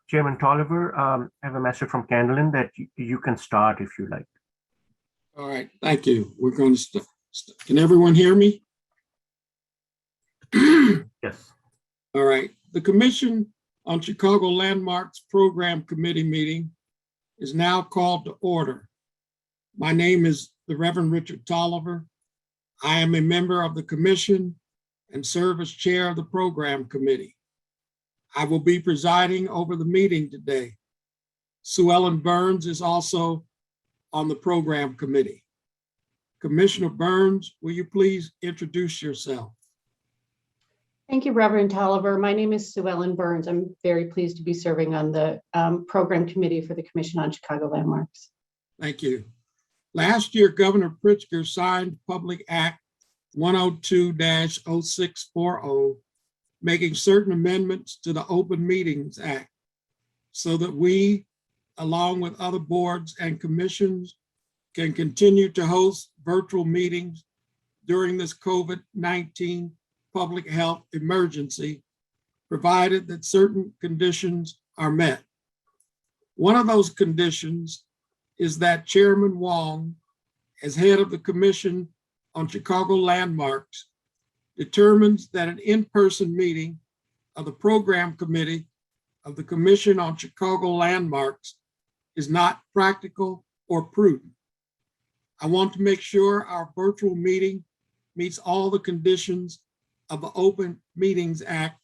Chairman Tolliver, I have a message from Candlin that you can start if you like. All right, thank you. We're going to start. Can everyone hear me? Yes. All right. The Commission on Chicago Landmarks Program Committee meeting is now called to order. My name is the Reverend Richard Tolliver. I am a member of the commission and serve as chair of the program committee. I will be presiding over the meeting today. Sue Ellen Burns is also on the program committee. Commissioner Burns, will you please introduce yourself? Thank you, Reverend Tolliver. My name is Sue Ellen Burns. I'm very pleased to be serving on the program committee for the Commission on Chicago Landmarks. Thank you. Last year, Governor Pritzker signed Public Act 102-0640, making certain amendments to the Open Meetings Act so that we, along with other boards and commissions, can continue to host virtual meetings during this COVID-19 public health emergency, provided that certain conditions are met. One of those conditions is that Chairman Wong, as head of the Commission on Chicago Landmarks, determines that an in-person meeting of the Program Committee of the Commission on Chicago Landmarks is not practical or prudent. I want to make sure our virtual meeting meets all the conditions of the Open Meetings Act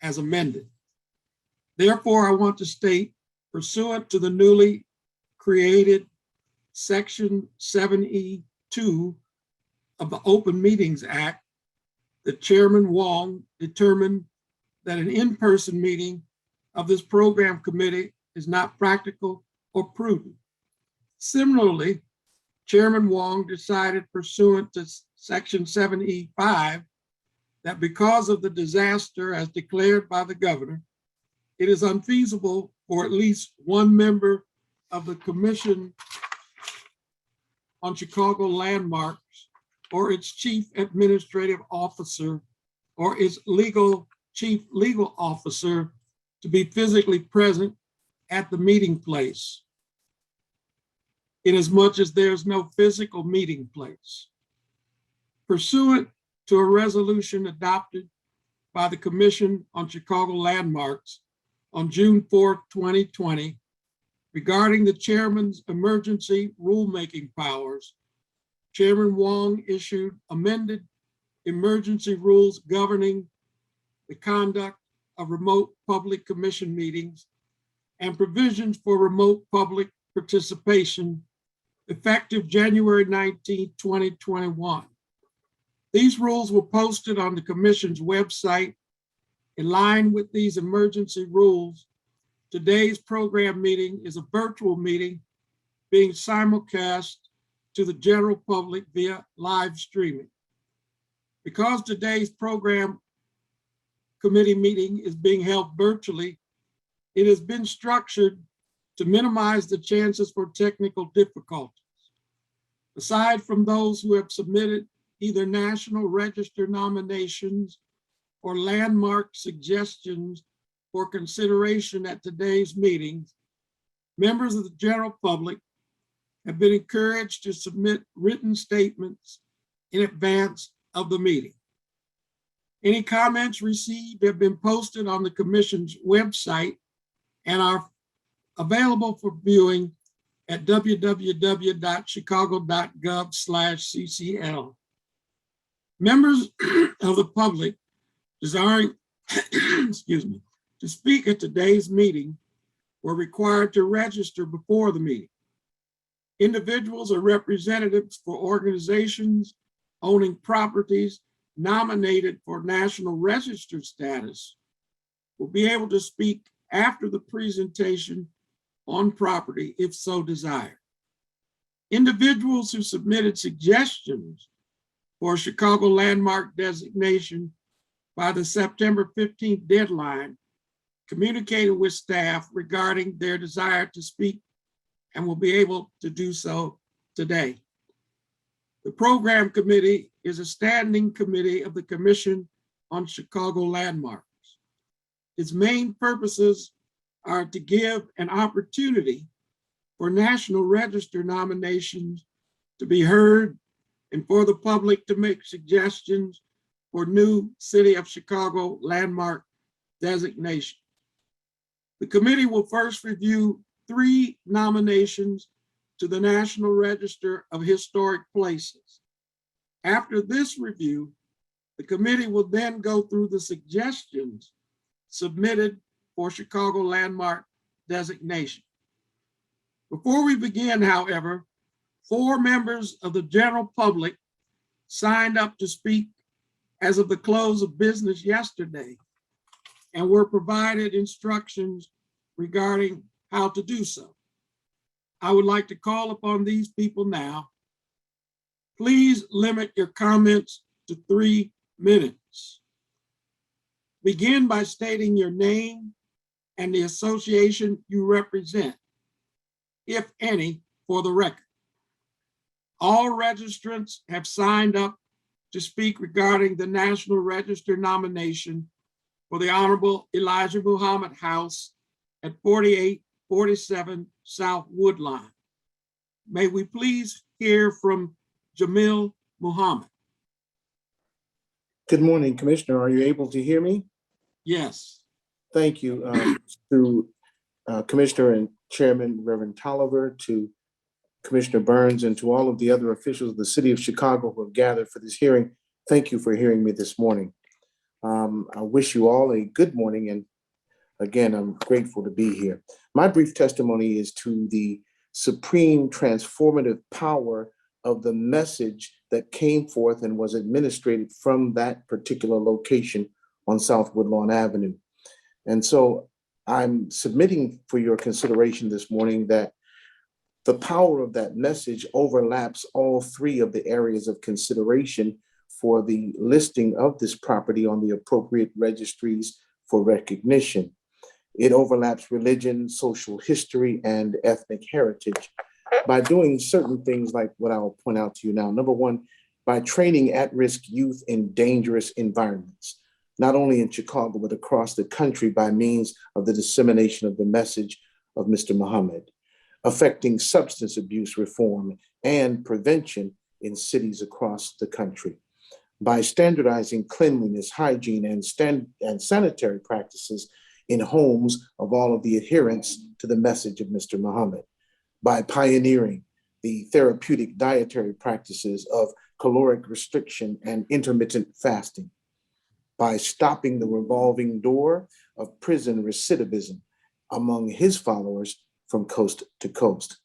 as amended. Therefore, I want to state, pursuant to the newly created Section 7E2 of the Open Meetings Act, that Chairman Wong determined that an in-person meeting of this program committee is not practical or prudent. Similarly, Chairman Wong decided pursuant to Section 7E5 that because of the disaster as declared by the governor, it is unfeasible for at least one member of the Commission on Chicago Landmarks or its chief administrative officer or its chief legal officer to be physically present at the meeting place, inasmuch as there's no physical meeting place. Pursuant to a resolution adopted by the Commission on Chicago Landmarks on June 4th, 2020, regarding the chairman's emergency rulemaking powers, Chairman Wong issued amended emergency rules governing the conduct of remote public commission meetings and provisions for remote public participation effective January 19, 2021. These rules were posted on the commission's website. In line with these emergency rules, today's program meeting is a virtual meeting being simulcast to the general public via live streaming. Because today's program committee meeting is being held virtually, it has been structured to minimize the chances for technical difficulties. Aside from those who have submitted either National Register nominations or landmark suggestions for consideration at today's meetings, members of the general public have been encouraged to submit written statements in advance of the meeting. Any comments received have been posted on the commission's website and are available for viewing at www.chicago.gov/CCL. Members of the public desiring to speak at today's meeting were required to register before the meeting. Individuals or representatives for organizations owning properties nominated for National Register status will be able to speak after the presentation on property if so desired. Individuals who submitted suggestions for Chicago landmark designation by the September 15th deadline communicated with staff regarding their desire to speak and will be able to do so today. The program committee is a standing committee of the Commission on Chicago Landmarks. Its main purposes are to give an opportunity for National Register nominations to be heard and for the public to make suggestions for new City of Chicago landmark designation. The committee will first review 3 nominations to the National Register of Historic Places. After this review, the committee will then go through the suggestions submitted for Chicago landmark designation. Before we begin, however, 4 members of the general public signed up to speak as of the close of business yesterday and were provided instructions regarding how to do so. I would like to call upon these people now. Please limit your comments to 3 minutes. Begin by stating your name and the association you represent, if any, for the record. All registrants have signed up to speak regarding the National Register nomination for the Honorable Elijah Muhammad House at 4847 South Woodlawn. May we please hear from Jamil Muhammad? Good morning, Commissioner. Are you able to hear me? Yes. Thank you to Commissioner and Chairman Reverend Tolliver, to Commissioner Burns, and to all of the other officials of the City of Chicago who have gathered for this hearing. Thank you for hearing me this morning. I wish you all a good morning, and again, I'm grateful to be here. My brief testimony is to the supreme transformative power of the message that came forth and was administered from that particular location on South Woodlawn Avenue. And so I'm submitting for your consideration this morning that the power of that message overlaps all three of the areas of consideration for the listing of this property on the appropriate registries for recognition. It overlaps religion, social history, and ethnic heritage by doing certain things like what I'll point out to you now. Number one, by training at-risk youth in dangerous environments, not only in Chicago, but across the country by means of the dissemination of the message of Mr. Muhammad, affecting substance abuse reform and prevention in cities across the country, by standardizing cleanliness, hygiene, and sanitary practices in homes of all of the adherents to the message of Mr. Muhammad, by pioneering the therapeutic dietary practices of caloric restriction and intermittent fasting, by stopping the revolving door of prison recidivism among his followers from coast to coast.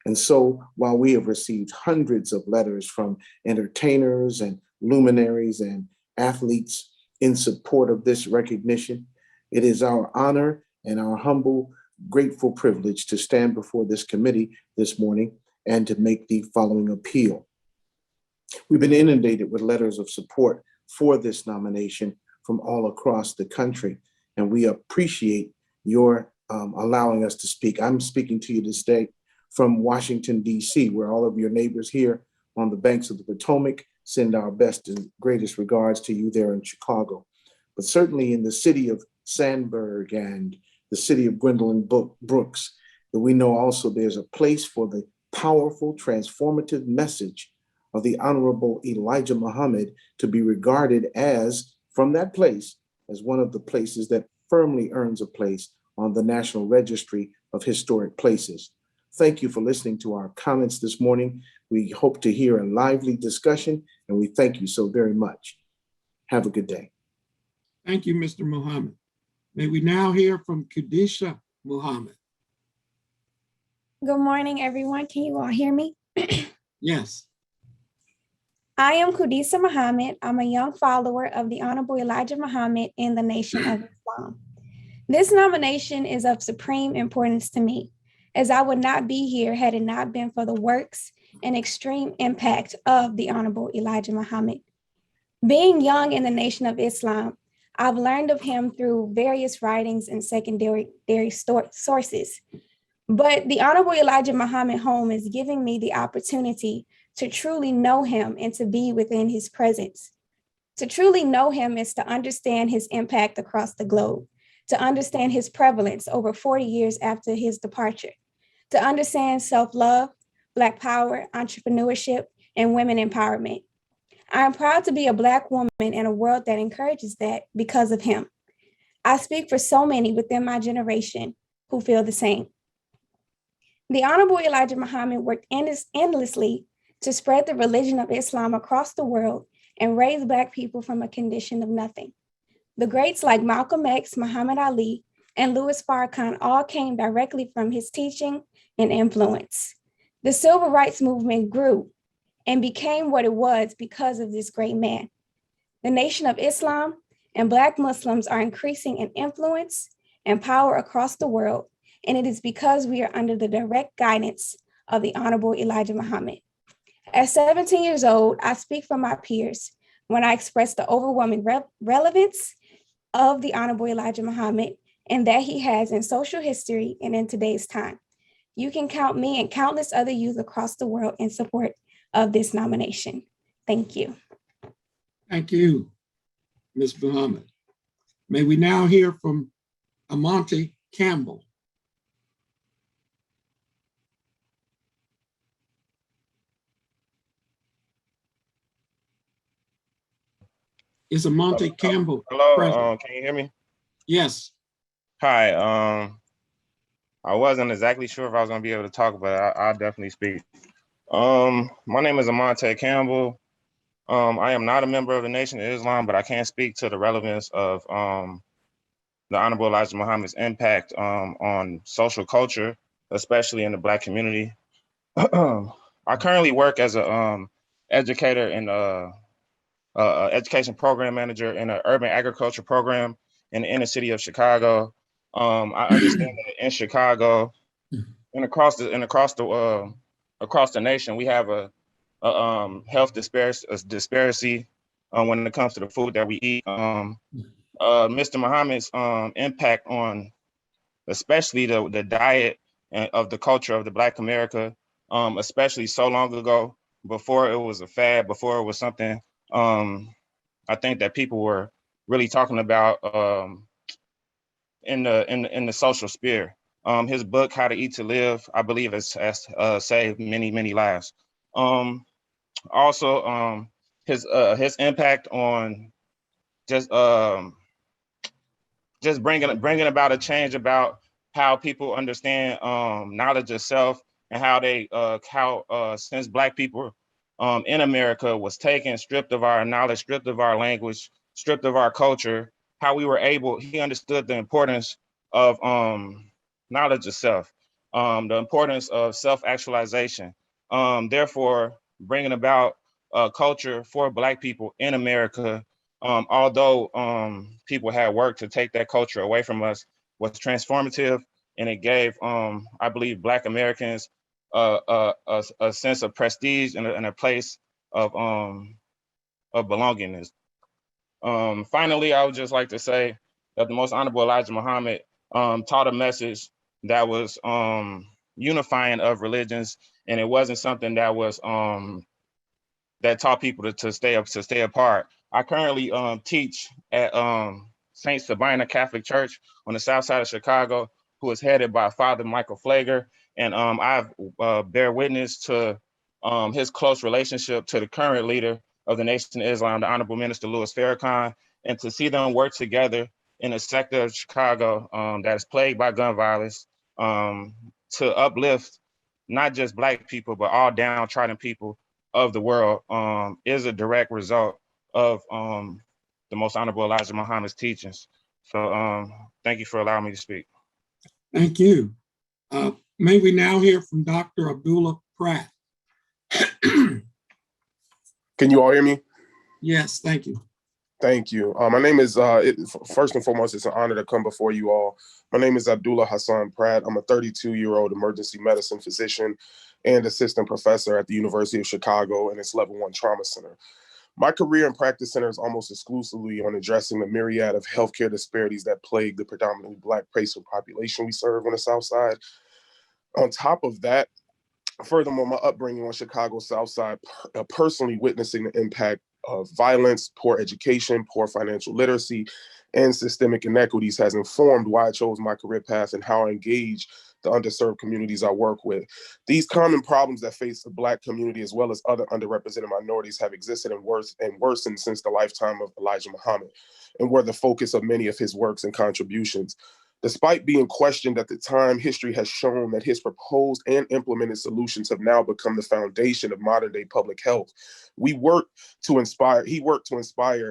And so while we have received hundreds of letters from entertainers and luminaries and athletes in support of this recognition, it is our honor and our humble, grateful privilege to stand before this committee this morning and to make the following appeal. We've been inundated with letters of support for this nomination from all across the country, and we appreciate your allowing us to speak. I'm speaking to you this day from Washington, D.C., where all of your neighbors here on the banks of the Potomac send our best and greatest regards to you there in Chicago. But certainly in the city of Sandburg and the city of Gwendolyn Brooks, that we know also there's a place for the powerful, transformative message of the Honorable Elijah Muhammad to be regarded as, from that place, as one of the places that firmly earns a place on the National Registry of Historic Places. Thank you for listening to our comments this morning. We hope to hear a lively discussion, and we thank you so very much. Have a good day. Thank you, Mr. Muhammad. May we now hear from Khadisha Muhammad? Good morning, everyone. Can you all hear me? Yes. I am Khadisha Muhammad. I'm a young follower of the Honorable Elijah Muhammad in the Nation of Islam. This nomination is of supreme importance to me, as I would not be here had it not been for the works and extreme impact of the Honorable Elijah Muhammad. Being young in the Nation of Islam, I've learned of him through various writings and secondary sources. But the Honorable Elijah Muhammad home is giving me the opportunity to truly know him and to be within his presence. To truly know him is to understand his impact across the globe, to understand his prevalence over 40 years after his departure, to understand self-love, Black power, entrepreneurship, and women empowerment. I am proud to be a Black woman in a world that encourages that because of him. I speak for so many within my generation who feel the same. The Honorable Elijah Muhammad worked endlessly to spread the religion of Islam across the world and raise Black people from a condition of nothing. The greats like Malcolm X, Muhammad Ali, and Louis Farrakhan all came directly from his teaching and influence. The civil rights movement grew and became what it was because of this great man. The Nation of Islam and Black Muslims are increasing in influence and power across the world, and it is because we are under the direct guidance of the Honorable Elijah Muhammad. At 17 years old, I speak for my peers when I express the overwhelming relevance of the Honorable Elijah Muhammad and that he has in social history and in today's time. You can count me and countless other youth across the world in support of this nomination. Thank you. Thank you, Ms. Muhammad. May we now hear from Amante Campbell? Is Amante Campbell Hello, present? can you hear me? Yes. Hi, I wasn't exactly sure if I was gonna be able to talk, but I'll definitely speak. My name is Amante Campbell. I am not a member of the Nation of Islam, but I can speak to the relevance of the Honorable Elijah Muhammad's impact on social culture, especially in the Black community. I currently work as a educator and education program manager in an urban agriculture program in the inner city of Chicago. I understand that in Chicago and across the nation, we have a health disparity when it comes to the food that we eat. Mr. Muhammad's impact on especially the diet and of the culture of the Black America, especially so long ago, before it was a fad, before it was something I think that people were really talking about in the social sphere. His book, How to Eat to Live, I believe has saved many lives. Also, his impact on just bringing about a change about how people understand knowledge of self, and how they since Black people in America was taken, stripped of our knowledge, stripped of our language, stripped of our culture, how we were able, he understood the importance of knowledge of self, the importance of self-actualization, therefore bringing about a culture for Black people in America, although people had worked to take that culture away from us, was transformative, and it gave, I believe, Black Americans a sense of prestige and a place of belongingness. Finally, I would just like to say that the Most Honorable Elijah Muhammad taught a message that was unifying of religions, and it wasn't something that was that taught people to stay apart. I currently teach at St. Sabina Catholic Church on the south side of Chicago, who is headed by Father Michael Flager, and I've bear witness to his close relationship to the current leader of the Nation of Islam, the Honorable Minister Louis Farrakhan, and to see them work together in a sector of Chicago that is plagued by gun violence, to uplift not just Black people, but all downtrodden people of the world, is a direct result of the Most Honorable Elijah Muhammad's teachings. So thank you for allowing me to speak. Thank you. May we now hear from Dr. Abdullah Pratt? Can you all hear me? Yes, thank you. Thank you. My name is, first and foremost, it's an honor to come before you all. My name is Abdullah Hassan Pratt. I'm a 32-year-old emergency medicine physician and assistant professor at the University of Chicago in its Level 1 Trauma Center. My career and practice centers almost exclusively on addressing the myriad of healthcare disparities that plague the predominantly Black patient population we serve on the South Side. On top of that, furthermore, my upbringing on Chicago's South Side, personally witnessing the impact of violence, poor education, poor financial literacy, and systemic inequities has informed why I chose my career path and how I engage the underserved communities I work with. These common problems that face the Black community, as well as other underrepresented minorities, have existed and worsened since the lifetime of Elijah Muhammad, and were the focus of many of his works and contributions. Despite being questioned at the time, history has shown that his proposed and implemented solutions have now become the foundation of modern day public health. He worked to inspire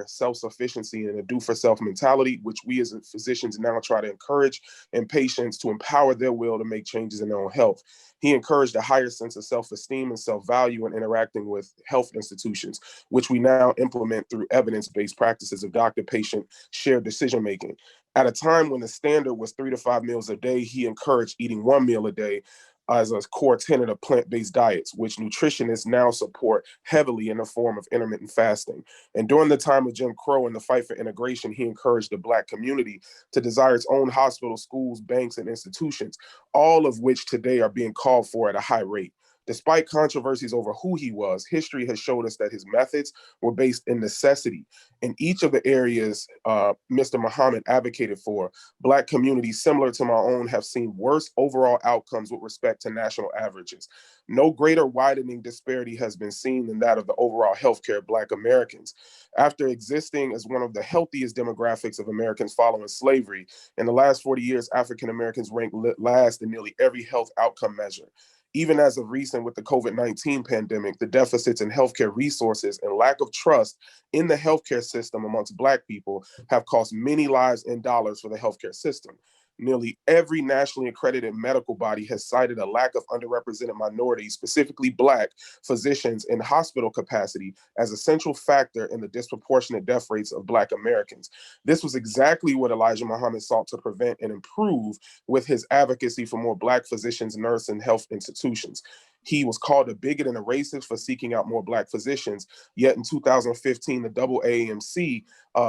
self-sufficiency and a do-for-self mentality, which we as physicians now try to encourage in patients to empower their will to make changes in their own health. He encouraged a higher sense of self-esteem and self-value in interacting with health institutions, which we now implement through evidence-based practices of doctor-patient shared decision-making. At a time when the standard was 3 to 5 meals a day, he encouraged eating 1 meal a day as a core tenet of plant-based diets, which nutritionists now support heavily in the form of intermittent fasting. And during the time of Jim Crow and the fight for integration, he encouraged the Black community to desire its own hospitals, schools, banks, and institutions, all of which today are being called for at a high rate. Despite controversies over who he was, history has showed us that his methods were based in necessity. In each of the areas Mr. Muhammad advocated for, Black communities similar to my own have seen worse overall outcomes with respect to national averages. No greater widening disparity has been seen than that of the overall healthcare of Black Americans. After existing as one of the healthiest demographics of Americans following slavery, in the last 40 years, African Americans rank last in nearly every health outcome measure. Even as of recent with the COVID-19 pandemic, the deficits in healthcare resources and lack of trust in the healthcare system amongst Black people have cost many lives and dollars for the healthcare system. Nearly every nationally accredited medical body has cited a lack of underrepresented minorities, specifically Black physicians in hospital capacity, as a central factor in the disproportionate death rates of Black Americans. This was exactly what Elijah Muhammad sought to prevent and improve with his advocacy for more Black physicians, nurses, and health institutions. He was called a bigot and a racist for seeking out more Black physicians. Yet in 2015, the AAMC,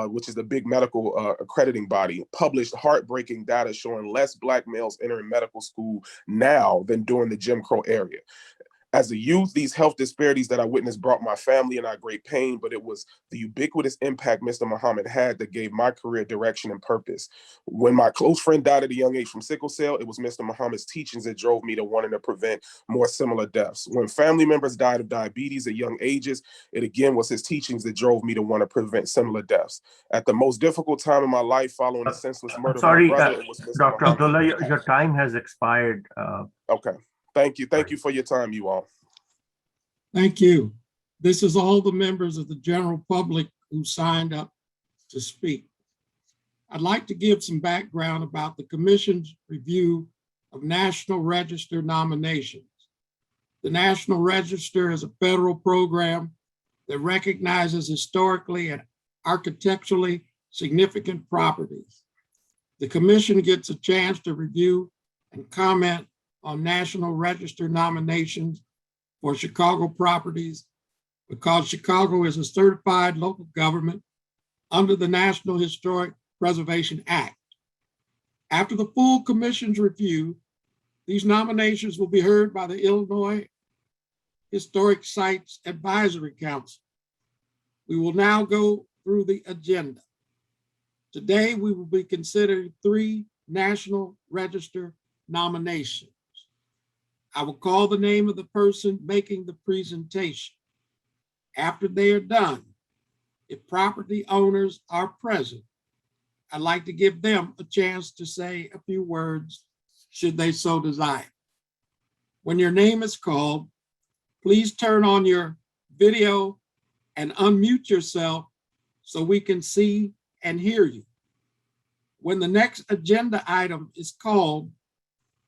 which is the big medical accrediting body, published heartbreaking data showing less Black males entering medical school now than during the Jim Crow era. As a youth, these health disparities that I witnessed brought my family and I great pain, but it was the ubiquitous impact Mr. Muhammad had that gave my career direction and purpose. When my close friend died at a young age from sickle cell, it was Mr. Muhammad's teachings that drove me to wanting to prevent more similar deaths. When family members died of diabetes at young ages, it again was his teachings that drove me to want to prevent similar deaths. At the most difficult time in my life following the senseless murder of my brother, it was Mr. Dr. Muhammad. Abdullah, your time has expired. Okay. Thank you. Thank you for your time, you all. Thank you. This is all the members of the general public who signed up to speak. I'd like to give some background about the Commission's review of National Register nominations. The National Register is a federal program that recognizes historically and architecturally significant properties. The Commission gets a chance to review and comment on National Register nominations for Chicago properties because Chicago is a certified local government under the National Historic Preservation Act. After the full Commission's review, these nominations will be heard by the Illinois Historic Sites Advisory Council. We will now go through the agenda. Today, we will be considering 3 National Register nominations. I will call the name of the person making the presentation. After they are done, if property owners are present, I'd like to give them a chance to say a few words should they so desire. When your name is called, please turn on your video and unmute yourself so we can see and hear you. When the next agenda item is called,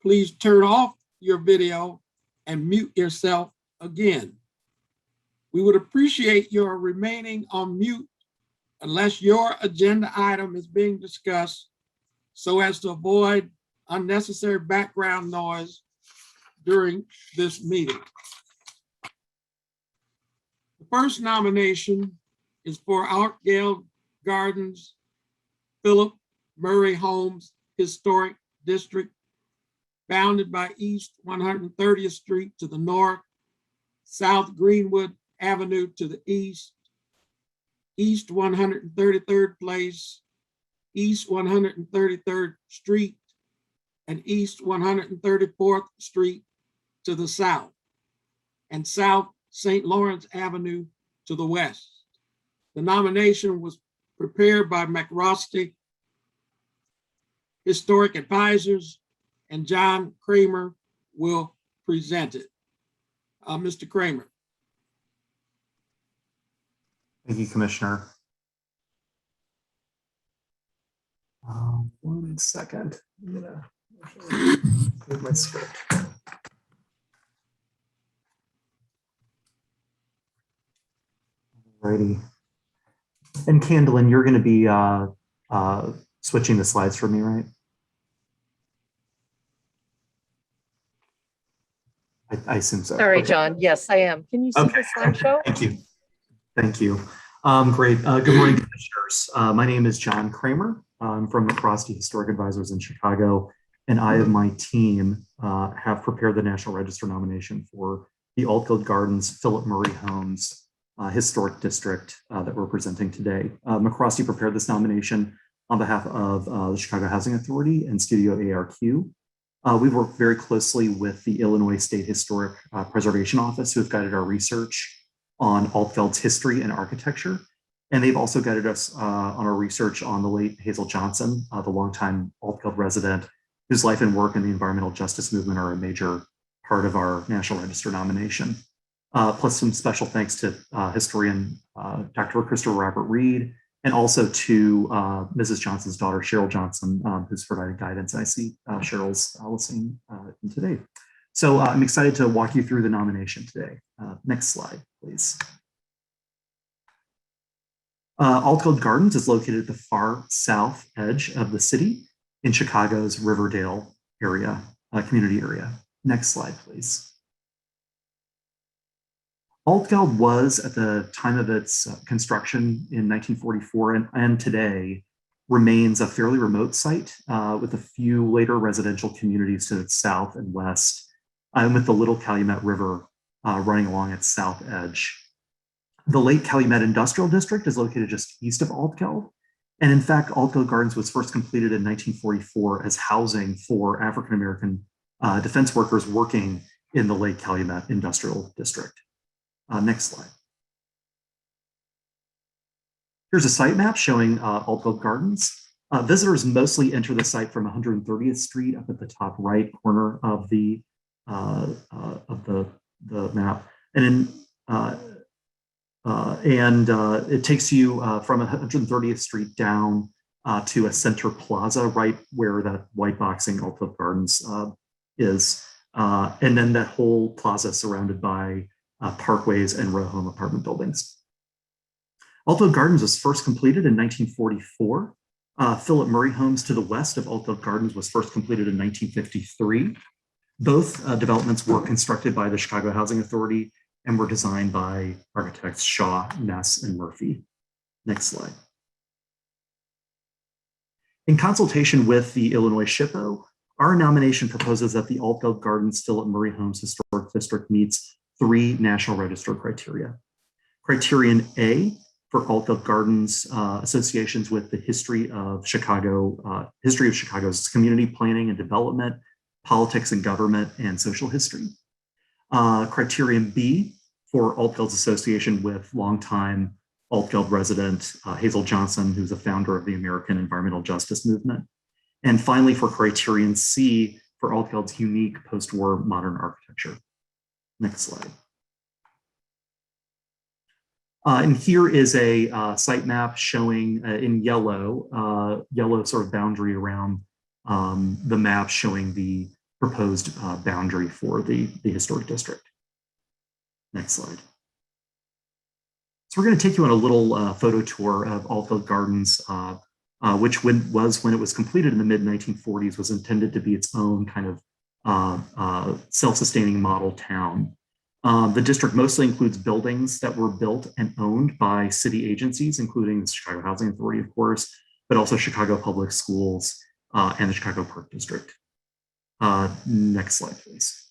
please turn off your video and mute yourself again. We would appreciate your remaining on mute unless your agenda item is being discussed so as to avoid unnecessary background noise during this meeting. The first nomination is for Outgale Gardens, Philip Murray Homes Historic District, bounded by East 130th Street to the north, South Greenwood Avenue to the east, East 133rd Place, East 133rd Street, and East 134th Street to the south, and South St. Lawrence Avenue to the west. The nomination was prepared by McRosty Historic Advisors, and John Kramer will present it. Mr. Kramer. Thank you, Commissioner. 1 second. I'm gonna move my script. Alrighty. And Candlin, you're going to be switching the slides for me, right? I assume so. Sorry, Okay. John. Yes, I am. Can you see the slideshow? Thank you. Thank you. Great. Good morning, Commissioners. My name is John Kramer. I'm from McRosty Historic Advisors in Chicago, and I and my team have prepared the National Register nomination for the Altgeld Gardens Philip Murray Homes Historic District that we're presenting today. McCrosty prepared this nomination on behalf of the Chicago Housing Authority and Studio ARQ. We've worked very closely with the Illinois State Historic Preservation Office, who have guided our research on Altgeld's history and architecture. And they've also guided us on our research on the late Hazel Johnson, the longtime Altgeld resident, whose life and work in the environmental justice movement are a major part of our National Register nomination. Plus some special thanks to historian Dr. Christopher Robert Reed, and also to Mrs. Johnson's daughter, Cheryl Johnson, who's provided guidance. I see Cheryl's listening in today. So I'm excited to walk you through the nomination today. Next slide, please. Altgeld Gardens is located at the far south edge of the city in Chicago's Riverdale area, community area. Next slide, please. Altgeld was, at the time of its construction in 1944 and today, remains a fairly remote site with a few later residential communities to its south and west, and with the Little Calumet River running along its south edge. The Lake Calumet Industrial District is located just east of Altgeld. And in fact, Altgeld Gardens was first completed in 1944 as housing for African-American defense workers working in the Lake Calumet Industrial District. Next slide. Here's a site map showing Altgeld Gardens. Visitors mostly enter the site from 130th Street up at the top right corner of the map. And it takes you from 130th Street down to a center plaza right where that white boxing Altgeld Gardens is. And then that whole plaza surrounded by parkways and row home apartment buildings. Altgeld Gardens was first completed in 1944. Philip Murray Homes to the west of Altgeld Gardens was first completed in 1953. Both developments were constructed by the Chicago Housing Authority and were designed by architects Shaw, Ness, and Murphy. Next slide. In consultation with the Illinois SHPO, our nomination proposes that the Altgeld Gardens Philip Murray Homes Historic District meets 3 National Register criteria. Criterion A for Altgeld Gardens associations with the history of Chicago's community planning and development, politics and government, and social history. Criterion B for Altgeld's association with longtime Altgeld resident Hazel Johnson, who's a founder of the American environmental justice movement. And finally, for criterion C for Altgeld's unique post-war modern architecture. Next slide. And here is a site map showing in yellow sort of boundary around the map showing the proposed boundary for the historic district. Next slide. So we're going to take you on a little photo tour of Altgeld Gardens, which when it was completed in the mid-1940s was intended to be its own kind of self-sustaining model town. The district mostly includes buildings that were built and owned by city agencies, including the Chicago Housing Authority, of course, but also Chicago Public Schools and the Chicago Park District. Next slide, please.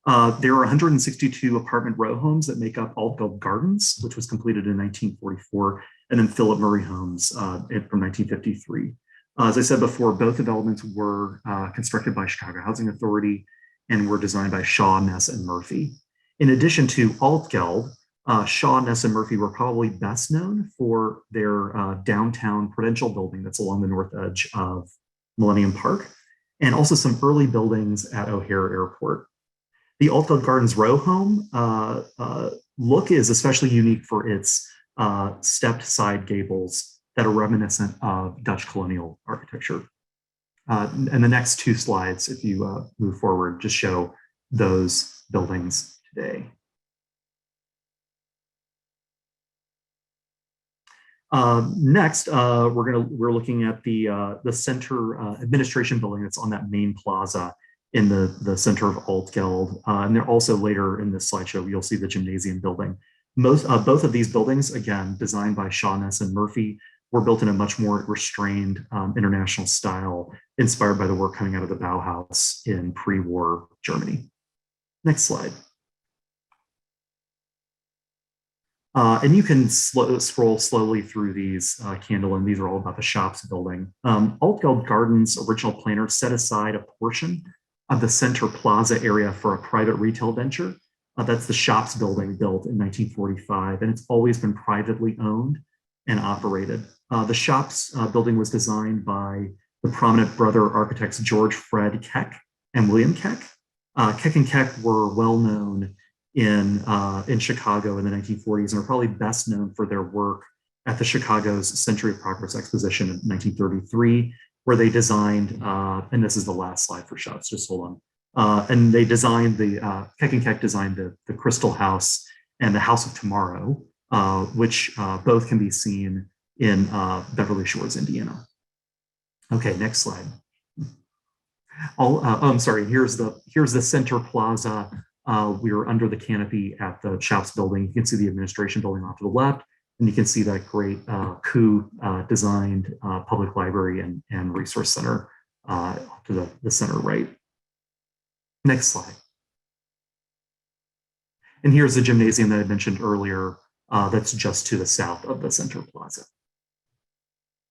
There are 162 apartment row homes that make up Altgeld Gardens, which was completed in 1944, and then Philip Murray Homes from 1953. As I said before, both developments were constructed by Chicago Housing Authority and were designed by Shaw, Ness, and Murphy. In addition to Altgeld, Shaw, Ness, and Murphy were probably best known for their downtown Prudential building that's along the north edge of Millennium Park, and also some early buildings at O'Hare Airport. The Altgeld Gardens row home look is especially unique for its stepped side gables that are reminiscent of Dutch colonial architecture. And the next 2 slides, if you move forward, just show those buildings today. Next, we're looking at the center administration building that's on that main plaza in the center of Altgeld. And they're also later in this slideshow, you'll see the gymnasium building. Both of these buildings, again, designed by Shaw, Ness, and Murphy, were built in a much more restrained international style, inspired by the work coming out of the Bauhaus in pre-war Germany. Next slide. And you can scroll slowly through these, Candlin. These are all about the shops building. Altgeld Gardens' original planner set aside a portion of the center plaza area for a private retail venture. That's the shops building built in 1945, and it's always been privately owned and operated. The shops building was designed by the prominent brother architects George Fred Keck and William Keck. Keck and Keck were well known in Chicago in the 1940s and are probably best known for their work at the Chicago's Century of Progress Exposition in 1933, where they designed, and this is the last slide for shops, just hold on. And they designed Keck and Keck designed the Crystal House and the House of Tomorrow, which both can be seen in Beverly Shores, Indiana. Okay, next slide. I'm sorry, here's the center plaza. We are under the canopy at the shops building. You can see the administration building off to the left, and you can see that great Koo designed public library and resource center to the center right. Next slide. And here's the gymnasium that I mentioned earlier that's just to the south of the center plaza.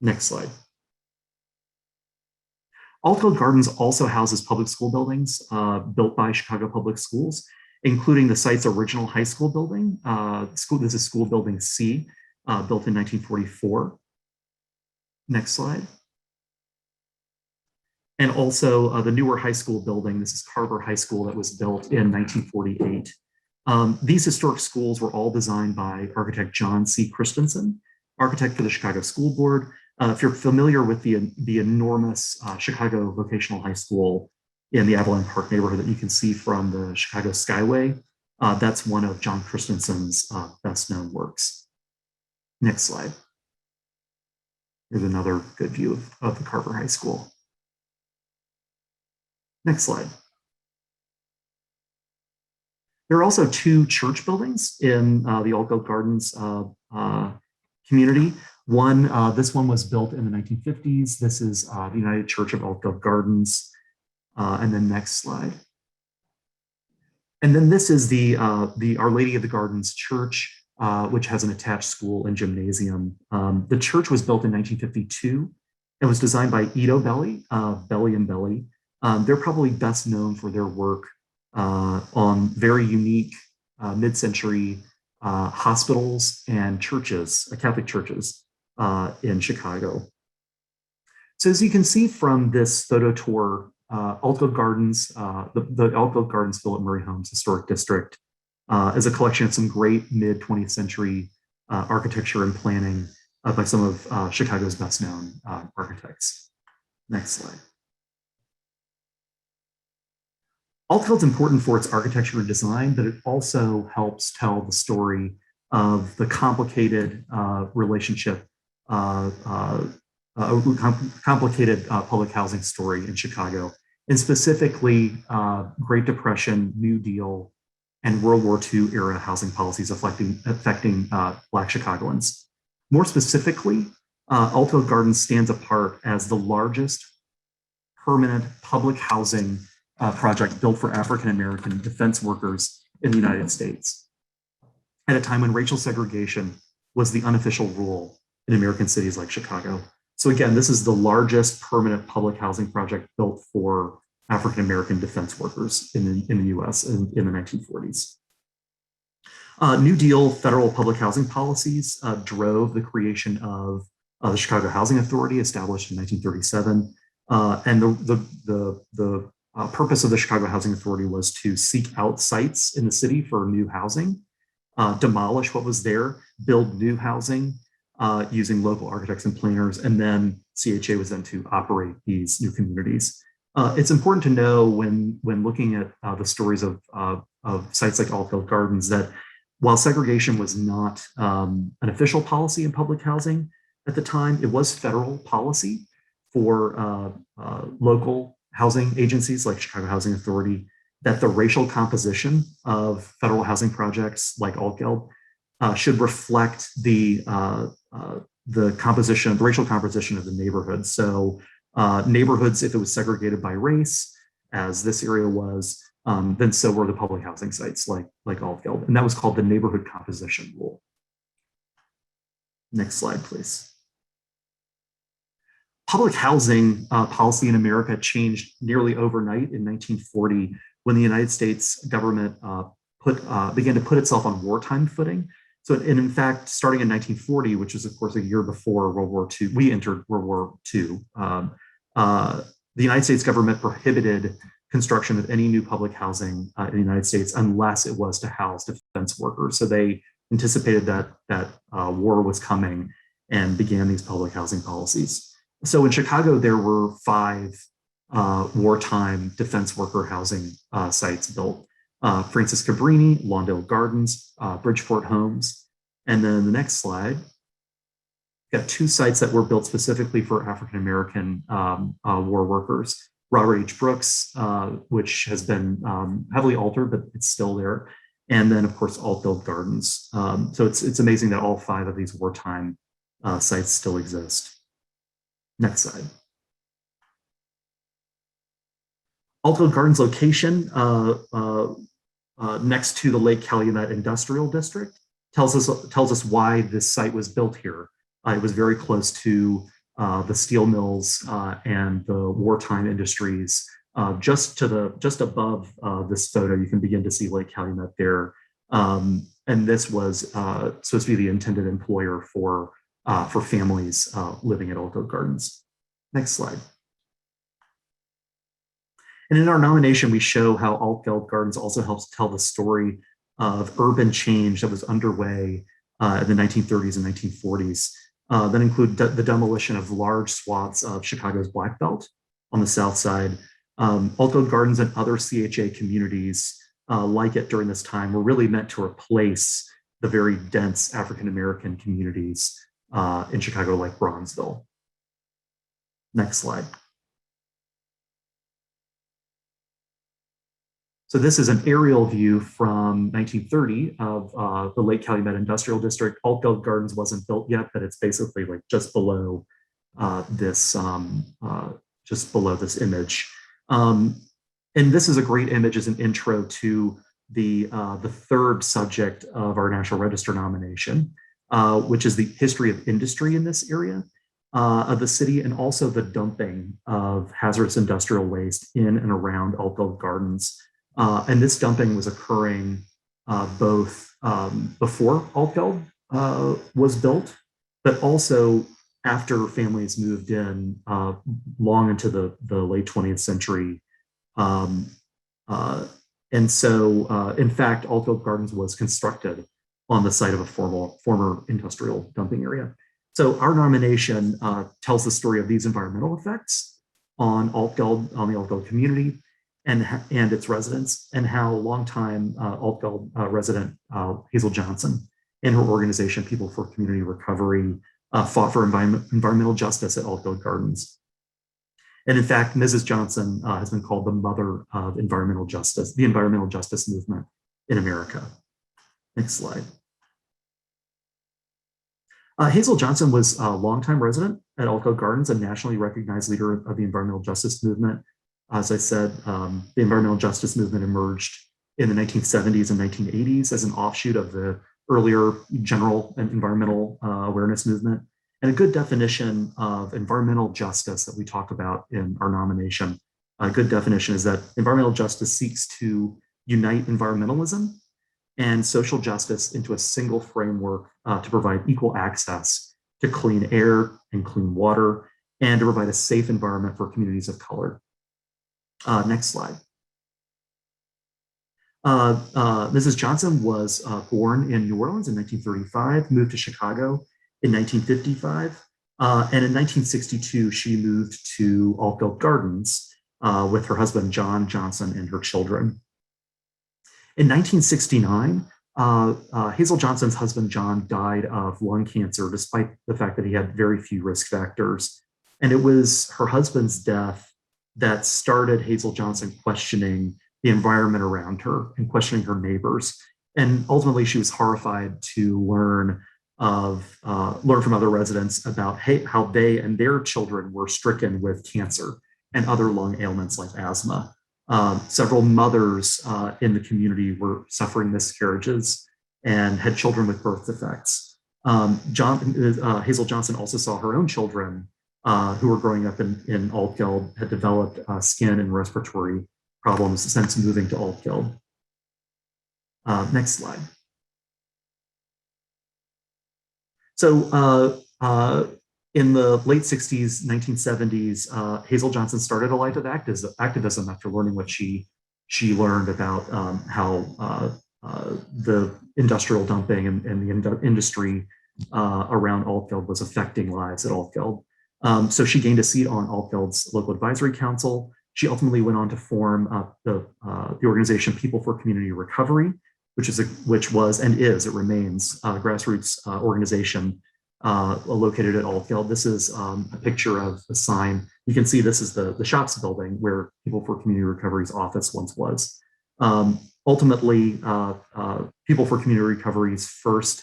Next slide. Altgeld Gardens also houses public school buildings built by Chicago Public Schools, including the site's original high school building. This is School Building C, built in 1944. Next slide. And also the newer high school building. This is Carver High School that was built in 1948. These historic schools were all designed by architect John C. Christensen, architect for the Chicago School Board. If you're familiar with the enormous Chicago Vocational High School in the Avalon Park neighborhood that you can see from the Chicago Skyway, that's one of John Christensen's best known works. Next slide. Here's another good view of the Carver High School. Next slide. There are also two church buildings in the Altgeld Gardens community. This one was built in the 1950s. This is the United Church of Altgeld Gardens. And then next slide. And then this is the Our Lady of the Gardens Church, which has an attached school and gymnasium. The church was built in 1952 and was designed by Ito Belli, Belli and Belli. They're probably best known for their work on very unique mid-century hospitals and churches, Catholic churches in Chicago. So as you can see from this photo tour, Altgeld Gardens, the Altgeld Gardens Philip Murray Homes Historic District is a collection of some great mid-20th century architecture and planning by some of Chicago's best known architects. Next slide. Altgeld's important for its architecture and design, but it also helps tell the story of the complicated relationship, complicated public housing story in Chicago, and specifically Great Depression, New Deal, and World War II era housing policies affecting Black Chicagoans. More specifically, Altgeld Gardens stands apart as the largest permanent public housing project built for African-American defense workers in the United States at a time when racial segregation was the unofficial rule in American cities like Chicago. So again, this is the largest permanent public housing project built for African-American defense workers in the US in the 1940s. New Deal federal public housing policies drove the creation of the Chicago Housing Authority, established in 1937. And the purpose of the Chicago Housing Authority was to seek out sites in the city for new housing, demolish what was there, build new housing using local architects and planners, and then CHA was then to operate these new communities. It's important to know when looking at the stories of sites like Altgeld Gardens that while segregation was not an official policy in public housing at the time, it was federal policy for local housing agencies like Chicago Housing Authority, that the racial composition of federal housing projects like Altgeld should reflect the racial composition of the neighborhood. So neighborhoods, if it was segregated by race, as this area was, then so were the public housing sites like Altgeld. And that was called the neighborhood composition rule. Next slide, please. Public housing policy in America changed nearly overnight in 1940 when the United States government began to put itself on wartime footing. So, and in fact, starting in 1940, which was of course a year before World War II, we entered World War II, the United States government prohibited construction of any new public housing in the United States unless it was to house defense workers. So they anticipated that war was coming and began these public housing policies. So in Chicago, there were 5 wartime defense worker housing sites built. Francis Cabrini, Lawndale Gardens, Bridgeport Homes. And then the next slide, got 2 sites that were built specifically for African-American war workers. Robert H. Brooks, which has been heavily altered, but it's still there. And then of course, Altgeld Gardens. So it's amazing that all 5 of these wartime sites still exist. Next slide. Altgeld Gardens location next to the Lake Calumet Industrial District tells us why this site was built here. It was very close to the steel mills and the wartime industries. Just above this photo, you can begin to see Lake Calumet there. And this was supposed to be the intended employer for families living at Altgeld Gardens. Next slide. And in our nomination, we show how Altgeld Gardens also helps tell the story of urban change that was underway in the 1930s and 1940s. That include the demolition of large swaths of Chicago's Black Belt on the south side. Altgeld Gardens and other CHA communities like it during this time were really meant to replace the very dense African-American communities in Chicago like Bronzeville. Next slide. So this is an aerial view from 1930 of the Lake Calumet Industrial District. Altgeld Gardens wasn't built yet, but it's basically like just below this image. And this is a great image as an intro to the third subject of our National Register nomination, which is the history of industry in this area of the city, and also the dumping of hazardous industrial waste in and around Altgeld Gardens. And this dumping was occurring both before Altgeld was built, but also after families moved in long into the late 20th century. And so, in fact, Altgeld Gardens was constructed on the site of a former industrial dumping area. So our nomination tells the story of these environmental effects on the Altgeld community and its residents, and how longtime Altgeld resident Hazel Johnson and her organization, People for Community Recovery, fought for environmental justice at Altgeld Gardens. And in fact, Mrs. Johnson has been called the mother of environmental justice, the environmental justice movement in America. Next slide. Hazel Johnson was a longtime resident at Altgeld Gardens, a nationally recognized leader of the environmental justice movement. As I said, the environmental justice movement emerged in the 1970s and 1980s as an offshoot of the earlier general and environmental awareness movement. And a good definition of environmental justice that we talk about in our nomination, a good definition is that environmental justice seeks to unite environmentalism and social justice into a single framework to provide equal access to clean air and clean water, and to provide a safe environment for communities of color. Next slide. Mrs. Johnson was born in New Orleans in 1935, moved to Chicago in 1955, and in 1962, she moved to Altgeld Gardens with her husband, John Johnson, and her children. In 1969, Hazel Johnson's husband, John, died of lung cancer, despite the fact that he had very few risk factors. And it was her husband's death that started Hazel Johnson questioning the environment around her and questioning her neighbors. And ultimately, she was horrified to learn from other residents about how they and their children were stricken with cancer and other lung ailments like asthma. Several mothers in the community were suffering miscarriages and had children with birth defects. Hazel Johnson also saw her own children who were growing up in Altgeld, had developed skin and respiratory problems since moving to Altgeld. Next slide. So in the late 60s, 1970s, Hazel Johnson started a life of activism after learning what she learned about how the industrial dumping and the industry around Altgeld was affecting lives at Altgeld. So she gained a seat on Altgeld's local advisory council. She ultimately went on to form the organization People for Community Recovery, which was and is, it remains, a grassroots organization located at Altgeld. This is a picture of the sign. You can see this is the shops building where People for Community Recovery's office once was. Ultimately, People for Community Recovery's first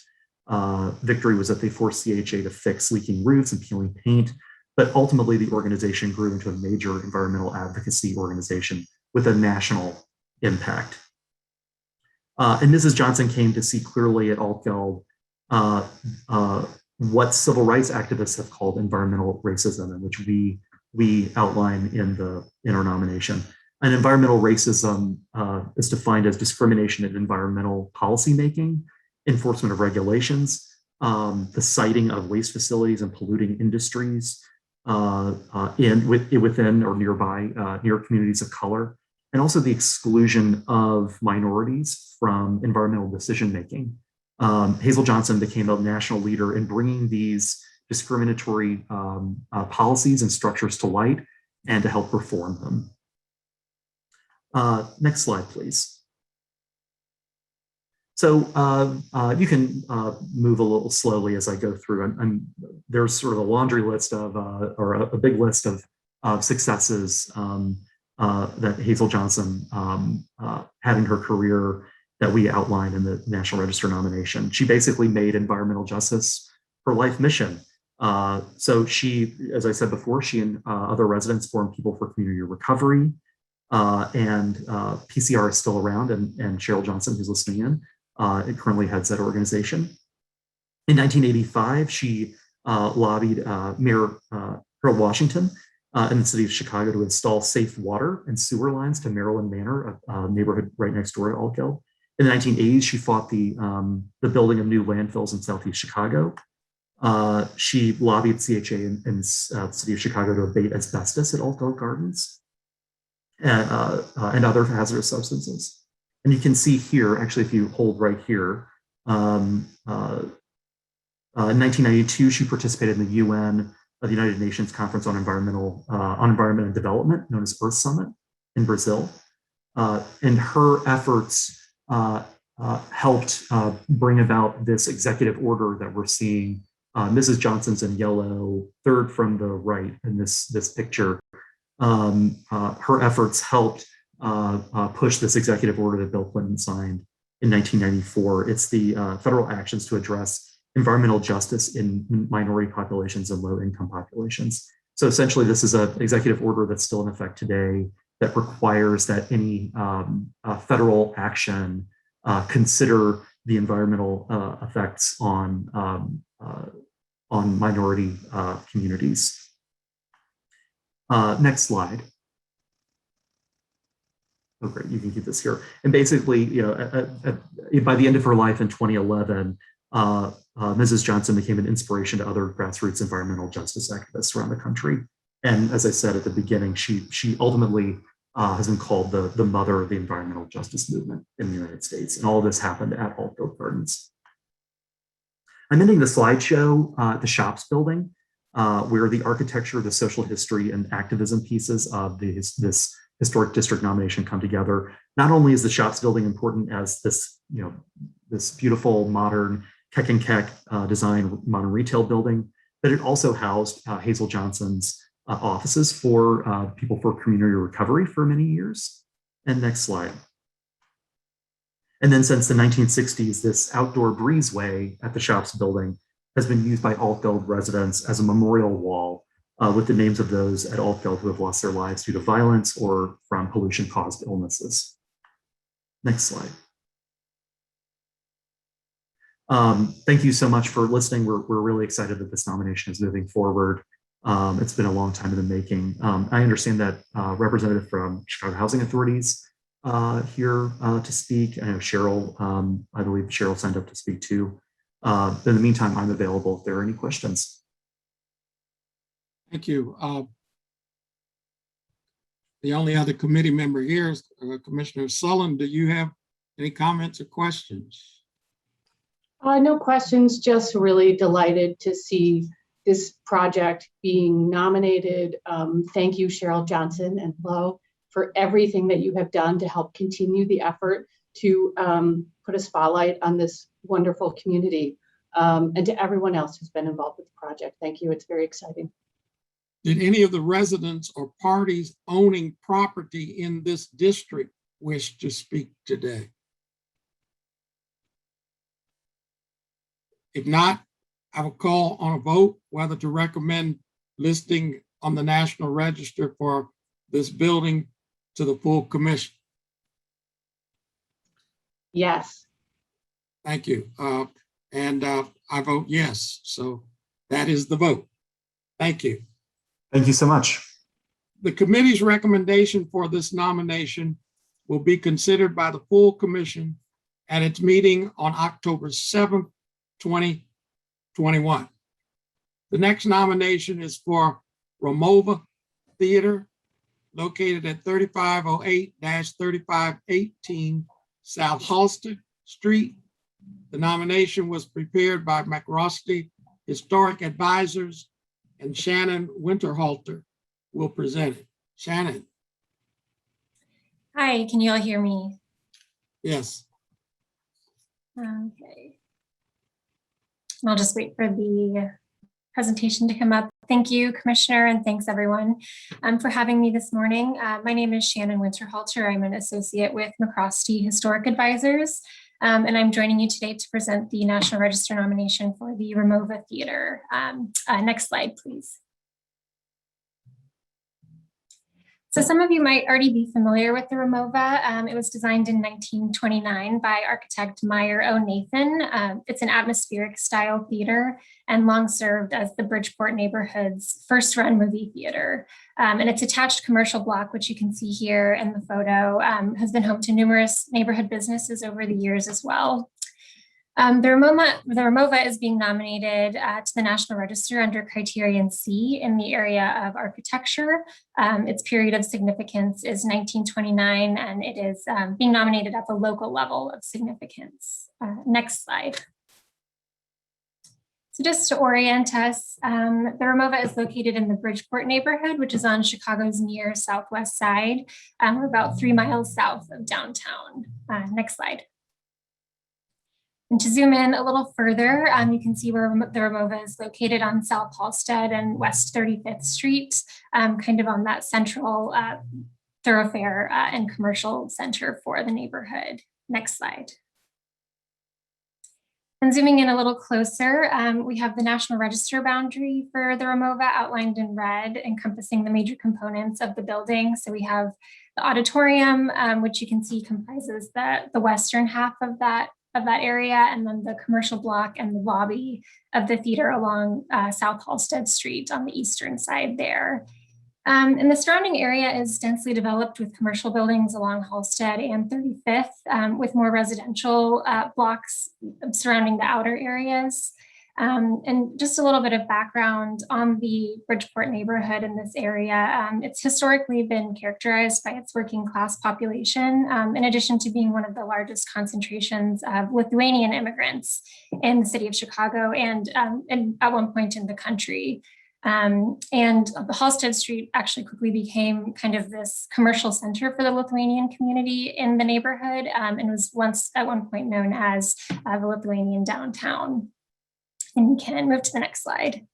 victory was that they forced CHA to fix leaking roofs and peeling paint. But ultimately, the organization grew into a major environmental advocacy organization with a national impact. And Mrs. Johnson came to see clearly at Altgeld what civil rights activists have called environmental racism, and which we outline in our nomination. And environmental racism is defined as discrimination in environmental policymaking, enforcement of regulations, the siting of waste facilities and polluting industries within or near communities of color, and also the exclusion of minorities from environmental decision-making. Hazel Johnson became a national leader in bringing these discriminatory policies and structures to light and to help reform them. Next slide, please. So you can move a little slowly as I go through. There's sort of a laundry list of, or a big list of successes that Hazel Johnson had in her career that we outlined in the National Register nomination. She basically made environmental justice her life mission. So she, as I said before, she and other residents formed People for Community Recovery, and PCR is still around, and Cheryl Johnson, who's listening in, currently heads that organization. In 1985, she lobbied Mayor Harold Washington in the city of Chicago to install safe water and sewer lines to Maryland Manor, a neighborhood right next door to Altgeld. In the 1980s, she fought the building of new landfills in Southeast Chicago. She lobbied CHA in the city of Chicago to abate asbestos at Altgeld Gardens and other hazardous substances. And you can see here, actually, if you hold right here, in 1992, she participated in the UN, the United Nations Conference on Environment and Development, known as Earth Summit in Brazil. And her efforts helped bring about this executive order that we're seeing. Mrs. Johnson's in yellow, third from the right in this picture. Her efforts helped push this executive order that Bill Clinton signed in 1994. It's the federal actions to address environmental justice in minority populations and low-income populations. So essentially, this is an executive order that's still in effect today that requires that any federal action consider the environmental effects on minority communities. Next slide. Oh, great, you can keep this here. And basically, by the end of her life in 2011, Mrs. Johnson became an inspiration to other grassroots environmental justice activists around the country. And as I said at the beginning, she ultimately has been called the mother of the environmental justice movement in the United States. And all of this happened at Altgeld Gardens. I'm ending the slideshow at the Shops building, where the architecture, the social history, and activism pieces of this historic district nomination come together. Not only is the Shops building important as this beautiful modern Keck and Keck design modern retail building, but it also housed Hazel Johnson's offices for People for Community Recovery for many years. And next slide. And then since the 1960s, this outdoor breezeway at the Shops building has been used by Altgeld residents as a memorial wall with the names of those at Altgeld who have lost their lives due to violence or from pollution-caused illnesses. Next slide. Thank you so much for listening. We're really excited that this nomination is moving forward. It's been a long time in the making. I understand that representative from Chicago Housing Authorities here to speak. I know Cheryl, I believe Cheryl signed up to speak too. In the meantime, I'm available if there are any questions. Thank you. The only other committee member here is Commissioner Sullivan. Do you have any comments or questions? No questions, just really delighted to see this project being nominated. Thank you, Hazel Johnson and Lo, for everything that you have done to help continue the effort to put a spotlight on this wonderful community, and to everyone else who's been involved with the project. Thank you. It's very exciting. Did any of the residents or parties owning property in this district wish to speak today? If not, I will call on a vote whether to recommend listing on the National Register for this building to the full commission. Yes. Thank you. I vote yes. So that is the vote. Thank you. Thank you so much. The committee's recommendation for this nomination will be considered by the full commission at its meeting on October 7th, 2021. The next nomination is for Remova Theater, located at 3508-3518 South Halsted Street. The nomination was prepared by McRosty Historic Advisors, and Shannon Winterhalter will present it. Shannon. Hi, can you all hear me? Yes. Okay. I'll just wait for the presentation to come up. Thank you, Commissioner, and thanks everyone for having me this morning. My name is Shannon Winterhalter. I'm an associate with McRosty Historic Advisors, and I'm joining you today to present the National Register nomination for the Remova Theater. Next slide, please. So some of you might already be familiar with the Remova. It was designed in 1929 by architect Meyer O. Nathan. It's an atmospheric style theater and long served as the Bridgeport Neighborhood's first run movie theater. And its attached commercial block, which you can see here in the photo, has been home to numerous neighborhood businesses over the years as well. The Remova is being nominated to the National Register under Criterion C in the area of architecture. Its period of significance is 1929, and it is being nominated at the local level of significance. Next slide. So just to orient us, the Remova is located in the Bridgeport neighborhood, which is on Chicago's near southwest side. We're about 3 miles south of downtown. Next slide. And to zoom in a little further, you can see where the Remova is located on South Halsted and West 35th Street, kind of on that central thoroughfare and commercial center for the neighborhood. Next slide. And zooming in a little closer, we have the National Register boundary for the Remova outlined in red, encompassing the major components of the building. So we have the auditorium, which you can see comprises the western half of that area, and then the commercial block and the lobby of the theater along South Halsted Street on the eastern side there. And the surrounding area is densely developed with commercial buildings along Halsted and 35th, with more residential blocks surrounding the outer areas. And just a little bit of background on the Bridgeport neighborhood in this area. It's historically been characterized by its working class population, in addition to being one of the largest concentrations of Lithuanian immigrants in the city of Chicago and at one point in the country. And the Halsted Street actually quickly became kind of this commercial center for the Lithuanian community in the neighborhood, and was once at one point known as the Lithuanian downtown. And we can move to the next slide.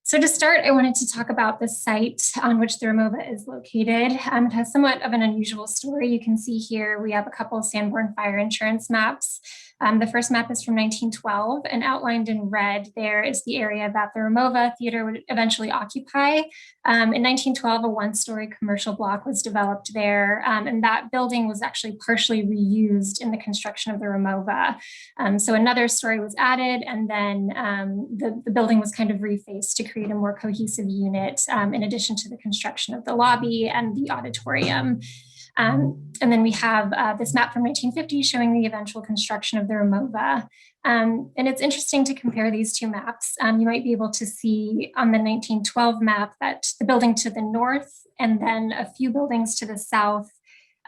So to start, I wanted to talk about the site on which the Remova is located. It has somewhat of an unusual story. You can see here we have a couple of Sanborn fire insurance maps The first map is from 1912, and outlined in red there is the area that the Remova Theater would eventually occupy. In 1912, a one-story commercial block was developed there, and that building was actually partially reused in the construction of the Remova. So another story was added, and then the building was kind of refaced to create a more cohesive unit, in addition to the construction of the lobby and the auditorium. And then we have this map from 1950 showing the eventual construction of the Remova. And it's interesting to compare these two maps. You might be able to see on the 1912 map that the building to the north and then a few buildings to the south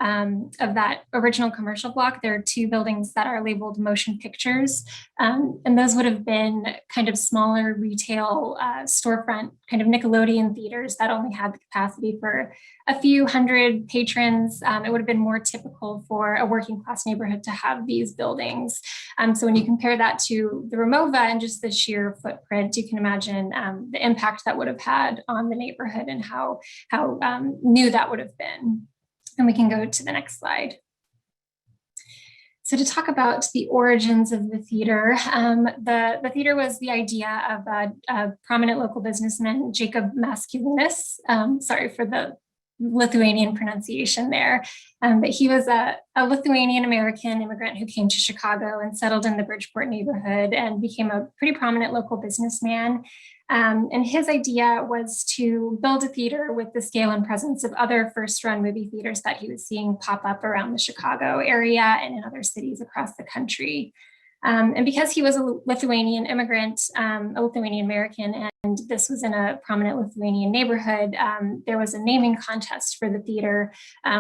of that original commercial block, there are two buildings that are labeled motion pictures. And those would have been kind of smaller retail storefront, kind of Nickelodeon theaters that only had the capacity for a few hundred patrons. It would have been more typical for a working class neighborhood to have these buildings. So when you compare that to the Remova and just the sheer footprint, you can imagine the impact that would have had on the neighborhood and how new that would have been. And we can go to the next slide. So to talk about the origins of the theater, the theater was the idea of a prominent local businessman, Jacob Masculinus. Sorry for the Lithuanian pronunciation there. But he was a Lithuanian American immigrant who came to Chicago and settled in the Bridgeport neighborhood and became a pretty prominent local businessman. And his idea was to build a theater with the scale and presence of other first-run movie theaters that he was seeing pop up around the Chicago area and in other cities across the country. And because he was a Lithuanian immigrant, a Lithuanian American, and this was in a prominent Lithuanian neighborhood, there was a naming contest for the theater,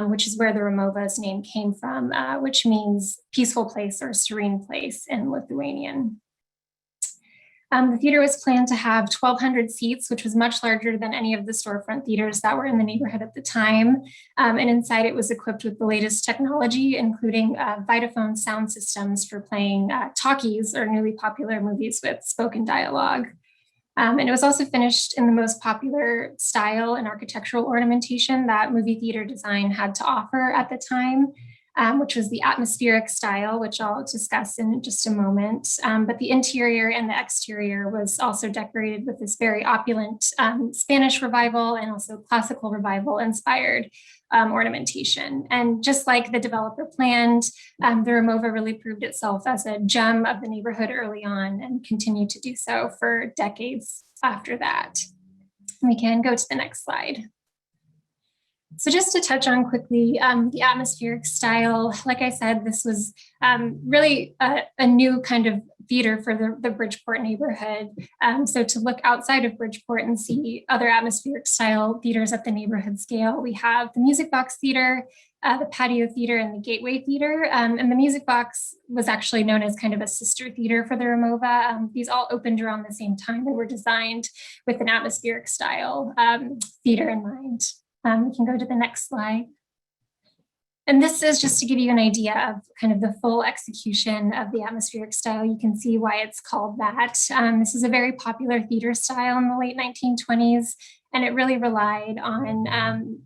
which is where the Remova's name came from, which means peaceful place or serene place in Lithuanian. The theater was planned to have 1,200 seats, which was much larger than any of the storefront theaters that were in the neighborhood at the time. And inside it was equipped with the latest technology, including Vitaphone sound systems for playing talkies or newly popular movies with spoken dialogue. And it was also finished in the most popular style and architectural ornamentation that movie theater design had to offer at the time. Which was the atmospheric style, which I'll discuss in just a moment. But the interior and the exterior was also decorated with this very opulent Spanish Revival and also classical Revival inspired ornamentation. And just like the developer planned, the Remova really proved itself as a gem of the neighborhood early on and continued to do so for decades after that. We can go to the next slide. So just to touch on quickly, the atmospheric style, like I said, this was really a new kind of theater for the Bridgeport neighborhood. So to look outside of Bridgeport and see other atmospheric style theaters at the neighborhood scale, we have the Music Box Theater, the Patio Theater, and the Gateway Theater. And the Music Box was actually known as kind of a sister theater for the Remova. These all opened around the same time and were designed with an atmospheric style theater in mind. We can go to the next slide. And this is just to give you an idea of kind of the full execution of the atmospheric style. You can see why it's called that. This is a very popular theater style in the late 1920s, and it really relied on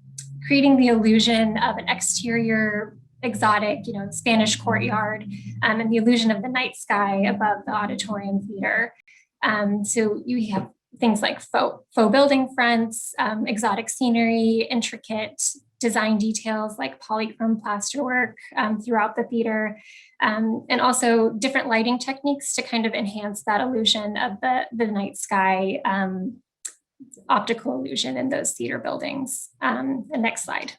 creating the illusion of an exterior, exotic, Spanish courtyard, and the illusion of the night sky above the auditorium theater. So you have things like faux building fronts, exotic scenery, intricate design details like polychrome plasterwork throughout the theater, and also different lighting techniques to kind of enhance that illusion of the night sky optical illusion in those theater buildings. The next slide.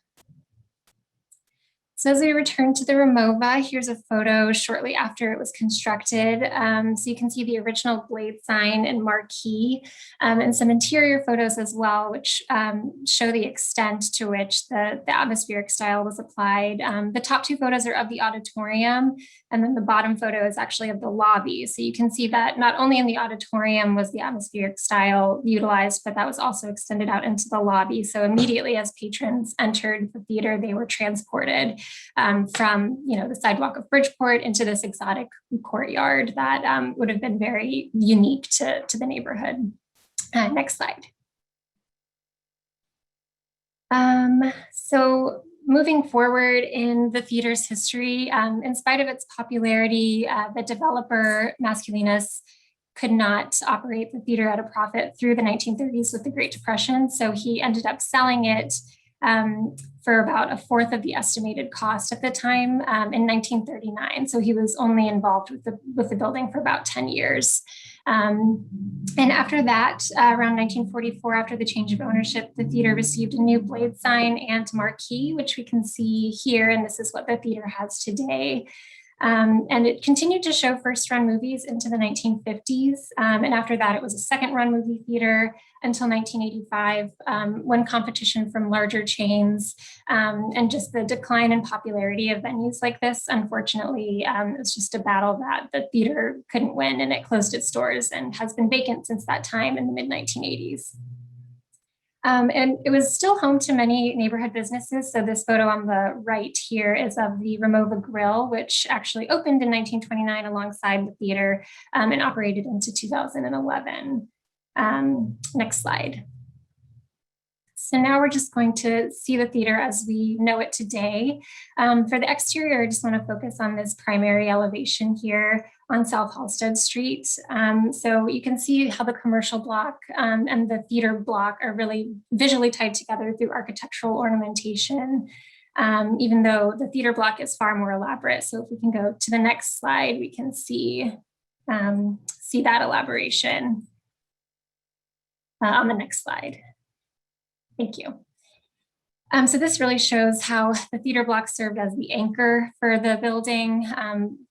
So as we return to the Remova, here's a photo shortly after it was constructed. So you can see the original blade sign and marquee, and some interior photos as well, which show the extent to which the atmospheric style was applied. The top two photos are of the auditorium, and then the bottom photo is actually of the lobby. So you can see that not only in the auditorium was the atmospheric style utilized, but that was also extended out into the lobby. So immediately as patrons entered the theater, they were transported from the sidewalk of Bridgeport into this exotic courtyard that would have been very unique to the neighborhood. Next slide. So moving forward in the theater's history, in spite of its popularity, the developer Masculinus could not operate the theater at a profit through the 1930s with the Great Depression. So he ended up selling it for about a fourth of the estimated cost at the time in 1939. So he was only involved with the building for about 10 years. And after that, around 1944, after the change of ownership, the theater received a new blade sign and marquee, which we can see here. And this is what the theater has today. And it continued to show first run movies into the 1950s. And after that, it was a second run movie theater until 1985, when competition from larger chains and just the decline in popularity of venues like this, unfortunately, it was just a battle that the theater couldn't win, and it closed its doors and has been vacant since that time in the mid-1980s. And it was still home to many neighborhood businesses. So this photo on the right here is of the Remova Grill, which actually opened in 1929 alongside the theater and operated into 2011. Next slide. So now we're just going to see the theater as we know it today. For the exterior, I just want to focus on this primary elevation here on South Halsted Street. So you can see how the commercial block and the theater block are really visually tied together through architectural ornamentation, even though the theater block is far more elaborate. So if we can go to the next slide, we can see that elaboration on the next slide. Thank you. So this really shows how the theater block served as the anchor for the building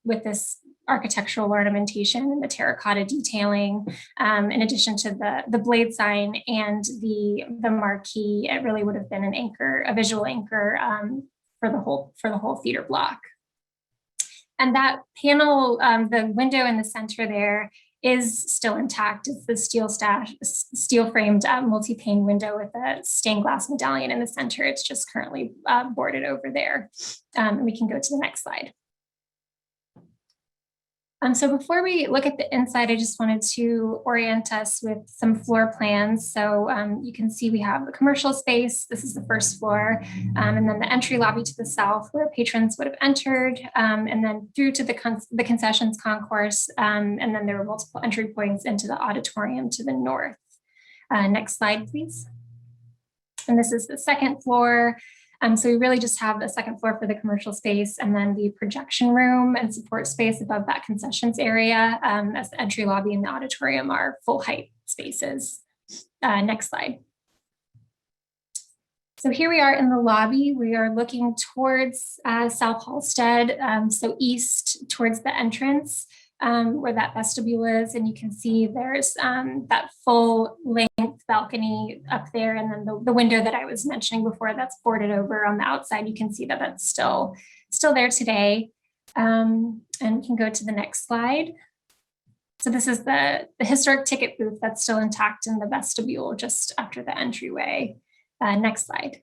with this architectural ornamentation and the terracotta detailing. In addition to the blade sign and the marquee, it really would have been an anchor, a visual anchor for the whole theater block. And that panel, the window in the center there, is still intact. It's the steel framed multi-pane window with a stained glass medallion in the center. It's just currently boarded over there. And we can go to the next slide. So before we look at the inside, I just wanted to orient us with some floor plans. So you can see we have the commercial space. This is the first floor, and then the entry lobby to the south where patrons would have entered, and then through to the concessions concourse. And then there were multiple entry points into the auditorium to the north. Next slide, please. And this is the second floor. So we really just have the second floor for the commercial space, and then the projection room and support space above that concessions area, as the entry lobby and the auditorium are full height spaces. Next slide. So here we are in the lobby. We are looking towards South Halsted, so east towards the entrance where that vestibule is. And you can see there's that full length balcony up there. And then the window that I was mentioning before that's boarded over on the outside, you can see that that's still there today. And we can go to the next slide. So this is the historic ticket booth that's still intact in the vestibule just after the entryway. Next slide.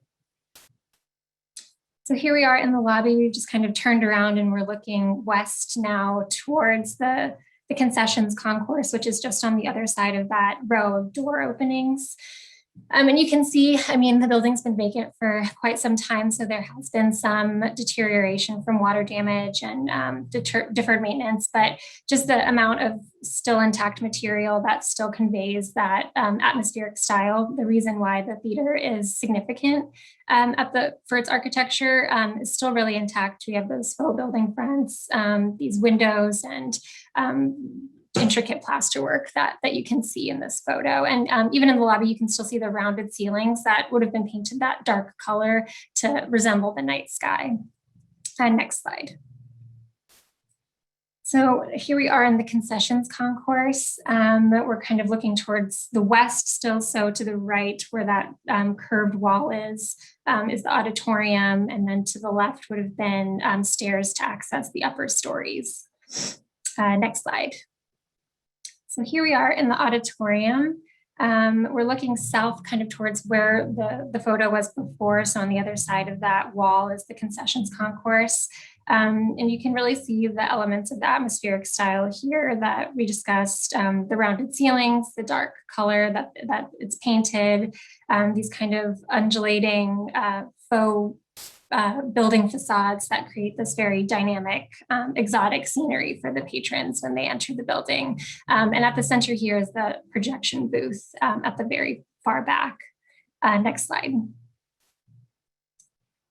So here we are in the lobby. We just kind of turned around and we're looking west now towards the concessions concourse, which is just on the other side of that row of door openings. And you can see, I mean, the building's been vacant for quite some time, so there has been some deterioration from water damage and deferred maintenance, but just the amount of still intact material that still conveys that atmospheric style. The reason why the theater is significant for its architecture is still really intact. We have those faux building fronts, these windows, and intricate plasterwork that you can see in this photo. And even in the lobby, you can still see the rounded ceilings that would have been painted that dark color to resemble the night sky. Next slide. So here we are in the concessions concourse. We're kind of looking towards the west still. So to the right where that curved wall is the auditorium. And then to the left would have been stairs to access the upper stories. Next slide. So here we are in the auditorium. We're looking south kind of towards where the photo was before. So on the other side of that wall is the concessions concourse. And you can really see the elements of the atmospheric style here that we discussed, the rounded ceilings, the dark color that it's painted, these kind of undulating faux building facades that create this very dynamic, exotic scenery for the patrons when they enter the building. And at the center here is the projection booth at the very far back. Next slide.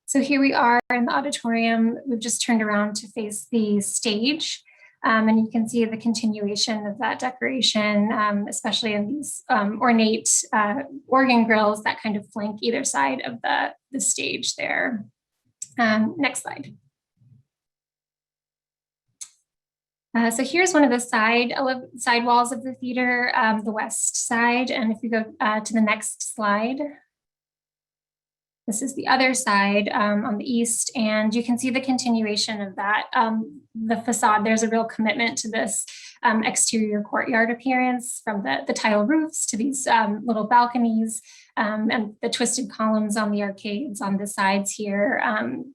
So here we are in the auditorium. We've just turned around to face the stage. And you can see the continuation of that decoration, especially in these ornate organ grills that kind of flank either side of the stage there. Next slide. So here's one of the side walls of the theater, the west side. And if you go to the next slide, this is the other side on the east, and you can see the continuation of that. The facade, there's a real commitment to this exterior courtyard appearance, from the tile roofs to these little balconies and the twisted columns on the arcades on the sides here,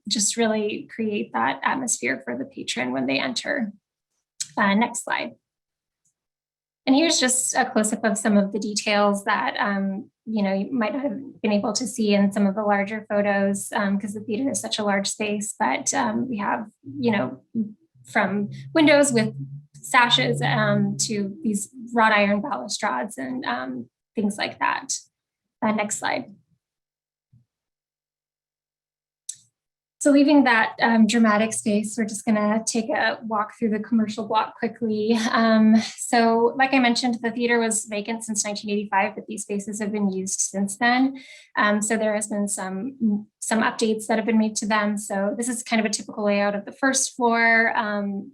just really create that atmosphere for the patron when they enter. Next slide. And here's just a close-up of some of the details that you might have been able to see in some of the larger photos, because the theater is such a large space. But we have, from windows with sashes to these wrought iron balustrades and things like that. Next slide. So leaving that dramatic space, we're just gonna take a walk through the commercial block quickly. So like I mentioned, the theater was vacant since 1985, but these spaces have been used since then. So there has been some updates that have been made to them. So this is kind of a typical layout of the first floor.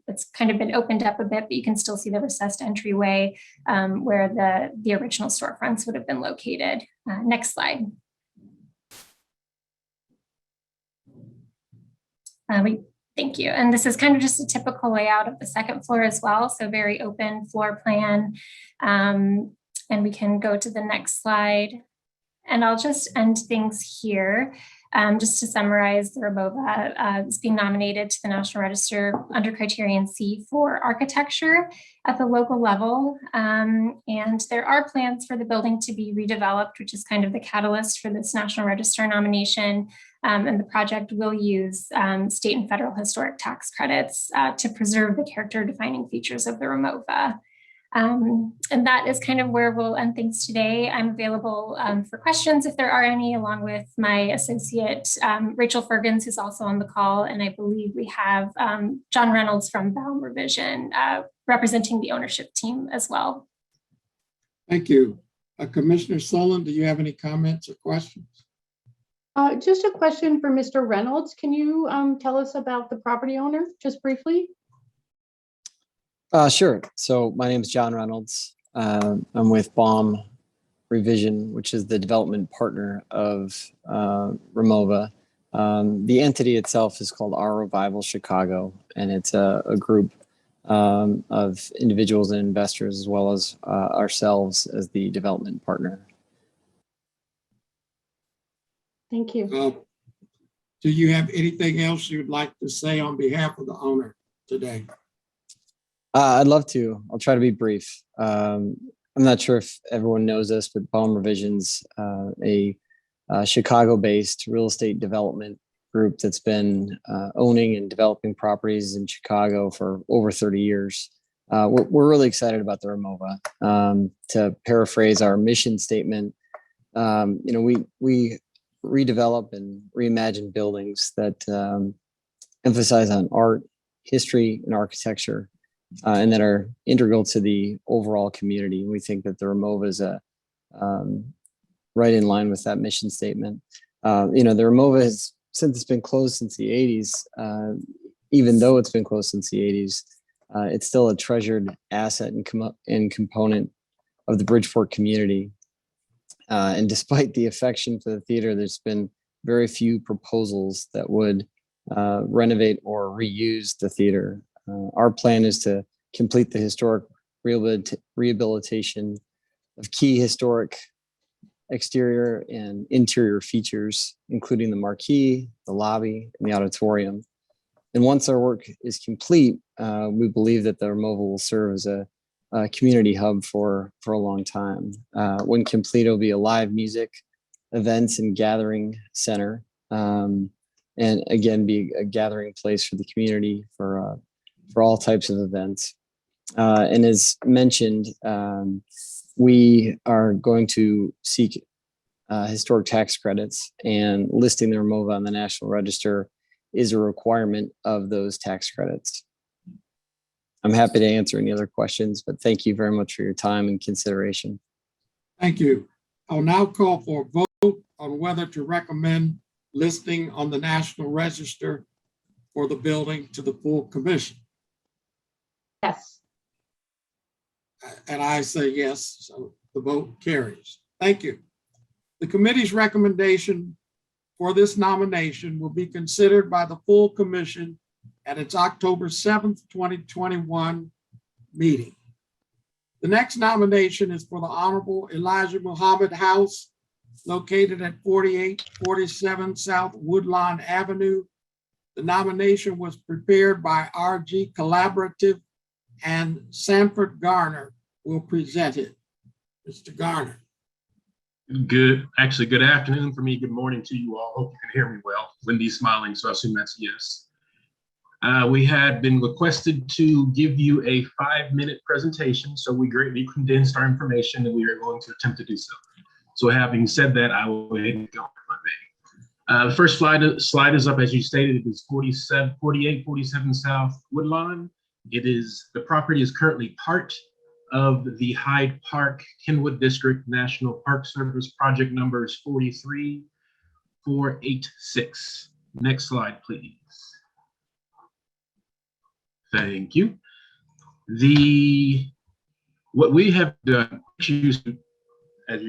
It's kind of been opened up a bit, but you can still see the recessed entryway where the original storefronts would have been located. Next slide. Thank you. And this is kind of just a typical layout of the second floor as well. So very open floor plan. And we can go to the next slide. And I'll just end things here. Just to summarize, the Remova is being nominated to the National Register under Criterion C for architecture at the local level. And there are plans for the building to be redeveloped, which is kind of the catalyst for this National Register nomination. And the project will use state and federal historic tax credits to preserve the character-defining features of the Remova. And that is kind of where we'll end things today. I'm available for questions if there are any, along with my associate, Rachel Fergens, who's also on the call. And I believe we have John Reynolds from Baum Revision representing the ownership team as well. Thank you. Commissioner Sullivan, do you have any comments or questions? Just a question for Mr. Reynolds. Can you tell us about the property owner, just briefly? Sure. So my name is John Reynolds. I'm with Baum Revision, which is the development partner of Remova. The entity itself is called Our Revival Chicago, and it's a group of individuals and investors, as well as ourselves as the development partner. Thank you. Do you have anything else you'd like to say on behalf of the owner today? I'd love to. I'll try to be brief. I'm not sure if everyone knows this, but Baum Revision's a Chicago-based real estate development group that's been owning and developing properties in Chicago for over 30 years. We're really excited about the Remova. To paraphrase our mission statement, we redevelop and reimagine buildings that emphasize on art, history, and architecture. And that are integral to the overall community. We think that the Remova is right in line with that mission statement. The Remova has, since it's been closed since the 80s, even though it's been closed since the 80s, it's still a treasured asset and component of the Bridgeport community. And despite the affection for the theater, there's been very few proposals that would renovate or reuse the theater. Our plan is to complete the historic rehabilitation of key historic exterior and interior features, including the marquee, the lobby, and the auditorium. And once our work is complete, we believe that the Remova will serve as a community hub for a long time. When complete, it'll be a live music, events, and gathering center. and again, be a gathering place for the community for all types of events. And as mentioned, we are going to seek historic tax credits, and listing the Remova on the National Register is a requirement of those tax credits. I'm happy to answer any other questions, but thank you very much for your time and consideration. Thank you. I'll now call for a vote on whether to recommend listing on the National Register for the building to the full commission. Yes. And I say yes, so the vote carries. Thank you. The committee's recommendation for this nomination will be considered by the full commission at its October 7th, 2021 meeting. The next nomination is for the Honorable Elijah Muhammad House, located at 4847 South Woodlawn Avenue. The nomination was prepared by RG Collaborative, and Sanford Garner will present it. Mr. Garner. Good afternoon for me. Good morning to you all. Hope you can hear me well. Wendy's smiling, so I assume that's a yes. We had been requested to give you a 5-minute presentation, so we greatly condensed our information and we are going to attempt to do so. So having said that, I will go ahead and go if I may. The first slide is up, as you stated. It is 4847 South Woodlawn. The property is currently part of the Hyde Park Kenwood District National Park Service. Project number is 43486. Next slide, please. Thank you. What we have done, as you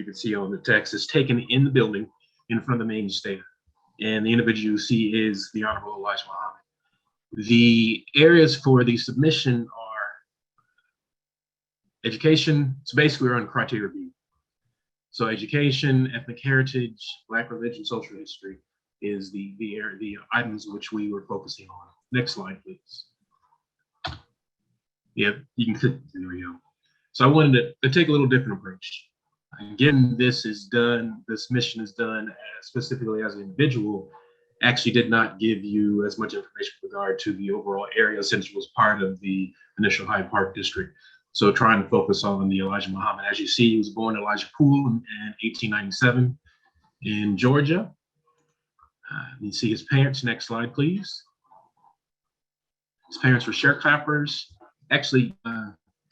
can see on the text, is taken in the building in front of the main stage. And the individual you see is the Honorable Elijah Muhammad. The areas for the submission are education. So basically we're on criteria review. So education, ethnic heritage, Black religion, social history is the items which we were focusing on. Next slide, please. Yeah, you can click, there we go. So I wanted to take a little different approach. Again, this mission is done specifically as an individual. Actually did not give you as much information with regard to the overall area since it was part of the initial Hyde Park district. So trying to focus on the Elijah Muhammad. As you see, he was born in Elijah Pool in 1897 in Georgia. You see his parents. Next slide, please. His parents were sharecroppers. Actually,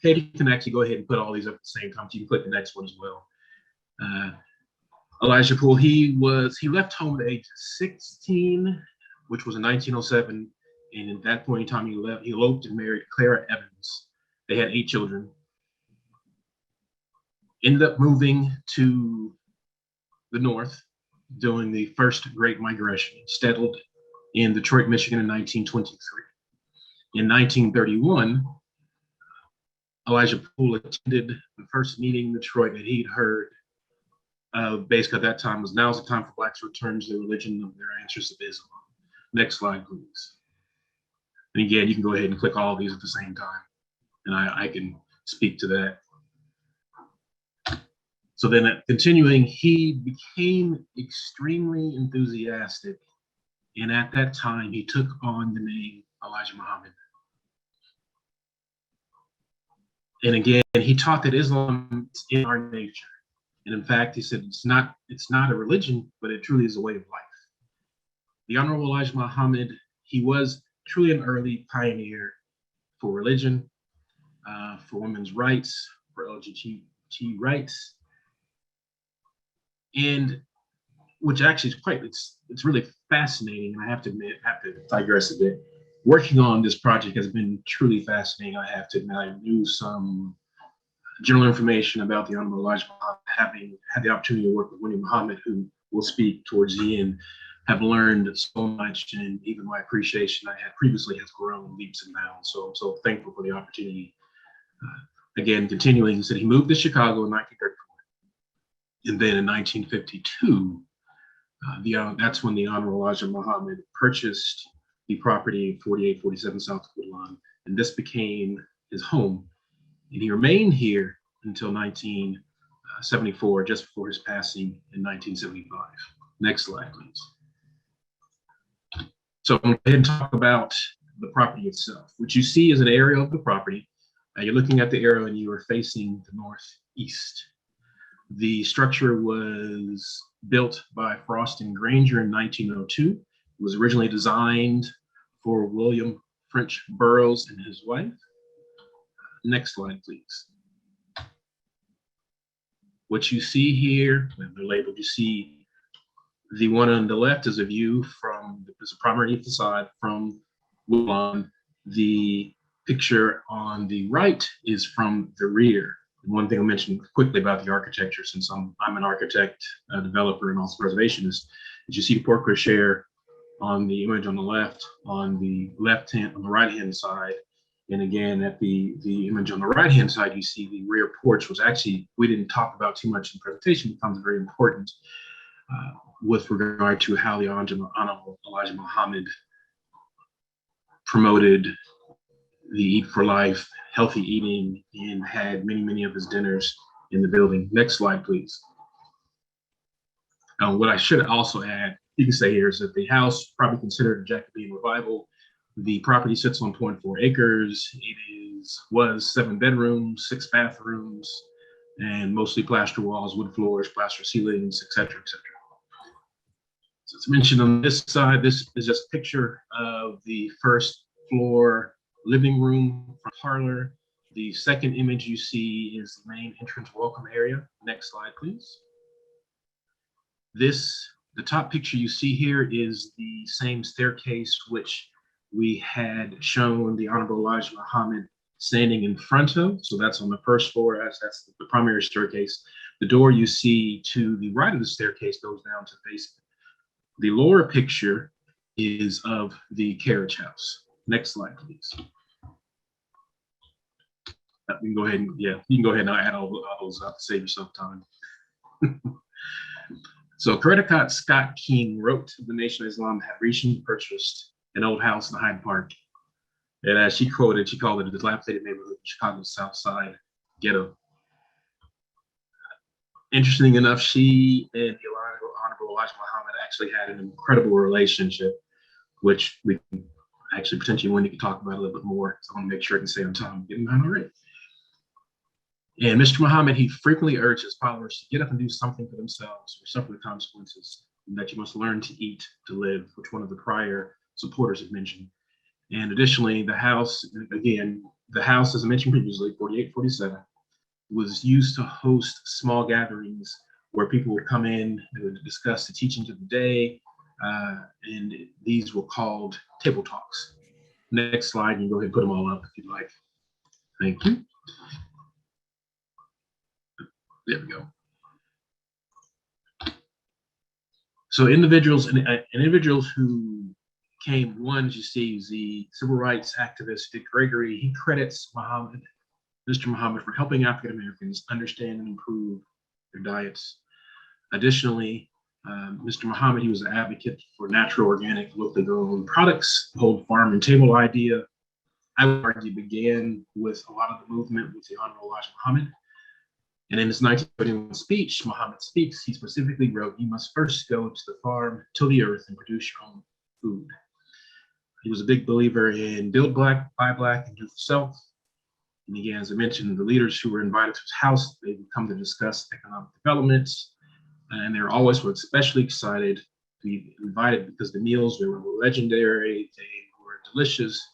Katie can actually go ahead and put all these up at the same time. So you can click the next one as well. Elijah Poole, he left home at age 16, which was in 1907. And at that point in time, he eloped and married Clara Evans. They had 8 children. Ended up moving to the north during the first Great Migration, settled in Detroit, Michigan in 1923. In 1931, Elijah Poole attended the first meeting in Detroit that he'd heard. Basically, at that time now's the time for Blacks to return to the religion of their ancestors of Islam. Next slide, please. And again, you can go ahead and click all of these at the same time, and I can speak to that. So then, continuing, he became extremely enthusiastic, and at that time, he took on the name Elijah Muhammad. And again, he taught that Islam is in our nature. And in fact, he said it's not a religion, but it truly is a way of life. The Honorable Elijah Muhammad, he was truly an early pioneer for religion, for women's rights, for LGBT rights, and which actually is it's really fascinating. And I have to digress a bit. Working on this project has been truly fascinating. I have to admit, I knew some general information about the Honorable Elijah Muhammad, having had the opportunity to work with Winnie Muhammad, who will speak towards the end, have learned so much, and even my appreciation I had previously has grown leaps and bounds. So I'm so thankful for the opportunity. Again, continuing, he said he moved to Chicago in 1934. And then in 1952, that's when the Honorable Elijah Muhammad purchased the property 4847 South Woodlawn, and this became his home. And he remained here until 1974, just before his passing in 1975. Next slide, please. So I'm going to go ahead and talk about the property itself. What you see is an area of the property. You're looking at the arrow and you are facing the northeast. The structure was built by Frost and Granger in 1902. It was originally designed for William French Burroughs and his wife. Next slide, please. What you see here, they're labeled, you see the one on the left is a view from, there's a primary facade from Woodlawn. The picture on the right is from the rear. One thing I'll mention quickly about the architecture, since I'm an architect, a developer, and also preservationist, is you see the porte cochere on the image on the left, on the right-hand side. And again, at the image on the right-hand side, you see the rear porch was actually, we didn't talk about too much in the presentation, becomes very important with regard to how the Honorable Elijah Muhammad promoted the Eat for Life, healthy eating, and had many of his dinners in the building. Next slide, please. What I should also add, you can say here, is that the house, probably considered a Jacobean revival. The property sits on 0.4 acres. It was 7 bedrooms, 6 bathrooms, and mostly plaster walls, wood floors, plaster ceilings, et cetera, et cetera. So it's mentioned on this side, this is just a picture of the first floor living room, parlor. The second image you see is the main entrance welcome area. Next slide, please. The top picture you see here is the same staircase which we had shown the Honorable Elijah Muhammad standing in front of. So that's on the first floor, that's the primary staircase. The door you see to the right of the staircase goes down to the basement. The lower picture is of the carriage house. Next slide, please. We can go ahead and, yeah, you can go ahead and add all those up to save yourself time. So Connecticut Scott King wrote to the Nation of Islam had recently purchased an old house in Hyde Park. And as she called it the dilapidated neighborhood, Chicago's South Side ghetto. Interesting enough, she and the Honorable Elijah Muhammad actually had an incredible relationship, which we can actually potentially when you can talk about a little bit more. So I want to make sure I can stay on time. Getting mine already. And Mr. Muhammad, he frequently urged his followers to get up and do something for themselves or suffer the consequences, and that you must learn to eat to live, which one of the prior supporters had mentioned. And additionally, the house, again, the house, as I mentioned previously, 4847, was used to host small gatherings where people would come in, they would discuss the teachings of the day, and these were called table talks. Next slide, you can go ahead and put them all up if you'd like. Thank you. There we go. So individuals who came, one, as you see, is the civil rights activist Dick Gregory. He credits Mr. Muhammad for helping African Americans understand and improve their diets. Additionally, Mr. Muhammad, he was an advocate for natural, organic, locally grown products. The whole farm and table idea, I would argue, began with a lot of the movement with the Honorable Elijah Muhammad. And in his 1931 speech, Muhammad Speaks, he specifically wrote, "You must first go to the farm, till the earth, and produce your own food." He was a big believer in build black, buy black, and do for self. And again, as I mentioned, the leaders who were invited to his house, they would come to discuss economic developments. And they were always especially excited to be invited because the meals, they were legendary, they were delicious.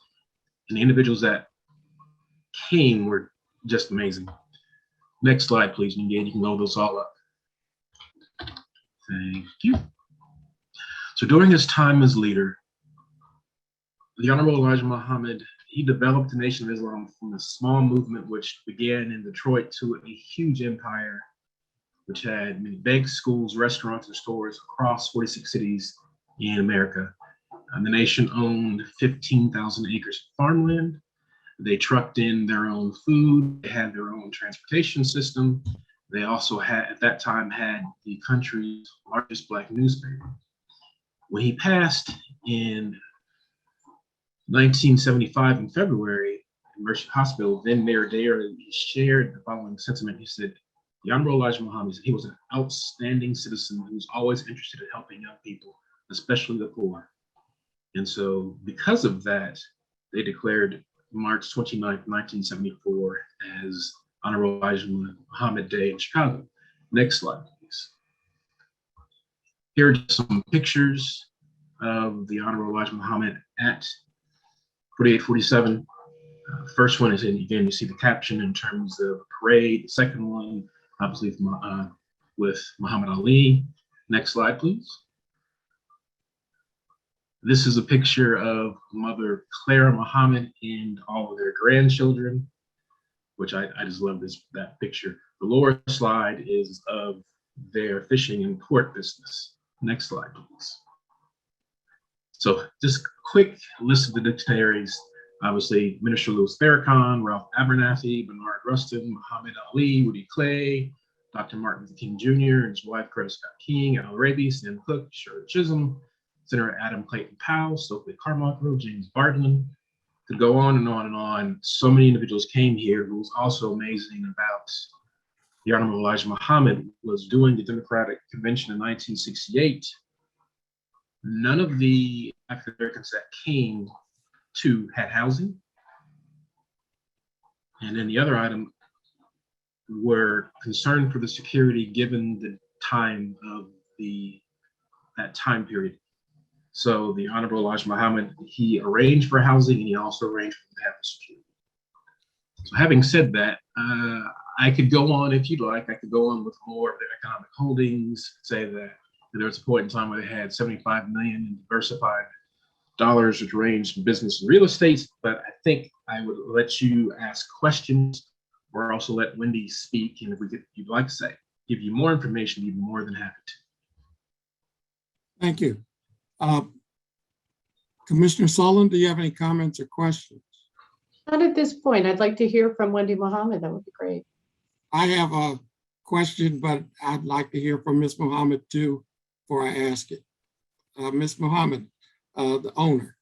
And the individuals that came were just amazing. Next slide, please. And again, you can load those all up. Thank you. So during his time as leader, the Honorable Elijah Muhammad, he developed the Nation of Islam from a small movement which began in Detroit to a huge empire, which had many banks, schools, restaurants, and stores across 46 cities in America. And the nation owned 15,000 acres of farmland. They trucked in their own food. They had their own transportation system. They also had, at that time, had the country's largest black newspaper. When he passed in 1975 in February, in Mercy Hospital, then Mayor Dare, he shared the following sentiment. He said, "The Honorable Elijah Muhammad, he was an outstanding citizen who was always interested in helping young people, especially the poor. And so because of that, they declared March 29th, 1974 as Honorable Elijah Muhammad Day in Chicago. Next slide, please. Here are just some pictures of the Honorable Elijah Muhammad at 4847. First one is, again, you see the caption in terms of parade. The second one, obviously, with Muhammad Ali. Next slide, please. This is a picture of Mother Clara Muhammad and all of their grandchildren, which I just love that picture. The lower slide is of their fishing and port business. Next slide, please. So just quick list of the dignitaries. Obviously, Minister Louis Farrakhan, Ralph Abernathy, Bernard Rustin, Muhammad Ali, Woody Clay, Dr. Martin Luther King Jr., and his wife, Coretta Scott King, Al Raby, Sam Cooke, Shirley Chisholm, Senator Adam Clayton Powell, Stokely Carmichael, James Bardlin. Could go on and on and on. So many individuals came here. What was also amazing about the Honorable Elijah Muhammad was during the Democratic Convention in 1968. None of the African Americans that came to had housing. And then the other item were concerned for the security given the time of that time period. So the Honorable Elijah Muhammad, he arranged for housing and he also arranged for them to have security. So having said that, I could go on if you'd like. I could go on with more of their economic holdings, say that there was a point in time where they had 75 million in diversified dollars, which ranged in business and real estate. But I think I would let you ask questions or also let Wendy speak. And if you'd like to say, give you more information, you'd be more than happy to. Thank you. Commissioner Sullivan, do you have any comments or questions? Not at this point. I'd like to hear from Wendy Muhammad. That would be great. I have a question, but I'd like to hear from Ms. Muhammad too before I ask it. Ms. Muhammad, the owner.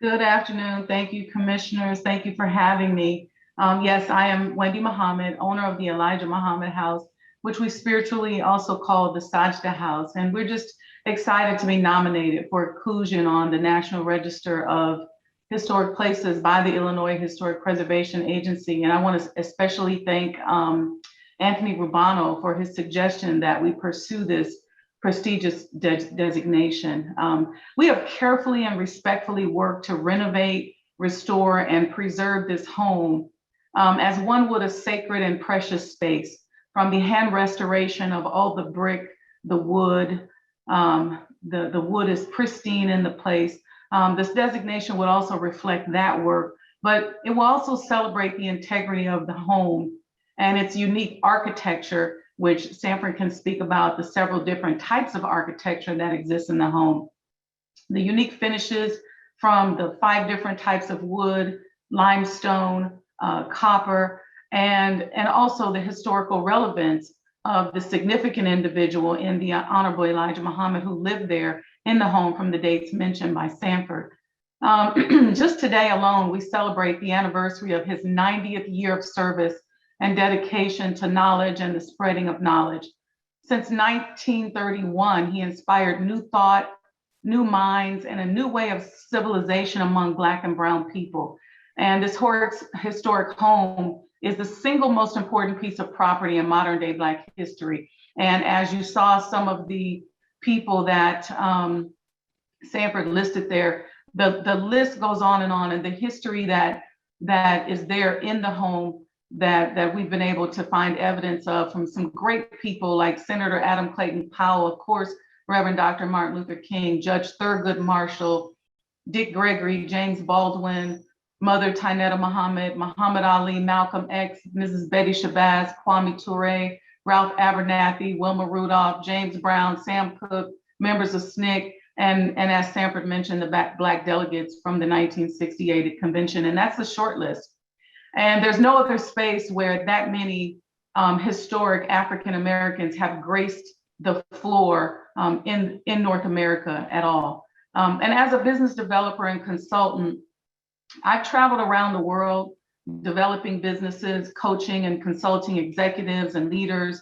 Good afternoon. Thank you, commissioners. Thank you for having me. Yes, I am Wendy Muhammad, owner of the Elijah Muhammad House, which we spiritually also call the Sajda House. And we're just excited to be nominated for inclusion on the National Register of Historic Places by the Illinois Historic Preservation Agency. And I want to especially thank Anthony Rubano for his suggestion that we pursue this prestigious designation. We have carefully and respectfully worked to renovate, restore, and preserve this home as one would a sacred and precious space, from the hand restoration of all the brick, the wood. The wood is pristine in the place. This designation would also reflect that work, but it will also celebrate the integrity of the home and its unique architecture, which Sanford can speak about the several different types of architecture that exists in the home. The unique finishes from the 5 different types of wood, limestone, copper, and also the historical relevance of the significant individual in the Honorable Elijah Muhammad who lived there in the home from the dates mentioned by Sanford. Just today alone, we celebrate the anniversary of his 90th year of service and dedication to knowledge and the spreading of knowledge. Since 1931, he inspired new thought, new minds, and a new way of civilization among Black and Brown people. And this historic home is the single most important piece of property in modern day Black history. And as you saw some of the people that Sanford listed there, the list goes on, and the history that is there in the home that we've been able to find evidence of from some great people like Senator Adam Clayton Powell, of course, Reverend Dr. Martin Luther King, Judge Thurgood Marshall, Dick Gregory, James Baldwin, Mother Tynetta Muhammad, Muhammad Ali, Malcolm X, Mrs. Betty Shabazz, Kwame Ture, Ralph Abernathy, Wilma Rudolph, James Brown, Sam Cooke, members of SNCC, and as Sanford mentioned, the Black delegates from the 1968 convention. And that's a short list. And there's no other space where that many historic African Americans have graced the floor in North America at all. And as a business developer and consultant, I've traveled around the world developing businesses, coaching and consulting executives and leaders,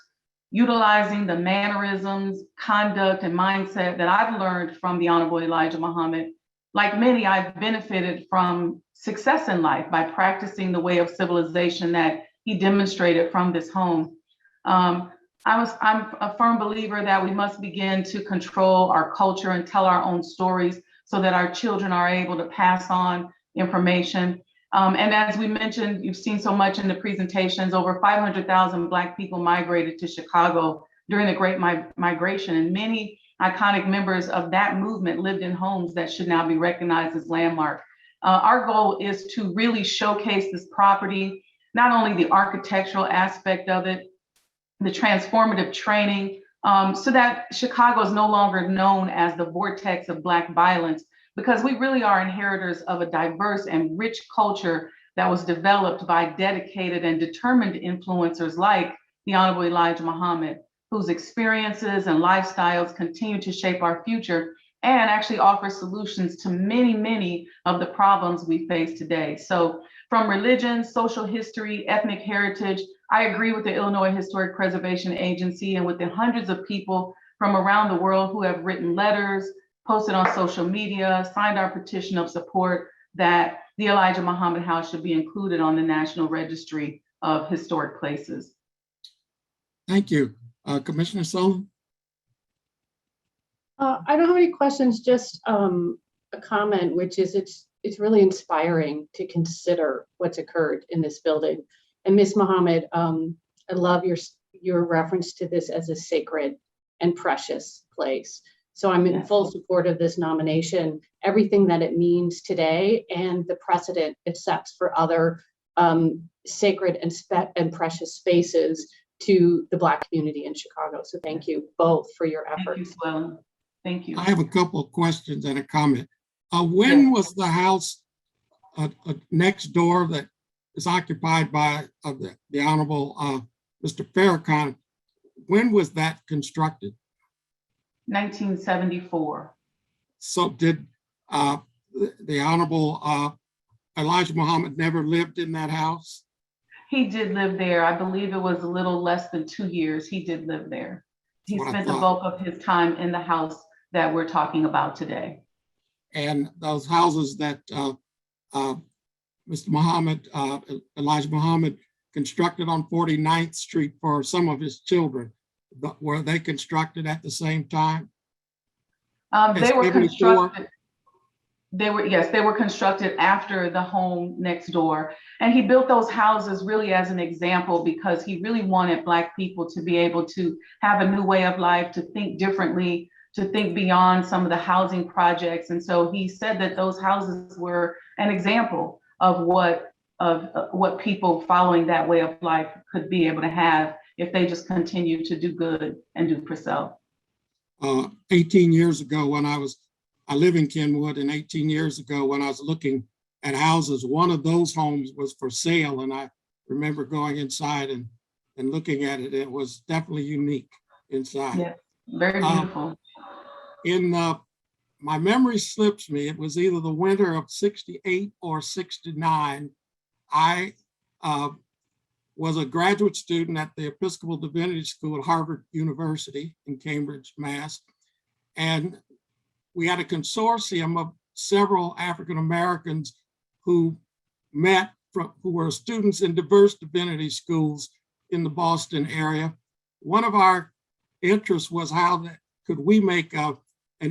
utilizing the mannerisms, conduct, and mindset that I've learned from the Honorable Elijah Muhammad. Like many, I've benefited from success in life by practicing the way of civilization that he demonstrated from this home. I'm a firm believer that we must begin to control our culture and tell our own stories so that our children are able to pass on information. And as we mentioned, you've seen so much in the presentations, over 500,000 Black people migrated to Chicago during the Great Migration, and many iconic members of that movement lived in homes that should now be recognized as landmark. Our goal is to really showcase this property, not only the architectural aspect of it, the transformative training, so that Chicago is no longer known as the vortex of Black violence, because we really are inheritors of a diverse and rich culture that was developed by dedicated and determined influencers like the Honorable Elijah Muhammad, whose experiences and lifestyles continue to shape our future and actually offer solutions to many, many of the problems we face today. So from religion, social history, ethnic heritage, I agree with the Illinois Historic Preservation Agency and with the hundreds of people from around the world who have written letters, posted on social media, signed our petition of support that the Elijah Muhammad House should be included on the National Registry of Historic Places. Thank you. Commissioner Sullivan? I don't have any questions, just a comment, which is it's really inspiring to consider what's occurred in this building. And Ms. Muhammad, I love your reference to this as a sacred and precious place. So I'm in full support of this nomination, everything that it means today and the precedent it sets for other sacred and precious spaces to the Black community in Chicago. So thank you both for your efforts. Thank you, thank you. I have a couple of questions and a comment. When was the house next door that is occupied by the Honorable Mr. Farrakhan, when was that constructed? 1974. So did the Honorable Elijah Muhammad never lived in that house? He did live there. I believe it was a little less than 2 years. He did live there. He spent the bulk of his time in the house that we're talking about today. And those houses that Mr. Muhammad, Elijah Muhammad, constructed on 49th Street for some of his children, were they constructed at the same time? They were constructed. Yes, they were constructed after the home next door. And he built those houses really as an example because he really wanted Black people to be able to have a new way of life, to think differently, to think beyond some of the housing projects. And so he said that those houses were an example of what people following that way of life could be able to have if they just continue to do good and do for self. 18 years ago when I live in Kenwood, and 18 years ago when I was looking at houses, one of those homes was for sale. And I remember going inside and looking at it. It was definitely unique inside. Yeah, very beautiful. My memory slips me, it was either the winter of 68 or 69. I was a graduate student at the Episcopal Divinity School at Harvard University in Cambridge, Mass. And we had a consortium of several African Americans who who were students in diverse divinity schools in the Boston area. One of our interests was how could we make an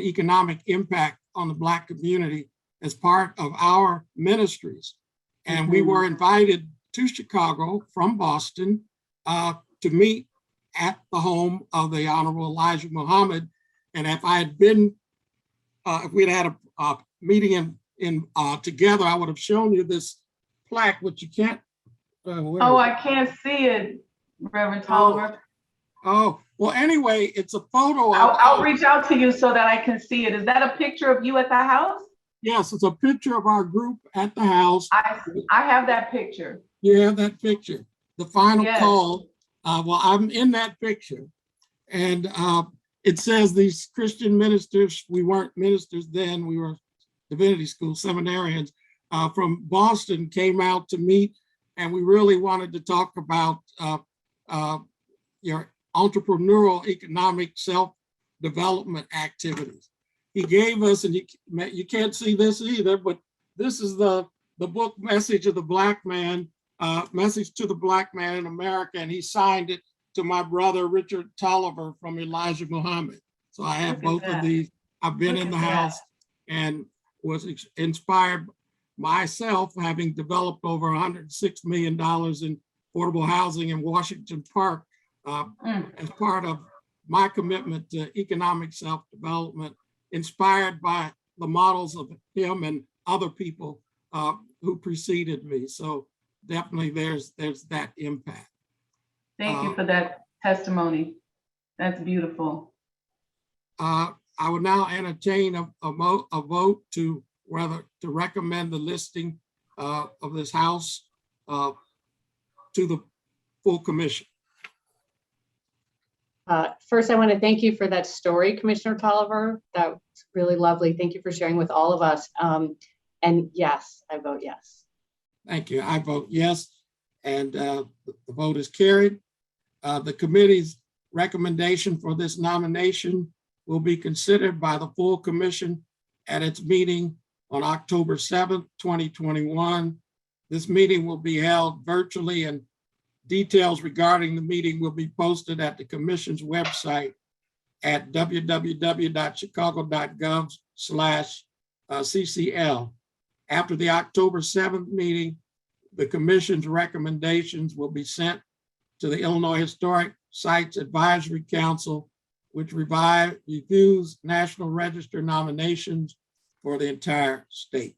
economic impact on the Black community as part of our ministries. And we were invited to Chicago from Boston to meet at the home of the Honorable Elijah Muhammad. And if I had been, if we'd had a meeting together, I would have shown you this plaque, which you can't. I can't see it, Reverend Tolliver. Oh, well, anyway, it's a photo. I'll reach out to you so that I can see it. Is that a picture of you at the house? Yes, it's a picture of our group at the house. I have that picture. You have that picture. The final call. Well, I'm in that picture. And it says these Christian ministers, we weren't ministers then, we were divinity school seminarians from Boston came out to meet. And we really wanted to talk about your entrepreneurial economic self-development activities. He gave us, and you can't see this either, but this is the book Message of the Black Man, Message to the Black Man in America, and he signed it to my brother, Richard Tolliver from Elijah Muhammad. So I have both of these. I've been in the house and was inspired myself, having developed over $106 million in affordable housing in Washington Park as part of my commitment to economic self-development, inspired by the models of him and other people who preceded me. So definitely there's that impact. Thank you for that testimony. That's beautiful. I would now entertain a vote to whether to recommend the listing of this house to the full commission. First, I want to thank you for that story, Commissioner Tolliver. That was really lovely. Thank you for sharing with all of us. And yes, I vote yes. Thank you. I vote yes, and the vote is carried. The committee's recommendation for this nomination will be considered by the full commission at its meeting on October 7th, 2021. This meeting will be held virtually, and details regarding the meeting will be posted at the commission's website at www.chicago.gov/CCL. After the October 7th meeting, the commission's recommendations will be sent to the Illinois Historic Sites Advisory Council, which reviews National Register nominations for the entire state.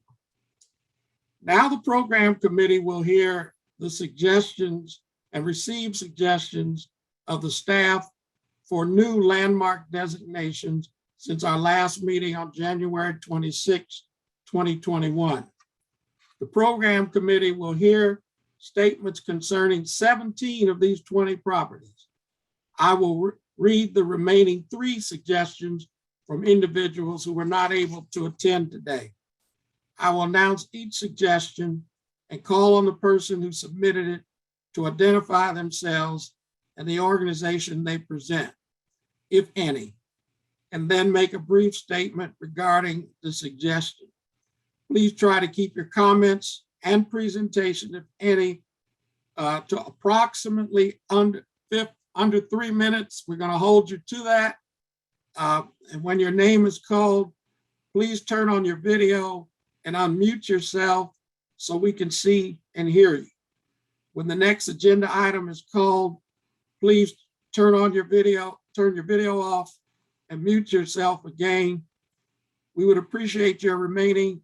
Now the program committee will hear the suggestions and receive suggestions of the staff for new landmark designations since our last meeting on January 26, 2021. The program committee will hear statements concerning 17 of these 20 properties. I will read the remaining 3 suggestions from individuals who were not able to attend today. I will announce each suggestion and call on the person who submitted it to identify themselves and the organization they present, if any, and then make a brief statement regarding the suggestion. Please try to keep your comments and presentation, if any, to approximately under 3 minutes. We're going to hold you to that. And when your name is called, please turn on your video and unmute yourself so we can see and hear you. When the next agenda item is called, please turn your video off and mute yourself again. We would appreciate your remaining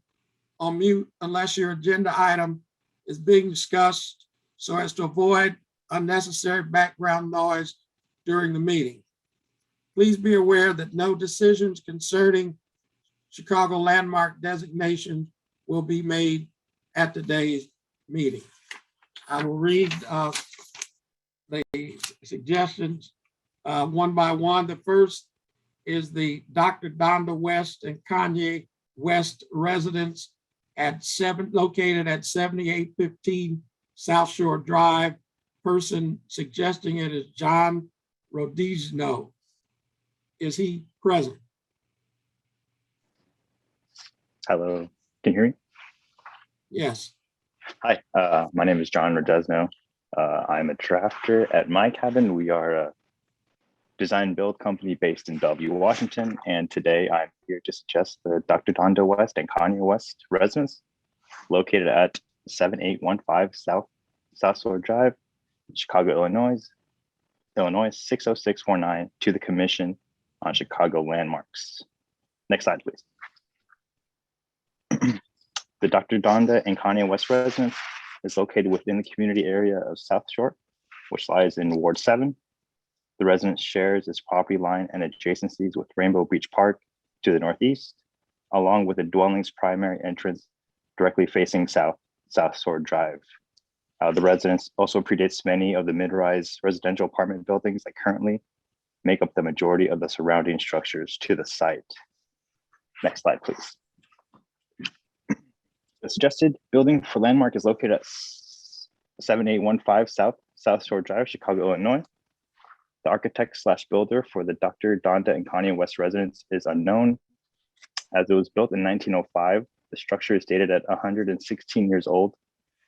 on mute unless your agenda item is being discussed so as to avoid unnecessary background noise during the meeting. Please be aware that no decisions concerning Chicago landmark designations will be made at today's meeting. I will read the suggestions one by one. The first is the Dr. Donda West and Kanye West residence located at 7815 South Shore Drive. Person suggesting it is John Rodizno. Is he present? Hello, can you hear me? Yes. Hi, my name is John Rodezno. I'm a drafter at My Cabin. We are a design build company based in Bellevue, Washington. And today I'm here to suggest the Dr. Donda West and Kanye West residence located at 7815 South Shore Drive, Chicago, Illinois 60649 to the Commission on Chicago Landmarks. Next slide, please. The Dr. Donda and Kanye West residence is located within the community area of South Shore, which lies in Ward 7. The residence shares its property line and adjacencies with Rainbow Beach Park to the northeast, along with the dwelling's primary entrance directly facing South Shore Drive. The residence also predates many of the mid-rise residential apartment buildings that currently make up the majority of the surrounding structures to the site. Next slide, please. The suggested building for Landmark is located at 7815 South Shore Drive, Chicago, Illinois The architect / builder for the Dr. Donda and Kanye West residence is unknown. As it was built in 1905, the structure is dated at 116 years old,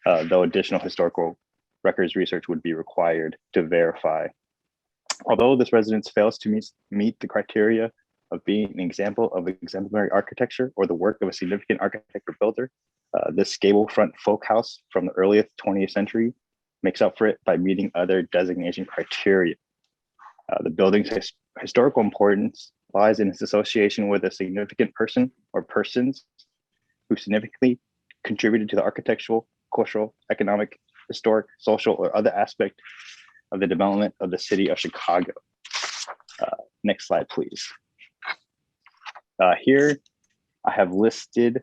though additional historical records research would be required to verify. Although this residence fails to meet the criteria of being an example of exemplary architecture or the work of a significant architect or builder, this gable front folk house from the earliest 20th century makes up for it by meeting other designation criteria. The building's historical importance lies in its association with a significant person or persons who significantly contributed to the architectural, cultural, economic, historic, social, or other aspect of the development of the city of Chicago. Next slide, please. Here, I have listed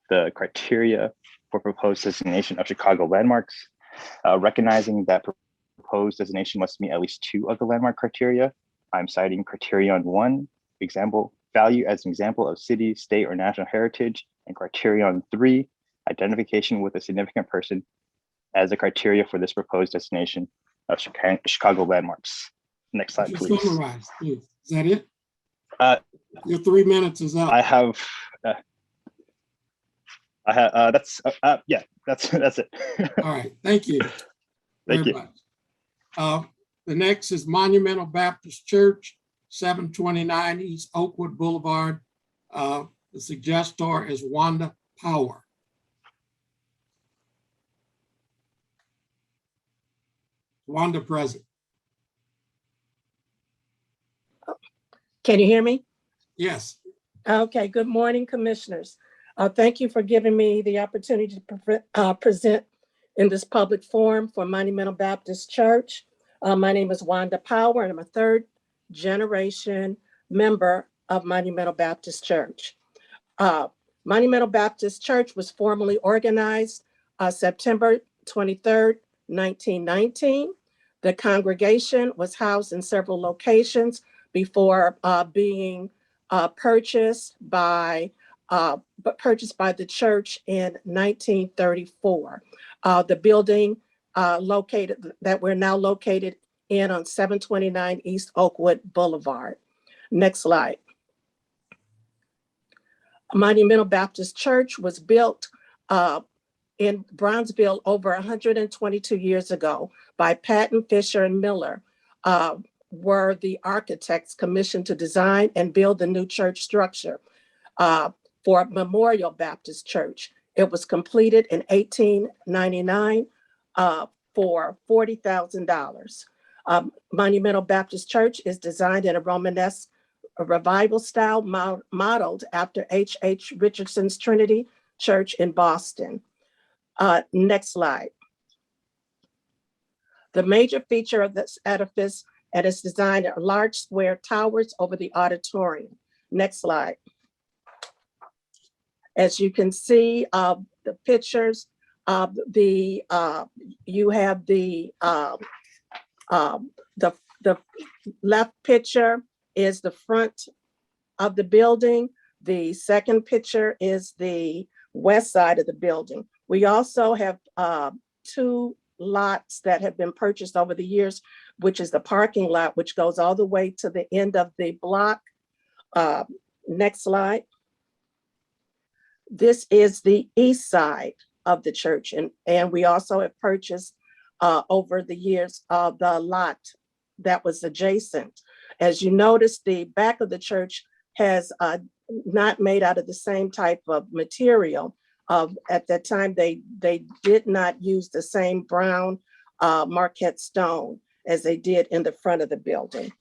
the criteria for proposed designation of Chicago landmarks, recognizing that proposed designation must meet at least 2 of the landmark criteria. I'm citing criterion 1, example, value as an example of city, state, or national heritage, and criterion 3, identification with a significant person, as a criteria for this proposed destination of Chicago landmarks. Next slide, please. Summarize, please. Is that it? Your 3 minutes is up. Yeah, that's it. All right, thank you. Thank you. Much. The next is Monumental Baptist Church, 729 East Oakwood Boulevard. The suggestor is Wanda Power. Wanda present. Can you hear me? Yes. Okay, good morning, commissioners. Thank you for giving me the opportunity to present in this public forum for Monumental Baptist Church. My name is Wanda Power, and I'm a 3rd generation member of Monumental Baptist Church. Monumental Baptist Church was formally organized September 23rd, 1919. The congregation was housed in several locations before being purchased by the church in 1934. The building that we're now located in on 729 East Oakwood Boulevard. Next slide. Monumental Baptist Church was built in Brownsville over 122 years ago by Patton, Fisher, and Miller, were the architects commissioned to design and build the new church structure for Memorial Baptist Church. It was completed in 1899 for $40,000. Monumental Baptist Church is designed in a Romanesque revival style modeled after H.H. Richardson's Trinity Church in Boston. Next slide. The major feature of this edifice and its design are large square towers over the auditorium. Next slide. As you can see, the pictures, you have the left picture is the front of the building. The second picture is the west side of the building. We also have 2 lots that have been purchased over the years, which is the parking lot, which goes all the way to the end of the block. Next slide. This is the east side of the church, and we also have purchased over the years the lot that was adjacent. As you notice, the back of the church has not made out of the same type of material. At that time, they did not use the same brown Marquette stone as they did in the front of the building.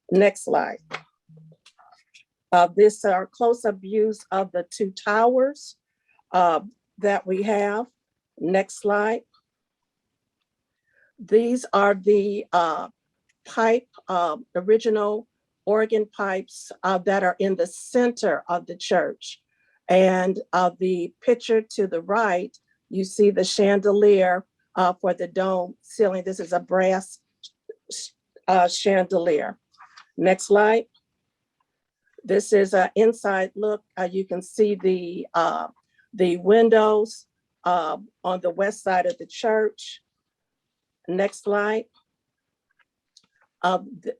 Next slide. These are close-up views of the 2 towers that we have. Next slide. These are the original organ pipes that are in the center of the church. And the picture to the right, you see the chandelier for the dome ceiling. This is a brass chandelier. Next slide. This is an inside look. You can see the windows on the west side of the church. Next slide.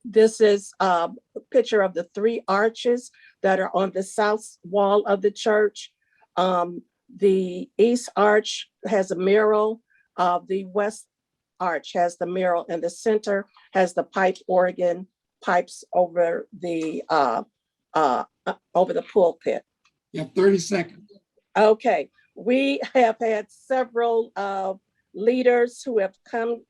This is a picture of the 3 arches that are on the south wall of the church. The east arch has a mural. The west arch has the mural, and the center has the pipe organ pipes over the pulpit. You have 30 seconds. Okay, we have had several leaders who have come,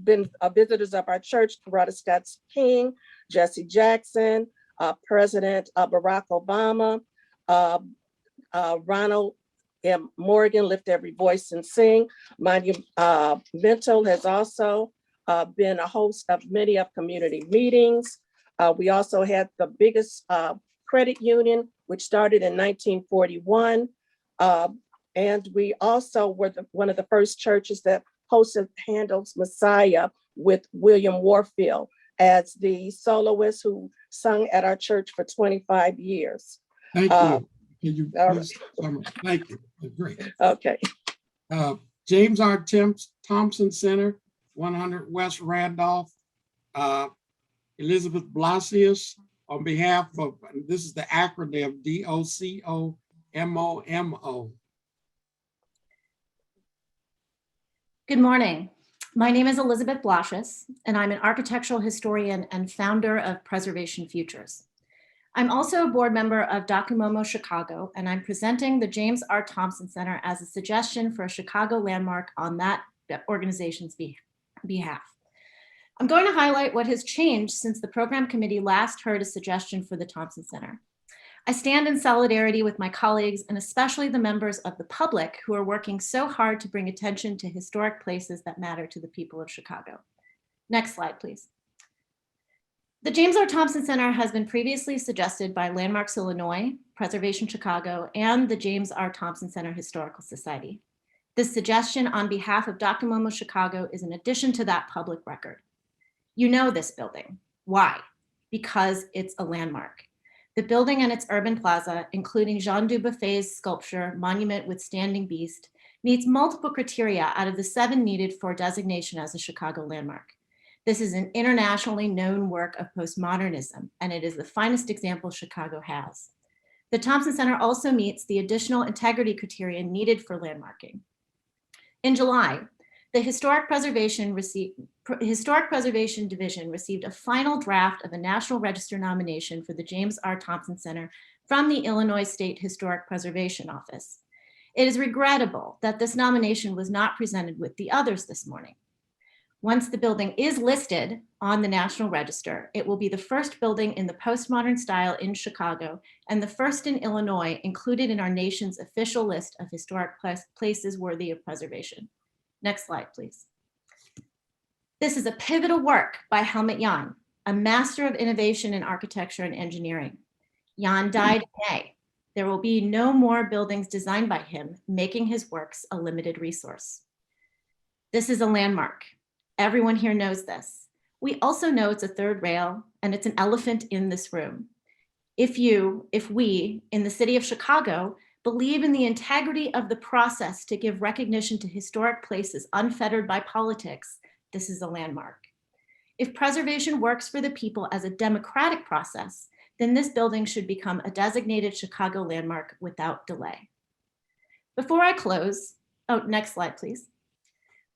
been visitors of our church: Coretta Scott King, Jesse Jackson, President Barack Obama, Ronald M. Morgan, Lift Every Voice and Sing. Monumental has also been a host of many of community meetings. We also had the biggest credit union, which started in 1941. And we also were one of the first churches that hosted Handel's Messiah with William Warfield as the soloist who sung at our church for 25 years. Thank you. Can you please, thank you. Great. Okay. James R. Thompson Center, 100 West Randolph. Elizabeth Blasius, on behalf of, this is the acronym, DOCOMOMO. Good morning. My name is Elizabeth Blasius, and I'm an architectural historian and founder of Preservation Futures. I'm also a board member of DocuMomo Chicago, and I'm presenting the James R. Thompson Center as a suggestion for a Chicago landmark on that organization's behalf. I'm going to highlight what has changed since the program committee last heard a suggestion for the Thompson Center. I stand in solidarity with my colleagues and especially the members of the public who are working so hard to bring attention to historic places that matter to the people of Chicago. Next slide, please. The James R. Thompson Center has been previously suggested by Landmarks Illinois, Preservation Chicago, and the James R. Thompson Center Historical Society. This suggestion on behalf of DocuMomo Chicago is an addition to that public record. You know this building. Why? Because it's a landmark. The building and its urban plaza, including Jean Dubuffet's sculpture, Monument with Standing Beast, meets multiple criteria out of the 7 needed for designation as a Chicago landmark. This is an internationally known work of postmodernism, and it is the finest example Chicago has. The Thompson Center also meets the additional integrity criteria needed for landmarking. In July, the Historic Preservation Division received a final draft of a National Register nomination for the James R. Thompson Center from the Illinois State Historic Preservation Office. It is regrettable that this nomination was not presented with the others this morning. Once the building is listed on the National Register, it will be the first building in the postmodern style in Chicago and the first in Illinois included in our nation's official list of historic places worthy of preservation. Next slide, please. This is a pivotal work by Helmut Jahn, a master of innovation in architecture and engineering. Jahn died in May. There will be no more buildings designed by him, making his works a limited resource. This is a landmark. Everyone here knows this. We also know it's a third rail and it's an elephant in this room. If we, in the city of Chicago, believe in the integrity of the process to give recognition to historic places unfettered by politics, this is a landmark. If preservation works for the people as a democratic process, then this building should become a designated Chicago landmark without delay. Before I close, next slide, please.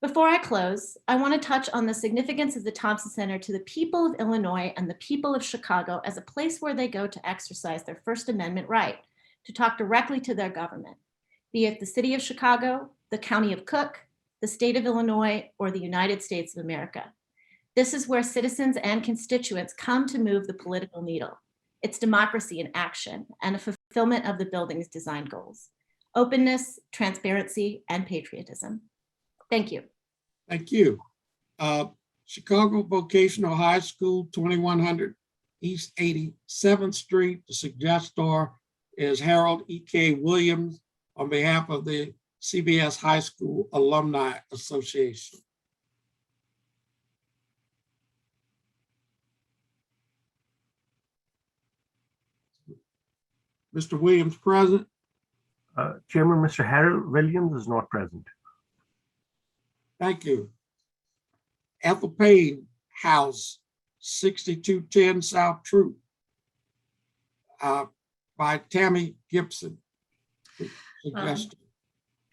Before I close, I want to touch on the significance of the Thompson Center to the people of Illinois and the people of Chicago as a place where they go to exercise their First Amendment right to talk directly to their government, be it the city of Chicago, the county of Cook, the state of Illinois, or the United States of America. This is where citizens and constituents come to move the political needle. It's democracy in action and a fulfillment of the building's design goals: openness, transparency, and patriotism. Thank you. Thank you. Chicago Vocational High School, 2100 East 87th Street. The suggestor is Harold E.K. Williams on behalf of the CBS High School Alumni Association. Mr. Williams present? Chairman, Mr. Harold Williams is not present. Thank you. Ethel Payne House, 6210 South Troop by Tammy Gibson. Suggested.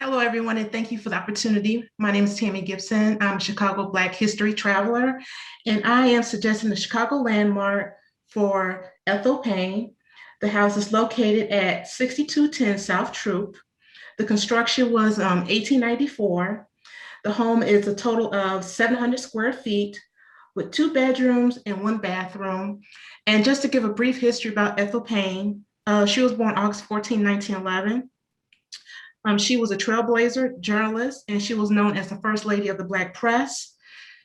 Hello, everyone, and thank you for the opportunity. My name is Tammy Gibson. I'm a Chicago Black History Traveler, and I am suggesting the Chicago landmark for Ethel Payne. The house is located at 6210 South Troop. The construction was 1894. The home is a total of 700 square feet with 2 bedrooms and 1 bathroom. And just to give a brief history about Ethel Payne, she was born August 14, 1911. She was a trailblazer, journalist, and she was known as the First Lady of the Black Press.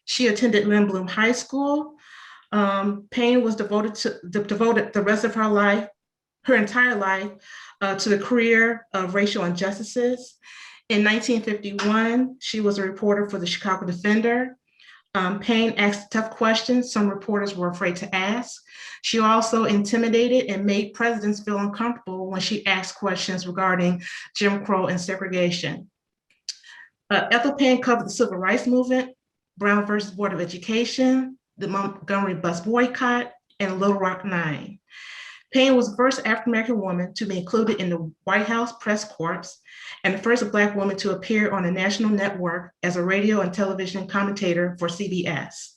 She attended Lindblom High School. Payne was devoted the rest of her life, her entire life, to the career of racial injustices. In 1951, she was a reporter for the Chicago Defender. Payne asked tough questions some reporters were afraid to ask. She also intimidated and made presidents feel uncomfortable when she asked questions regarding Jim Crow and segregation. Ethel Payne covered the Civil Rights Movement, Brown versus Board of Education, the Montgomery bus boycott, and Little Rock Nine. Payne was the first African-American woman to be included in the White House Press Corps and the first Black woman to appear on a national network as a radio and television commentator for CBS.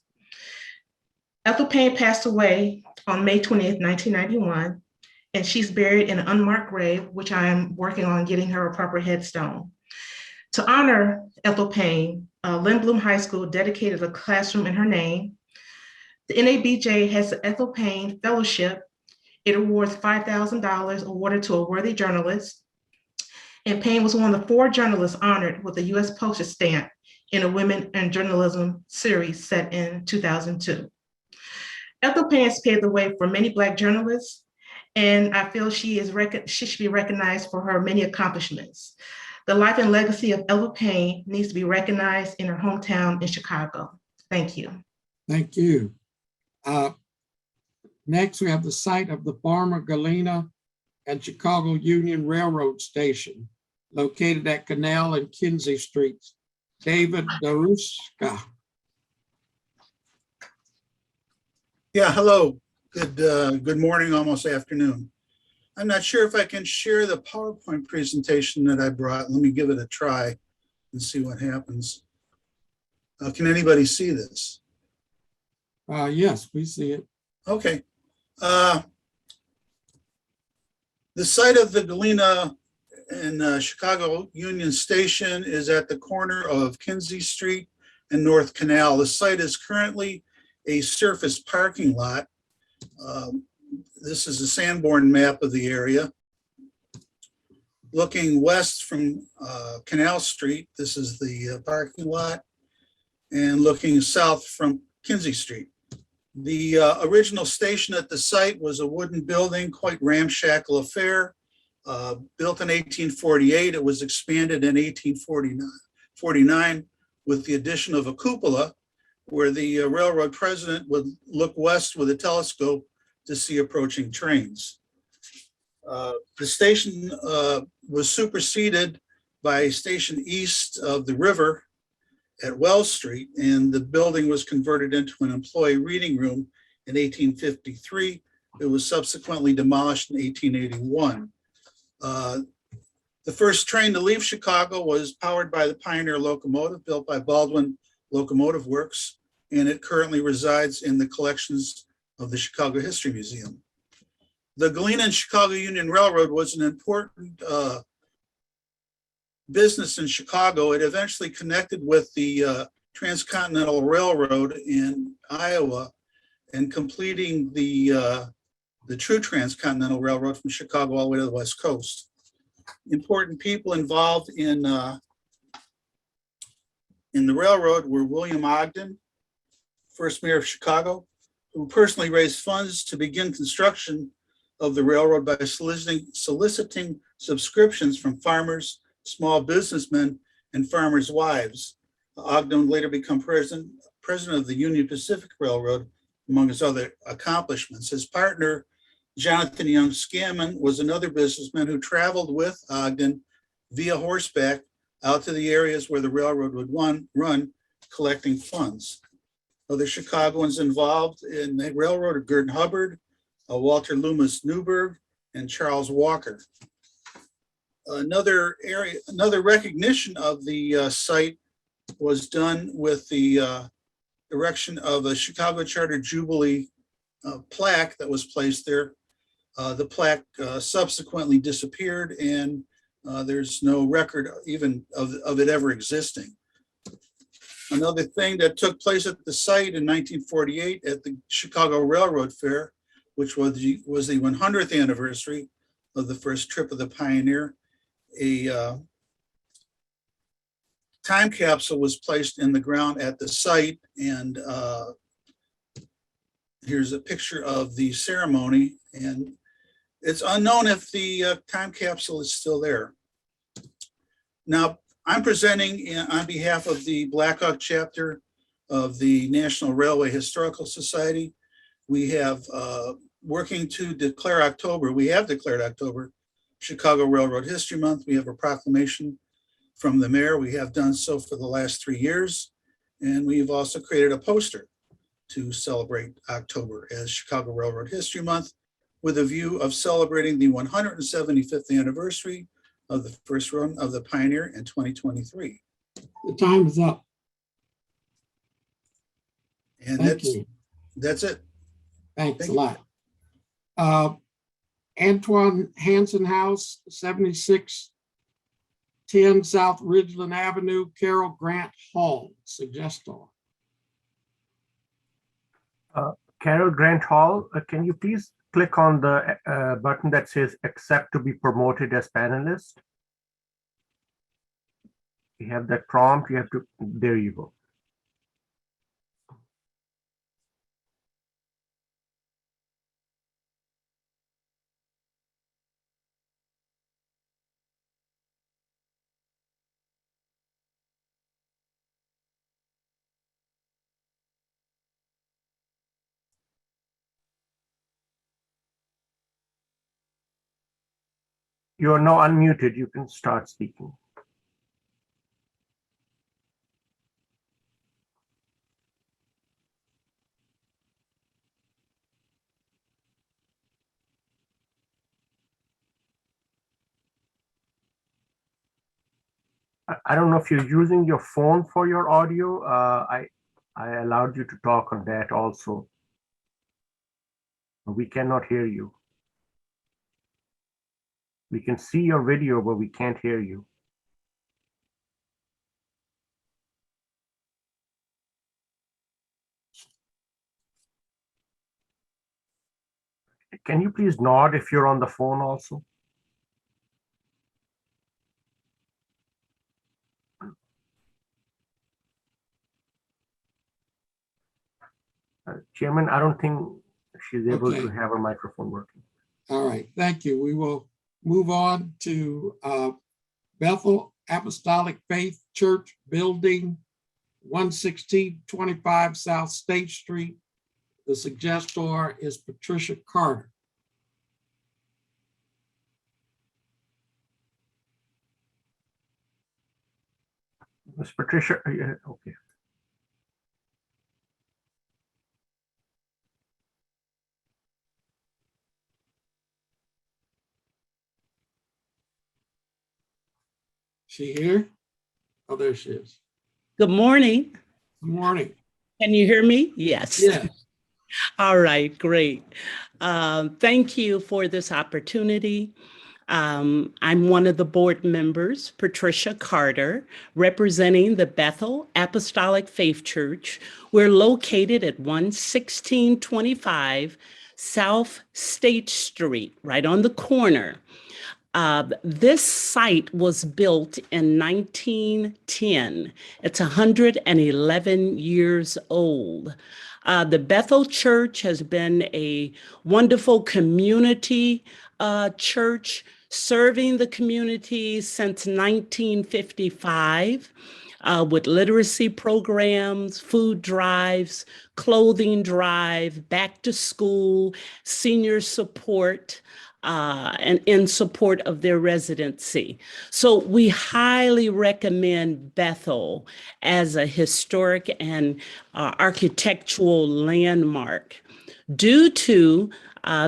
Ethel Payne passed away on May 20th, 1991, and she's buried in an unmarked grave, which I am working on getting her a proper headstone. To honor Ethel Payne, Lindblom High School dedicated a classroom in her name. The NABJ has the Ethel Payne Fellowship. It awards $5,000 awarded to a worthy journalist. And Payne was one of the 4 journalists honored with a U.S. postage stamp in a Women in Journalism series set in 2002. Ethel Payne has paved the way for many Black journalists, and I feel she should be recognized for her many accomplishments. The life and legacy of Ethel Payne needs to be recognized in her hometown in Chicago. Thank you. Thank you. Next, we have the site of the Farmer, Galena, and Chicago Union Railroad Station, located at Canal and Kensei Streets. David Daruska. Yeah, hello. Good morning, almost afternoon. I'm not sure if I can share the PowerPoint presentation that I brought. Let me give it a try and see what happens. Can anybody see this? Yes, we see it. Okay. The site of the Galena and Chicago Union Station is at the corner of Kensei Street and North Canal. The site is currently a surface parking lot. This is a Sanborn map of the area. Looking west from Canal Street, this is the parking lot, and looking south from Kensei Street. The original station at the site was a wooden building, quite ramshackle affair. Built in 1848, it was expanded in 1849 with the addition of a cupola where the railroad president would look west with a telescope to see approaching trains. The station was superseded by a station east of the river at Wells Street, and the building was converted into an employee reading room in 1853. It was subsequently demolished in 1881. The first train to leave Chicago was powered by the Pioneer locomotive built by Baldwin Locomotive Works, and it currently resides in the collections of the Chicago History Museum. The Galena and Chicago Union Railroad was an important business in Chicago. It eventually connected with the Transcontinental Railroad in Iowa and completing the true Transcontinental Railroad from Chicago all the way to the West Coast. Important people involved in the railroad were William Ogden, first mayor of Chicago, who personally raised funds to begin construction of the railroad by soliciting subscriptions from farmers, small businessmen, and farmers' wives. Ogden would later become president of the Union Pacific Railroad, among his other accomplishments. His partner, Jonathan Young Scammon, was another businessman who traveled with Ogden via horseback out to the areas where the railroad would run, collecting funds. Other Chicagoans involved in the railroad are Gordon Hubbard, Walter Loomis Newberg, and Charles Walker. Another recognition of the site was done with the erection of a Chicago Charter Jubilee plaque that was placed there. The plaque subsequently disappeared, and there's no record even of it ever existing. Another thing that took place at the site in 1948 at the Chicago Railroad Fair, which was the 100th anniversary of the first trip of the Pioneer, a time capsule was placed in the ground at the site, and here's a picture of the ceremony, and it's unknown if the time capsule is still there. Now, I'm presenting on behalf of the Blackhawk chapter of the National Railway Historical Society. We have working to declare October. We have declared October Chicago Railroad History Month. We have a proclamation from the mayor. We have done so for the last 3 years. And we've also created a poster to celebrate October as Chicago Railroad History Month, with a view of celebrating the 175th anniversary of the first run of the Pioneer in 2023. The time is up. And Thank you. That's it. Thanks a lot. Antoine Hansen House, 7610 South Ridgeland Avenue, Carroll Grant Hall, suggestor. Carol Grant Hall, can you please click on the button that says accept to be promoted as panelist? You have that prompt, you have to, there you go. You are now unmuted. You can start speaking. I don't know if you're using your phone for your audio. I allowed you to talk on that also. We cannot hear you. We can see your video, but we can't hear you. Can you please nod if you're on the phone also? Chairman, I don't think she's able to have her microphone working. All right, thank you. We will move on to Bethel Apostolic Faith Church Building, 11625 South State Street. The suggestor is Patricia Carter. Ms. Patricia, okay. She here? Oh, there she is. Good morning. Good morning. Can you hear me? Yes. Yes. All right, great. Thank you for this opportunity. I'm one of the board members, Patricia Carter, representing the Bethel Apostolic Faith Church. We're located at 11625 South State Street, right on the corner. This site was built in 1910. It's 111 years old. The Bethel Church has been a wonderful community church, serving the community since 1955 with literacy programs, food drives, clothing drive, back to school, senior support. and in support of their residency. So we highly recommend Bethel as a historic and architectural landmark. Due to,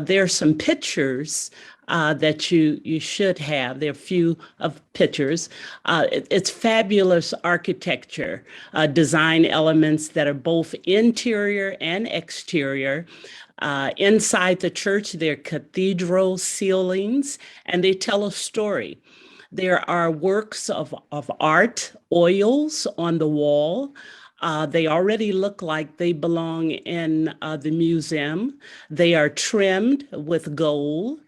there are some pictures that you should have. There are a few of pictures. It's fabulous architecture, design elements that are both interior and exterior. Inside the church, there are cathedral ceilings, and they tell a story. There are works of art, oils on the wall. They already look like they belong in the museum. They are trimmed with gold.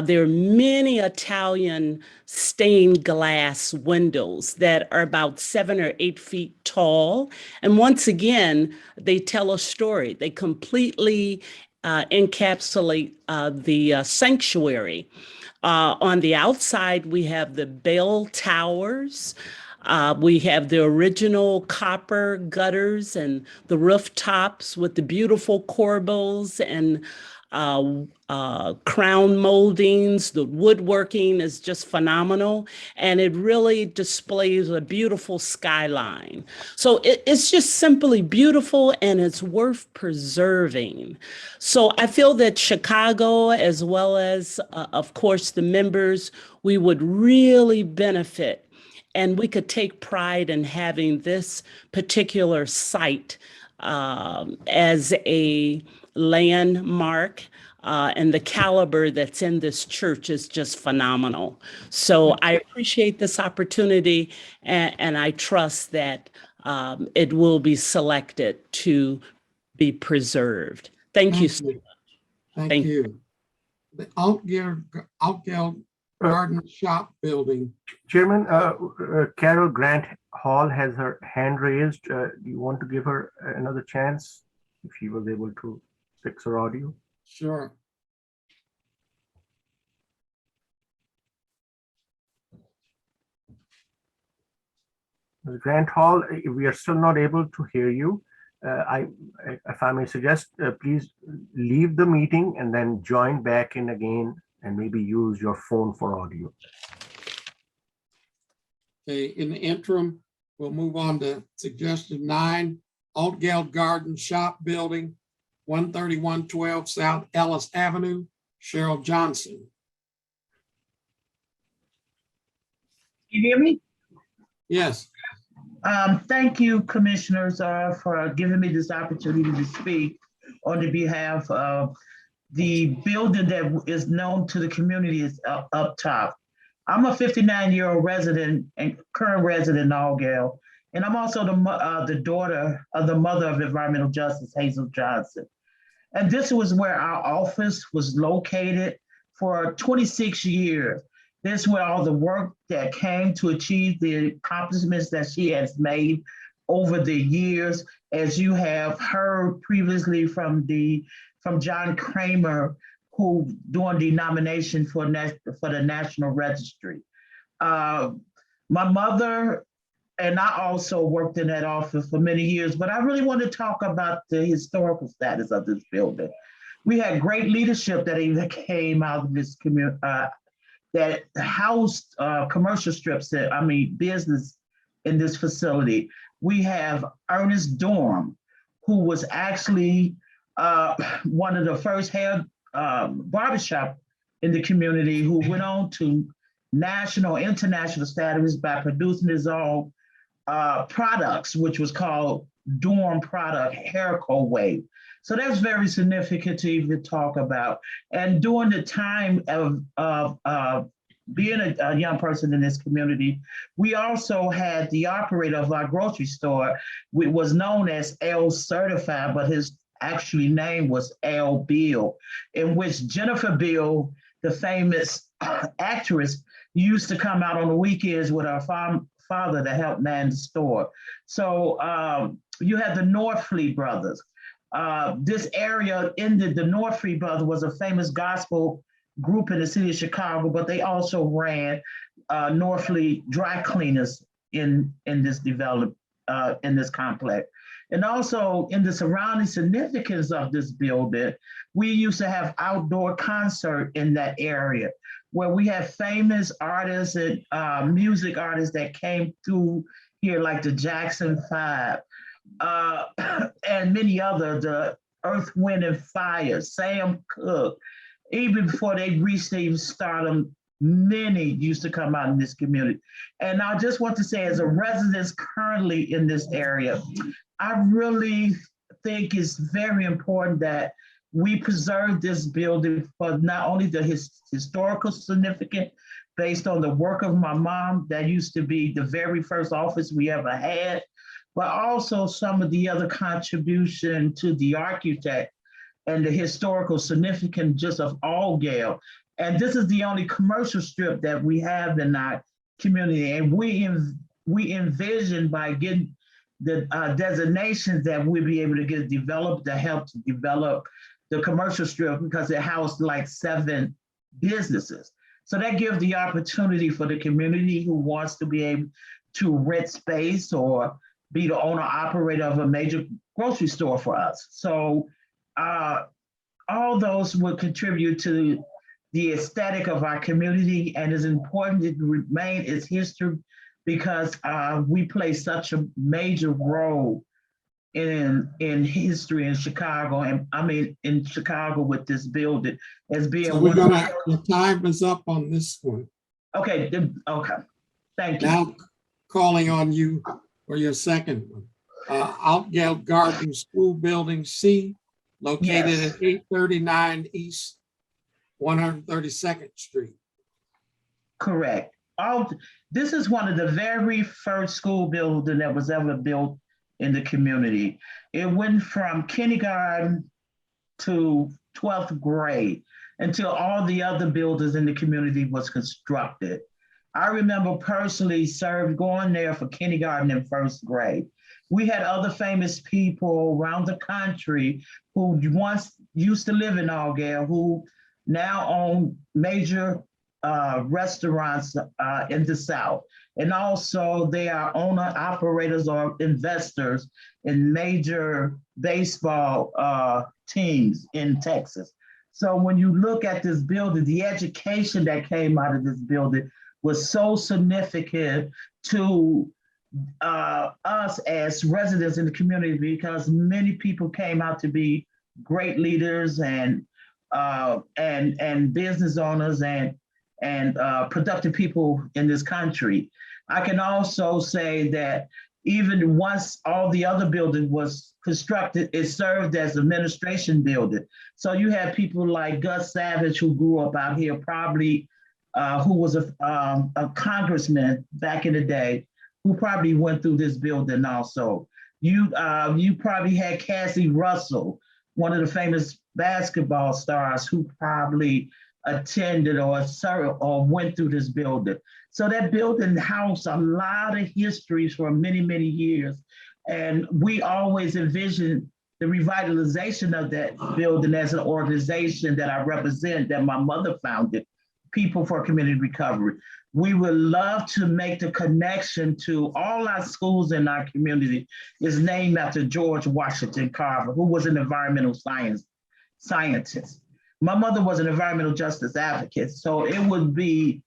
There are many Italian stained glass windows that are about 7 or 8 feet tall. And once again, they tell a story. They completely encapsulate the sanctuary. On the outside, we have the bell towers. We have the original copper gutters and the rooftops with the beautiful corbels and crown moldings. The woodworking is just phenomenal, and it really displays a beautiful skyline. So it's just simply beautiful, and it's worth preserving. So I feel that Chicago, as well as, of course, the members, we would really benefit. And we could take pride in having this particular site as a landmark, and the caliber that's in this church is just phenomenal. So I appreciate this opportunity, and I trust that it will be selected to be preserved. Thank you so much. Thank you. The Outgeld Garden Shop Building. Chairman, Carol Grant Hall has her hand raised. Do you want to give her another chance if she was able to fix her audio? Sure. Ms. Grant Hall, we are still not able to hear you. If I may suggest, please leave the meeting and then join back in again and maybe use your phone for audio. Okay, in the interim, we'll move on to suggestion 9, Altgeld Garden Shop Building, 13112 South Ellis Avenue, Cheryl Johnson. You hear me? Yes. Thank you, commissioners, for giving me this opportunity to speak on the behalf of the building that is known to the community is up top. I'm a 59-year-old resident and current resident in Altgeld, and I'm also the daughter of the mother of environmental justice, Hazel Johnson. And this was where our office was located for 26 years. This is where all the work that came to achieve the accomplishments that she has made over the years, as you have heard previously from John Kramer, who doing the nomination for the National Registry. My mother and I also worked in that office for many years, but I really want to talk about the historical status of this building. We had great leadership that even came out of this community, that housed commercial strips, business in this facility. We have Ernest Dorm, who was actually one of the first hair barbershop in the community, who went on to national, international status by producing his own products, which was called Dorm Product Hair Coat Wave. So that's very significant to even talk about. And during the time of being a young person in this community, we also had the operator of our grocery store, which was known as L Certified, but his actually name was L Bill, in which Jennifer Bill, the famous actress, used to come out on the weekends with her father to help man the store. So you had the Northfleet brothers. This area ended, the Northfleet brothers was a famous gospel group in the city of Chicago, but they also ran Northfleet dry cleaners in this development, in this complex. And also in the surrounding significance of this building, we used to have outdoor concert in that area where we have famous artists and music artists that came through here, like the Jackson 5 and many other, the Earth, Wind and Fire, Sam Cooke. Even before they reached even stardom, many used to come out in this community. And I just want to say, as a resident currently in this area, I really think it's very important that we preserve this building for not only the historical significance based on the work of my mom, that used to be the very first office we ever had, but also some of the other contribution to the architect and the historical significance just of all Gale. And this is the only commercial strip that we have in our community. And we envision by getting the designations that we'll be able to get developed to help to develop the commercial strip, because it housed like 7 businesses. So that gives the opportunity for the community who wants to be able to rent space or be the owner operator of a major grocery store for us. So all those will contribute to the aesthetic of our community, and it's important to remain its history, because we play such a major role in history in Chicago, and I mean in Chicago with this building as being So your time is up on this one. Okay, okay, thank you. Now calling on you for your second one. Outgate Garden School Building C, located at 839 East 132nd Street. Correct. This is one of the very first school building that was ever built in the community. It went from kindergarten to 12th grade until all the other buildings in the community was constructed. I remember personally going there for kindergarten and 1st grade. We had other famous people around the country who once used to live in Allgale, who now own major restaurants in the South. And also they are owner operators or investors in major baseball teams in Texas. So when you look at this building, the education that came out of this building was so significant to us as residents in the community, because many people came out to be great leaders and business owners and productive people in this country. I can also say that even once all the other building was constructed, it served as administration building. So you had people like Gus Savage, who grew up out here, probably who was a congressman back in the day, who probably went through this building also. You probably had Cassie Russell, one of the famous basketball stars, who probably attended or went through this building. So that building housed a lot of histories for many, many years. And we always envisioned the revitalization of that building as an organization that I represent, that my mother founded, People for Community Recovery. We would love to make the connection to all our schools in our community is named after George Washington Carver, who was an environmental scientist. My mother was an environmental justice advocate, so it would be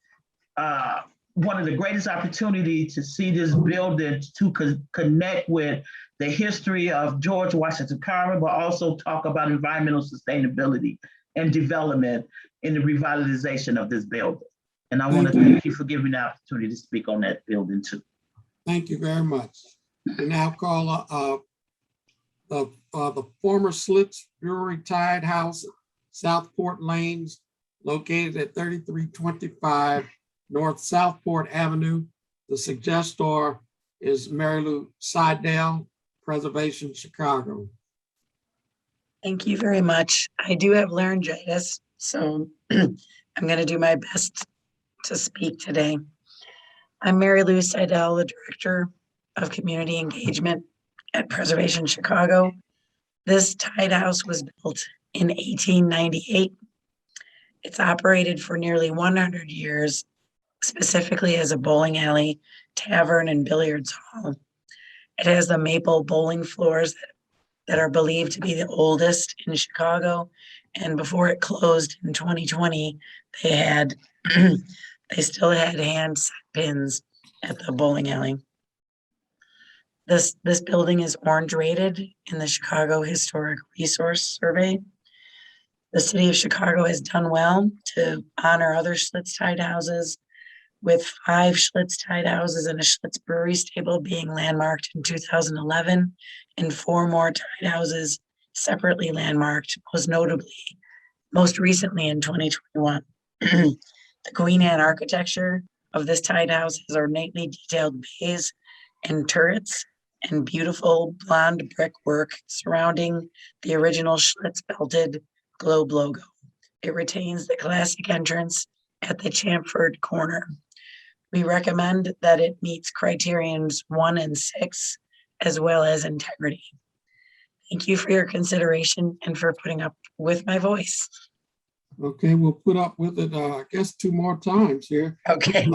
one of the greatest opportunities to see this building to connect with the history of George Washington Carver, but also talk about environmental sustainability and development in the revitalization of this building. And I want to thank you for giving me the opportunity to speak on that building too. Thank you very much. We now call the former Slits Brewery Tide House, Southport Lanes, located at 3325 North Southport Avenue. The suggestor is Mary Lou Seidel, Preservation Chicago. Thank you very much. I do have laryngitis, so I'm going to do my best to speak today. I'm Mary Lou Seidel, the Director of Community Engagement at Preservation Chicago. This Tide House was built in 1898. It's operated for nearly 100 years, specifically as a bowling alley, tavern, and billiards hall. It has the maple bowling floors that are believed to be the oldest in Chicago. And before it closed in 2020, they had they still had hand set pins at the bowling alley. This building is orange rated in the Chicago Historic Resource Survey. The city of Chicago has done well to honor other Schlitz-tied houses, with 5 Schlitz-tied houses and a Schlitz brewery stable being landmarked in 2011, and 4 more tied houses separately landmarked, most recently in 2021. The Queen Anne architecture of this tied house has ornately detailed bays and turrets and beautiful blonde brickwork surrounding the original Schlitz belted globe logo. It retains the classic entrance at the chamfered corner. We recommend that it meets criterions 1 and 6, as well as integrity. Thank you for your consideration and for putting up with my voice. Okay, we'll put up with it, I guess 2 more times here. Okay.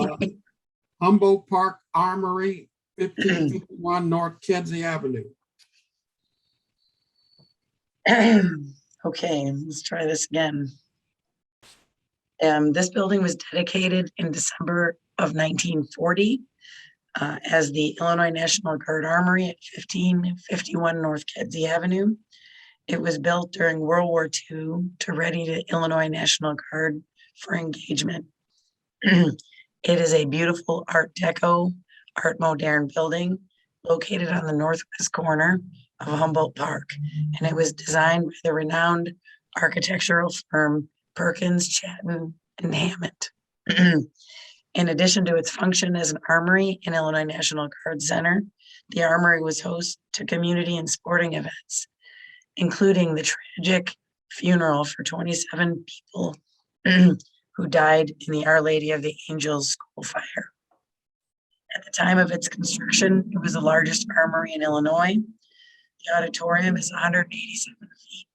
Humboldt Park Armory, 1551 North Kensei Avenue. Okay, let's try this again. This building was dedicated in December of 1940 as the Illinois National Guard Armory at 1551 North Kensei Avenue. It was built during World War II to ready the Illinois National Guard for engagement. It is a beautiful Art Deco, Art Moderne building located on the northwest corner of Humboldt Park, and it was designed by the renowned architectural firm Perkins, Chatton, and Hammett. In addition to its function as an armory and Illinois National Guard Center, the armory was host to community and sporting events, including the tragic funeral for 27 people who died in the Our Lady of the Angels school fire. At the time of its construction, it was the largest armory in Illinois. The auditorium is 187 feet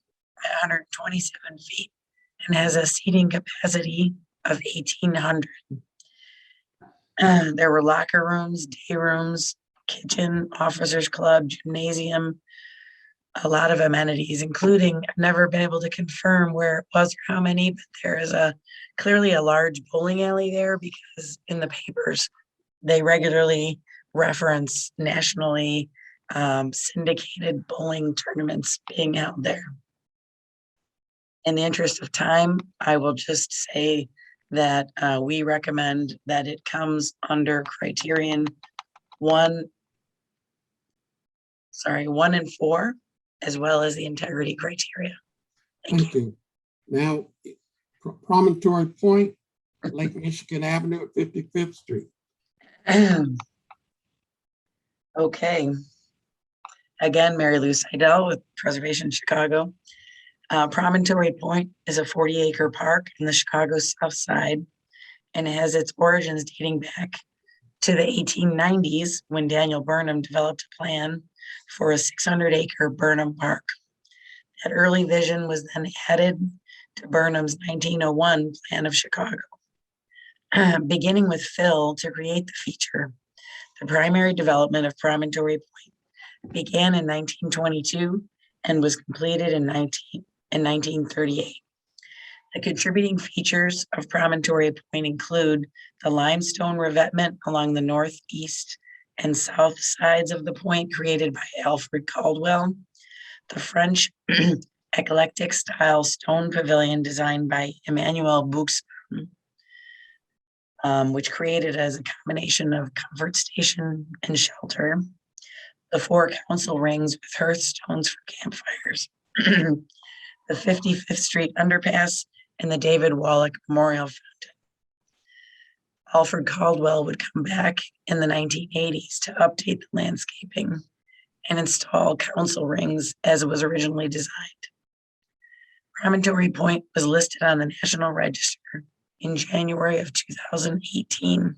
by 127 feet and has a seating capacity of 1,800. There were locker rooms, day rooms, kitchen, officers club, gymnasium, a lot of amenities, including, I've never been able to confirm where it was or how many, but there is clearly a large bowling alley there, because in the papers, they regularly reference nationally syndicated bowling tournaments being held there. In the interest of time, I will just say that we recommend that it comes under criterion 1 and 4, as well as the integrity criteria. Thank you. Now, Promontory Point, Lake Michigan Avenue at 55th Street. Okay. Again, Mary Lou Seidel with Preservation Chicago. Promontory Point is a 40-acre park in the Chicago South Side, and it has its origins dating back to the 1890s, when Daniel Burnham developed a plan for a 600-acre Burnham Park. That early vision was then added to Burnham's 1901 plan of Chicago. Beginning with Phil to create the feature, the primary development of Promontory Point began in 1922 and was completed in 1938. The contributing features of Promontory Point include the limestone revetment along the northeast and south sides of the point created by Alfred Caldwell, the French eclectic style stone pavilion designed by Emmanuel Buxbaum, which created as a combination of comfort station and shelter, the 4 council rings with hearthstones for campfires, the 55th Street underpass, and the David Wallach Memorial Fountain. Alfred Caldwell would come back in the 1980s to update the landscaping and install council rings as it was originally designed. Promontory Point was listed on the National Register in January of 2018.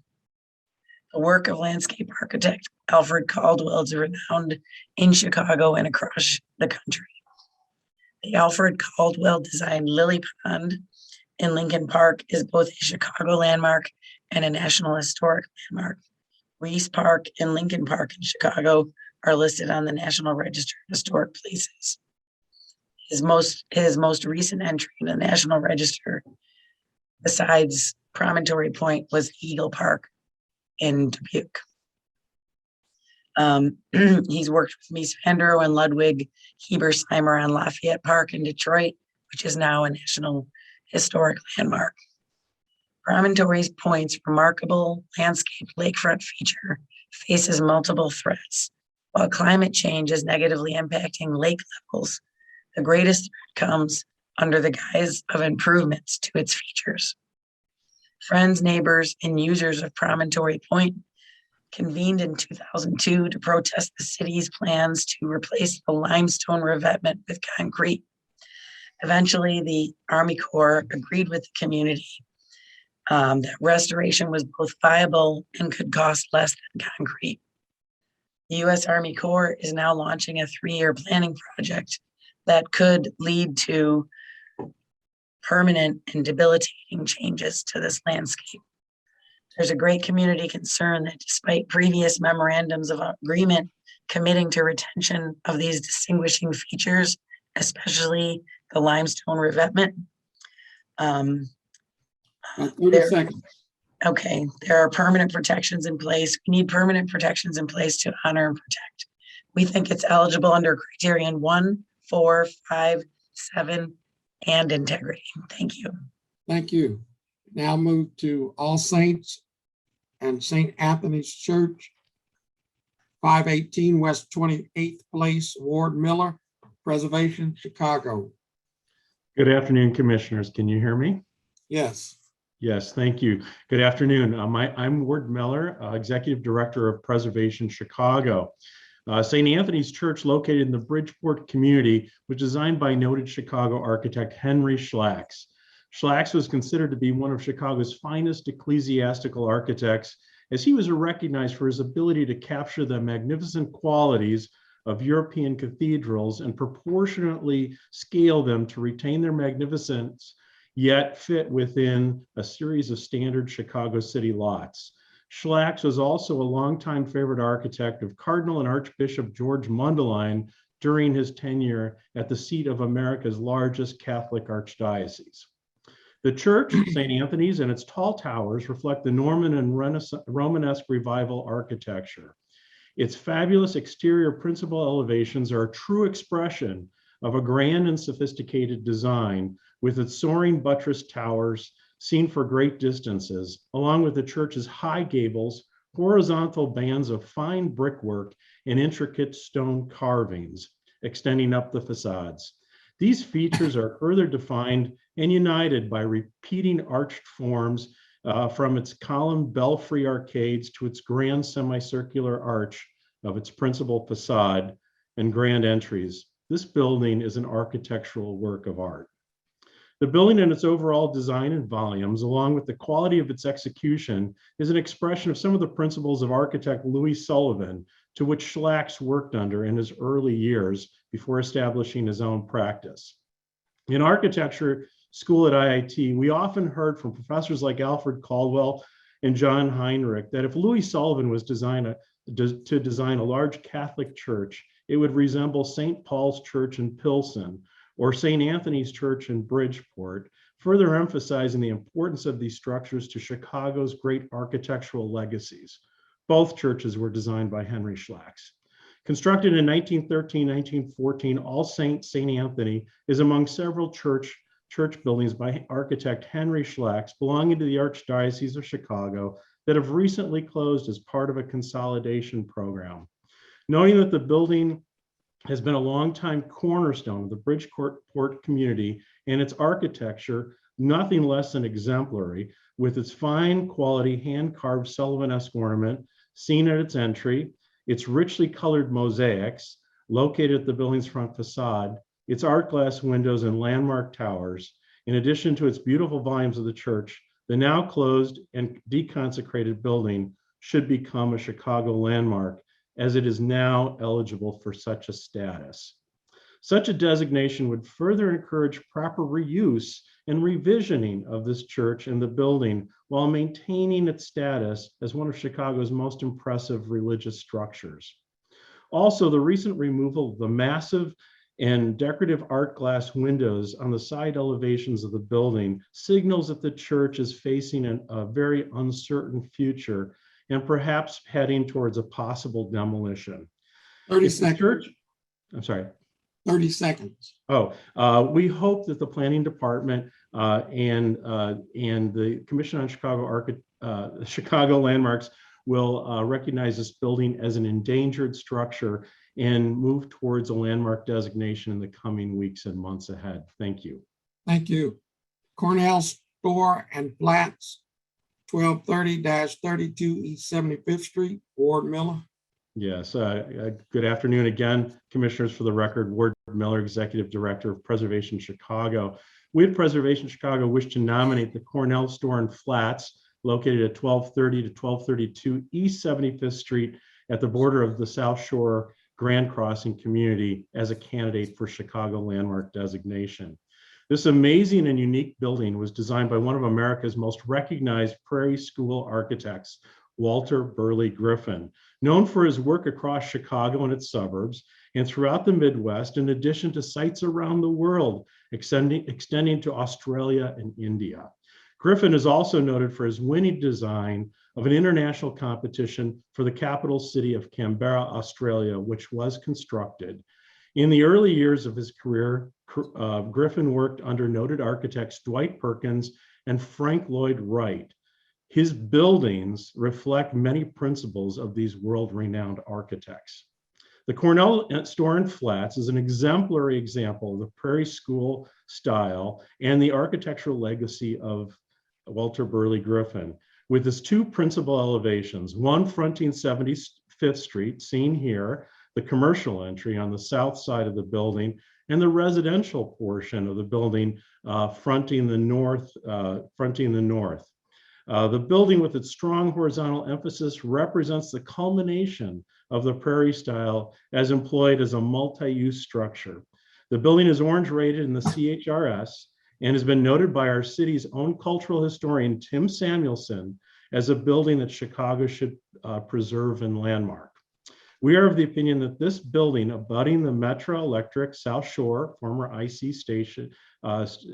The work of landscape architect Alfred Caldwell is renowned in Chicago and across the country. The Alfred Caldwell designed Lily Pond in Lincoln Park is both a Chicago landmark and a National Historic Landmark. Reese Park and Lincoln Park in Chicago are listed on the National Register of Historic Places. His most recent entry in the National Register, besides Promontory Point, was Eagle Park in Dubuque. He's worked with Mies van der Rohe and Ludwig Hebersheimer on Lafayette Park in Detroit, which is now a National Historic Landmark. Promontory Point's remarkable landscape lakefront feature faces multiple threats. While climate change is negatively impacting lake levels, the greatest threat comes under the guise of improvements to its features. Friends, neighbors, and users of Promontory Point convened in 2002 to protest the city's plans to replace the limestone revetment with concrete. Eventually, the Army Corps agreed with the community that restoration was both viable and could cost less than concrete. The U.S. Army Corps is now launching a 3-year planning project that could lead to permanent and debilitating changes to this landscape. There's a great community concern that despite previous memorandums of agreement committing to retention of these distinguishing features, especially the limestone revetment, 30 seconds. Okay, there are permanent protections in place. We need permanent protections in place to honor and protect. We think it's eligible under criterion 1, 4, 5, 7, and integrity. Thank you. Thank you. Now move to All Saints and St. Anthony's Church, 518 West 28th Place, Ward Miller, Preservation, Chicago. Good afternoon, Commissioners. Can you hear me? Yes. Yes, thank you. Good afternoon. I'm Ward Miller, Executive Director of Preservation Chicago. St. Anthony's Church, located in the Bridgeport community, was designed by noted Chicago architect Henry Schlacks. Schlacks was considered to be one of Chicago's finest ecclesiastical architects, as he was recognized for his ability to capture the magnificent qualities of European cathedrals and proportionately scale them to retain their magnificence, yet fit within a series of standard Chicago city lots. Schlacks was also a longtime favorite architect of Cardinal and Archbishop George Mundelein during his tenure at the seat of America's largest Catholic archdiocese. The church, St. Anthony's, and its tall towers reflect the Norman and Romanesque revival architecture. Its fabulous exterior principal elevations are a true expression of a grand and sophisticated design, with its soaring buttress towers seen for great distances, along with the church's high gables, horizontal bands of fine brickwork, and intricate stone carvings extending up the facades. These features are further defined and united by repeating arched forms from its column belfry arcades to its grand semicircular arch of its principal facade and grand entries. This building is an architectural work of art. The building and its overall design and volumes, along with the quality of its execution, is an expression of some of the principles of architect Louis Sullivan, to which Schlacks worked under in his early years before establishing his own practice. In architecture school at IIT, we often heard from professors like Alfred Caldwell and John Heinrich that if Louis Sullivan was to design a large Catholic church, it would resemble St. Paul's Church in Pilsen or St. Anthony's Church in Bridgeport, further emphasizing the importance of these structures to Chicago's great architectural legacies. Both churches were designed by Henry Schlacks. Constructed in 1913-1914, All Saints St. Anthony is among several church buildings by architect Henry Schlacks belonging to the Archdiocese of Chicago that have recently closed as part of a consolidation program. Knowing that the building has been a longtime cornerstone of the Bridgeport community and its architecture, nothing less than exemplary, with its fine quality hand-carved Sullivan-esque ornament seen at its entry, its richly colored mosaics located at the building's front facade, its art glass windows and landmark towers, in addition to its beautiful volumes of the church, the now closed and deconsecrated building should become a Chicago landmark, as it is now eligible for such a status. Such a designation would further encourage proper reuse and revisioning of this church and the building while maintaining its status as one of Chicago's most impressive religious structures. Also, the recent removal of the massive and decorative art glass windows on the side elevations of the building signals that the church is facing a very uncertain future and perhaps heading towards a possible demolition. 30 If the seconds. church, I'm sorry. 30 seconds. We hope that the planning department and the Commission on Chicago Landmarks will recognize this building as an endangered structure and move towards a landmark designation in the coming weeks and months ahead. Thank you. Thank you. Cornell Store and Flats, 1230-32 East 75th Street, Ward Miller. Yes, good afternoon again, Commissioners. For the record, Ward Miller, Executive Director of Preservation Chicago. We at Preservation Chicago wish to nominate the Cornell Store and Flats located at 1230 to 1232 East 75th Street at the border of the South Shore Grand Crossing community as a candidate for Chicago Landmark designation. This amazing and unique building was designed by one of America's most recognized Prairie School architects, Walter Burley Griffin, known for his work across Chicago and its suburbs and throughout the Midwest, in addition to sites around the world, extending to Australia and India. Griffin is also noted for his winning design of an international competition for the capital city of Canberra, Australia, which was constructed. In the early years of his career, Griffin worked under noted architects Dwight Perkins and Frank Lloyd Wright. His buildings reflect many principles of these world-renowned architects. The Cornell Store and Flats is an exemplary example of the Prairie School style and the architectural legacy of Walter Burley Griffin, with its two principal elevations, one fronting 75th Street, seen here, the commercial entry on the south side of the building, and the residential portion of the building fronting the north. The building, with its strong horizontal emphasis, represents the culmination of the Prairie style as employed as a multi-use structure. The building is orange rated in the CHRS and has been noted by our city's own cultural historian, Tim Samuelson, as a building that Chicago should preserve and landmark. We are of the opinion that this building, abutting the Metro Electric South Shore, former IC station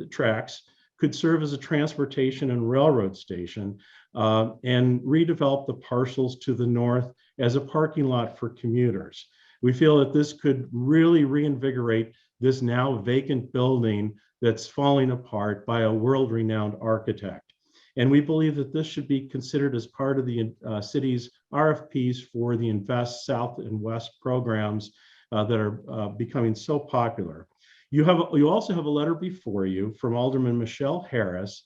tracks, could serve as a transportation and railroad station and redevelop the parcels to the north as a parking lot for commuters. We feel that this could really reinvigorate this now vacant building that's falling apart by a world-renowned architect. And we believe that this should be considered as part of the city's RFPs for the Invest South and West programs that are becoming so popular. You also have a letter before you from Alderman Michelle Harris,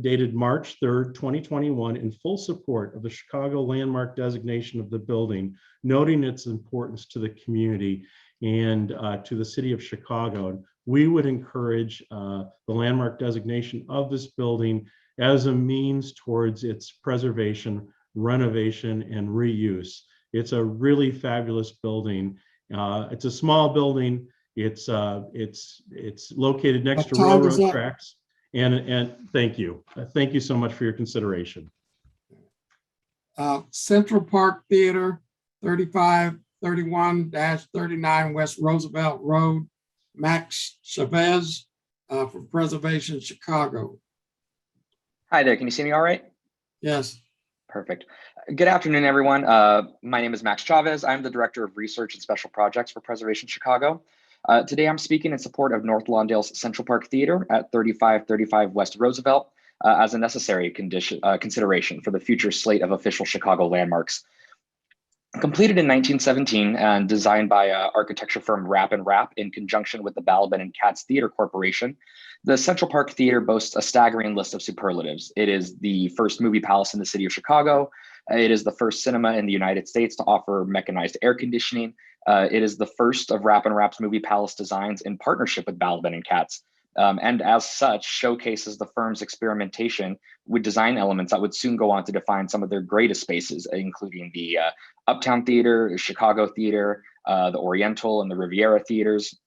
dated March 3rd, 2021, in full support of the Chicago Landmark designation of the building, noting its importance to the community and to the city of Chicago. We would encourage the landmark designation of this building as a means towards its preservation, renovation, and reuse. It's a really fabulous building. It's a small building. It's located next to railroad tracks. And thank you. Thank you so much for your consideration. Central Park Theater, 3531-39 West Roosevelt Road, Max Chavez for Preservation Chicago. Hi there, can you see me all right? Yes. Perfect. Good afternoon, everyone. My name is Max Chavez. I'm the Director of Research and Special Projects for Preservation Chicago. Today, I'm speaking in support of North Lawndale's Central Park Theater at 3535 West Roosevelt as a necessary consideration for the future slate of official Chicago landmarks. Completed in 1917 and designed by architecture firm Rapp & Rapp in conjunction with the Balaban and Katz Theater Corporation, the Central Park Theater boasts a staggering list of superlatives. It is the first movie palace in the city of Chicago. It is the first cinema in the United States to offer mechanized air conditioning. It is the first of Rapp & Rapp's movie palace designs in partnership with Balaban and Katz. And as such, showcases the firm's experimentation with design elements that would soon go on to define some of their greatest spaces, including the Uptown Theater, the Chicago Theater, the Oriental and the Riviera Theaters.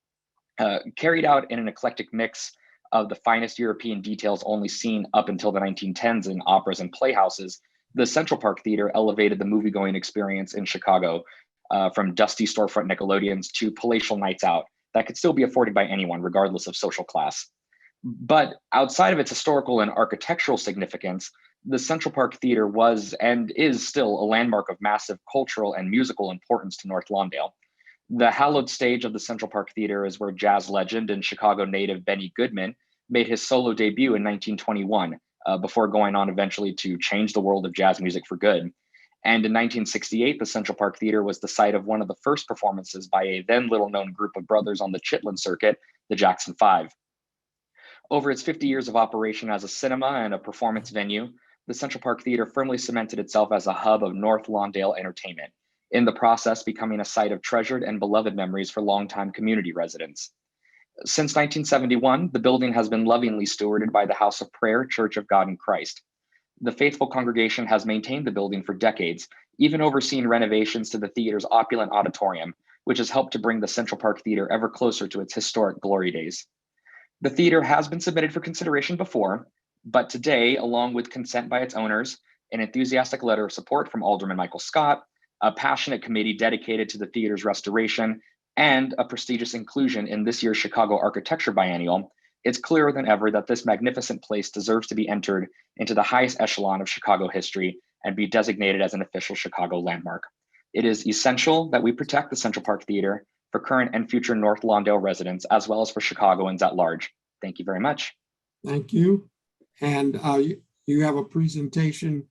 Carried out in an eclectic mix of the finest European details only seen up until the 1910s in operas and playhouses, the Central Park Theater elevated the movie-going experience in Chicago from dusty storefront Nickelodeons to palatial nights out that could still be afforded by anyone, regardless of social class. But outside of its historical and architectural significance, the Central Park Theater was and is still a landmark of massive cultural and musical importance to North Lawndale. The hallowed stage of the Central Park Theater is where jazz legend and Chicago native Benny Goodman made his solo debut in 1921, before going on eventually to change the world of jazz music for good. And in 1968, the Central Park Theater was the site of one of the first performances by a then little-known group of brothers on the Chitlin circuit, the Jackson Five. Over its 50 years of operation as a cinema and a performance venue, the Central Park Theater firmly cemented itself as a hub of North Lawndale entertainment, in the process becoming a site of treasured and beloved memories for longtime community residents. Since 1971, the building has been lovingly stewarded by the House of Prayer Church of God in Christ. The faithful congregation has maintained the building for decades, even overseeing renovations to the theater's opulent auditorium, which has helped to bring the Central Park Theater ever closer to its historic glory days. The theater has been submitted for consideration before, but today, along with consent by its owners, an enthusiastic letter of support from Alderman Michael Scott, a passionate committee dedicated to the theater's restoration, and a prestigious inclusion in this year's Chicago Architecture Biennial, it's clearer than ever that this magnificent place deserves to be entered into the highest echelon of Chicago history and be designated as an official Chicago landmark. It is essential that we protect the Central Park Theater for current and future North Lawndale residents, as well as for Chicagoans at large. Thank you very much. Thank you. And you have a presentation,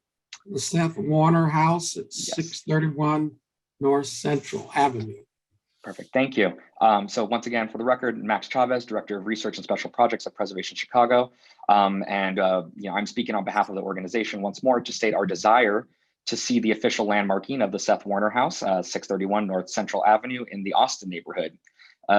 the Seth Warner House at 631 North Central Avenue. Perfect, thank you. So once again, for the record, Max Chavez, Director of Research and Special Projects at Preservation Chicago. I'm speaking on behalf of the organization once more to state our desire to see the official landmarking of the Seth Warner House, 631 North Central Avenue in the Austin neighborhood.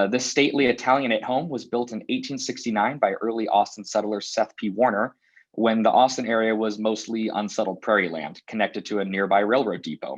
This stately Italianate home was built in 1869 by early Austin settler Seth P. Warner, when the Austin area was mostly unsettled prairie land connected to a nearby railroad depot.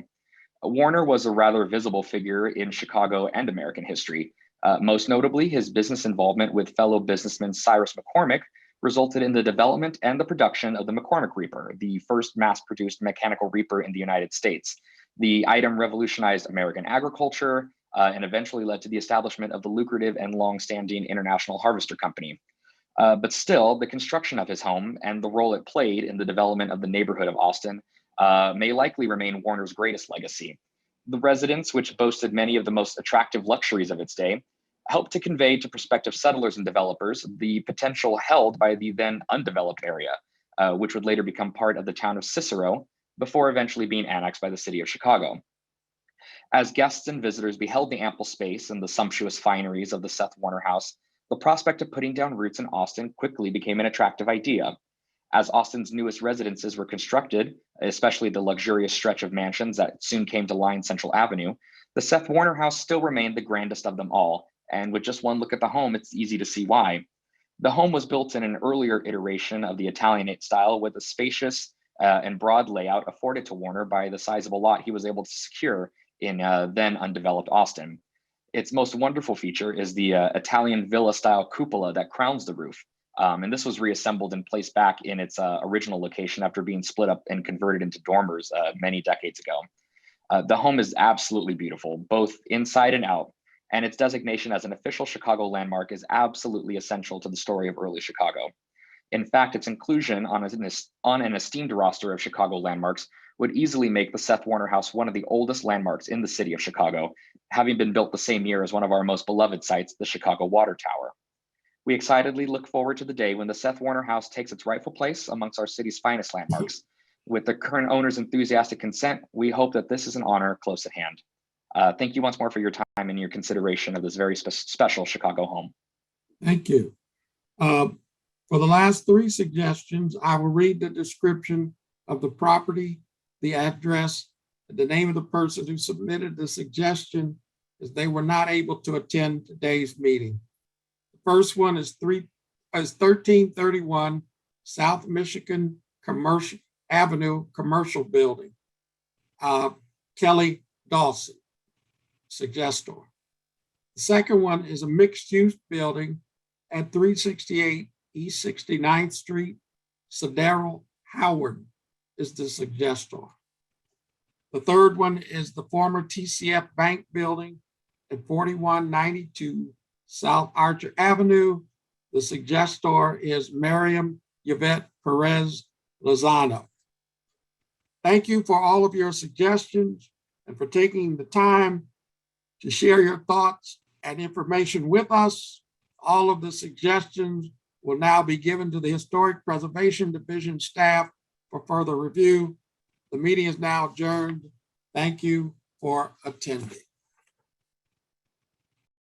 Warner was a rather visible figure in Chicago and American history. Most notably, his business involvement with fellow businessman Cyrus McCormick resulted in the development and the production of the Mccormick Reaper, the first mass-produced mechanical reaper in the United States. The item revolutionized American agriculture and eventually led to the establishment of the lucrative and long-standing International Harvester Company. But still, the construction of his home and the role it played in the development of the neighborhood of Austin may likely remain Warner's greatest legacy. The residence, which boasted many of the most attractive luxuries of its day, helped to convey to prospective settlers and developers the potential held by the then undeveloped area, which would later become part of the town of Cicero before eventually being annexed by the city of Chicago. As guests and visitors beheld the ample space and the sumptuous fineries of the Seth Warner House, the prospect of putting down roots in Austin quickly became an attractive idea. As Austin's newest residences were constructed, especially the luxurious stretch of mansions that soon came to line Central Avenue, the Seth Warner House still remained the grandest of them all, and with just one look at the home, it's easy to see why. The home was built in an earlier iteration of the Italianate style with a spacious and broad layout afforded to Warner by the sizable lot he was able to secure in then undeveloped Austin. Its most wonderful feature is the Italian villa-style cupola that crowns the roof. And this was reassembled and placed back in its original location after being split up and converted into dormers many decades ago. The home is absolutely beautiful, both inside and out, and its designation as an official Chicago landmark is absolutely essential to the story of early Chicago. In fact, its inclusion on an esteemed roster of Chicago landmarks would easily make the Seth Warner House one of the oldest landmarks in the city of Chicago, having been built the same year as one of our most beloved sites, the Chicago Water Tower. We excitedly look forward to the day when the Seth Warner House takes its rightful place amongst our city's finest landmarks. With the current owner's enthusiastic consent, we hope that this is an honor close at hand. Thank you once more for your time and your consideration of this very special Chicago home. Thank you. For the last three suggestions, I will read the description of the property, the address, and the name of the person who submitted the suggestion, as they were not able to attend today's meeting. The first one is 1331 South Michigan Avenue Commercial Building. Kelly Dawson, suggestor. The second one is a mixed-use building at 368 East 69th Street. Seidel Howard is the suggestor. The third one is the former TCF Bank Building at 4192 South Archer Avenue. The suggestor is Miriam Yvette Perez Lozano. Thank you for all of your suggestions and for taking the time to share your thoughts and information with us. All of the suggestions will now be given to the Historic Preservation Division staff for further review. The meeting is now adjourned. Thank you for attending.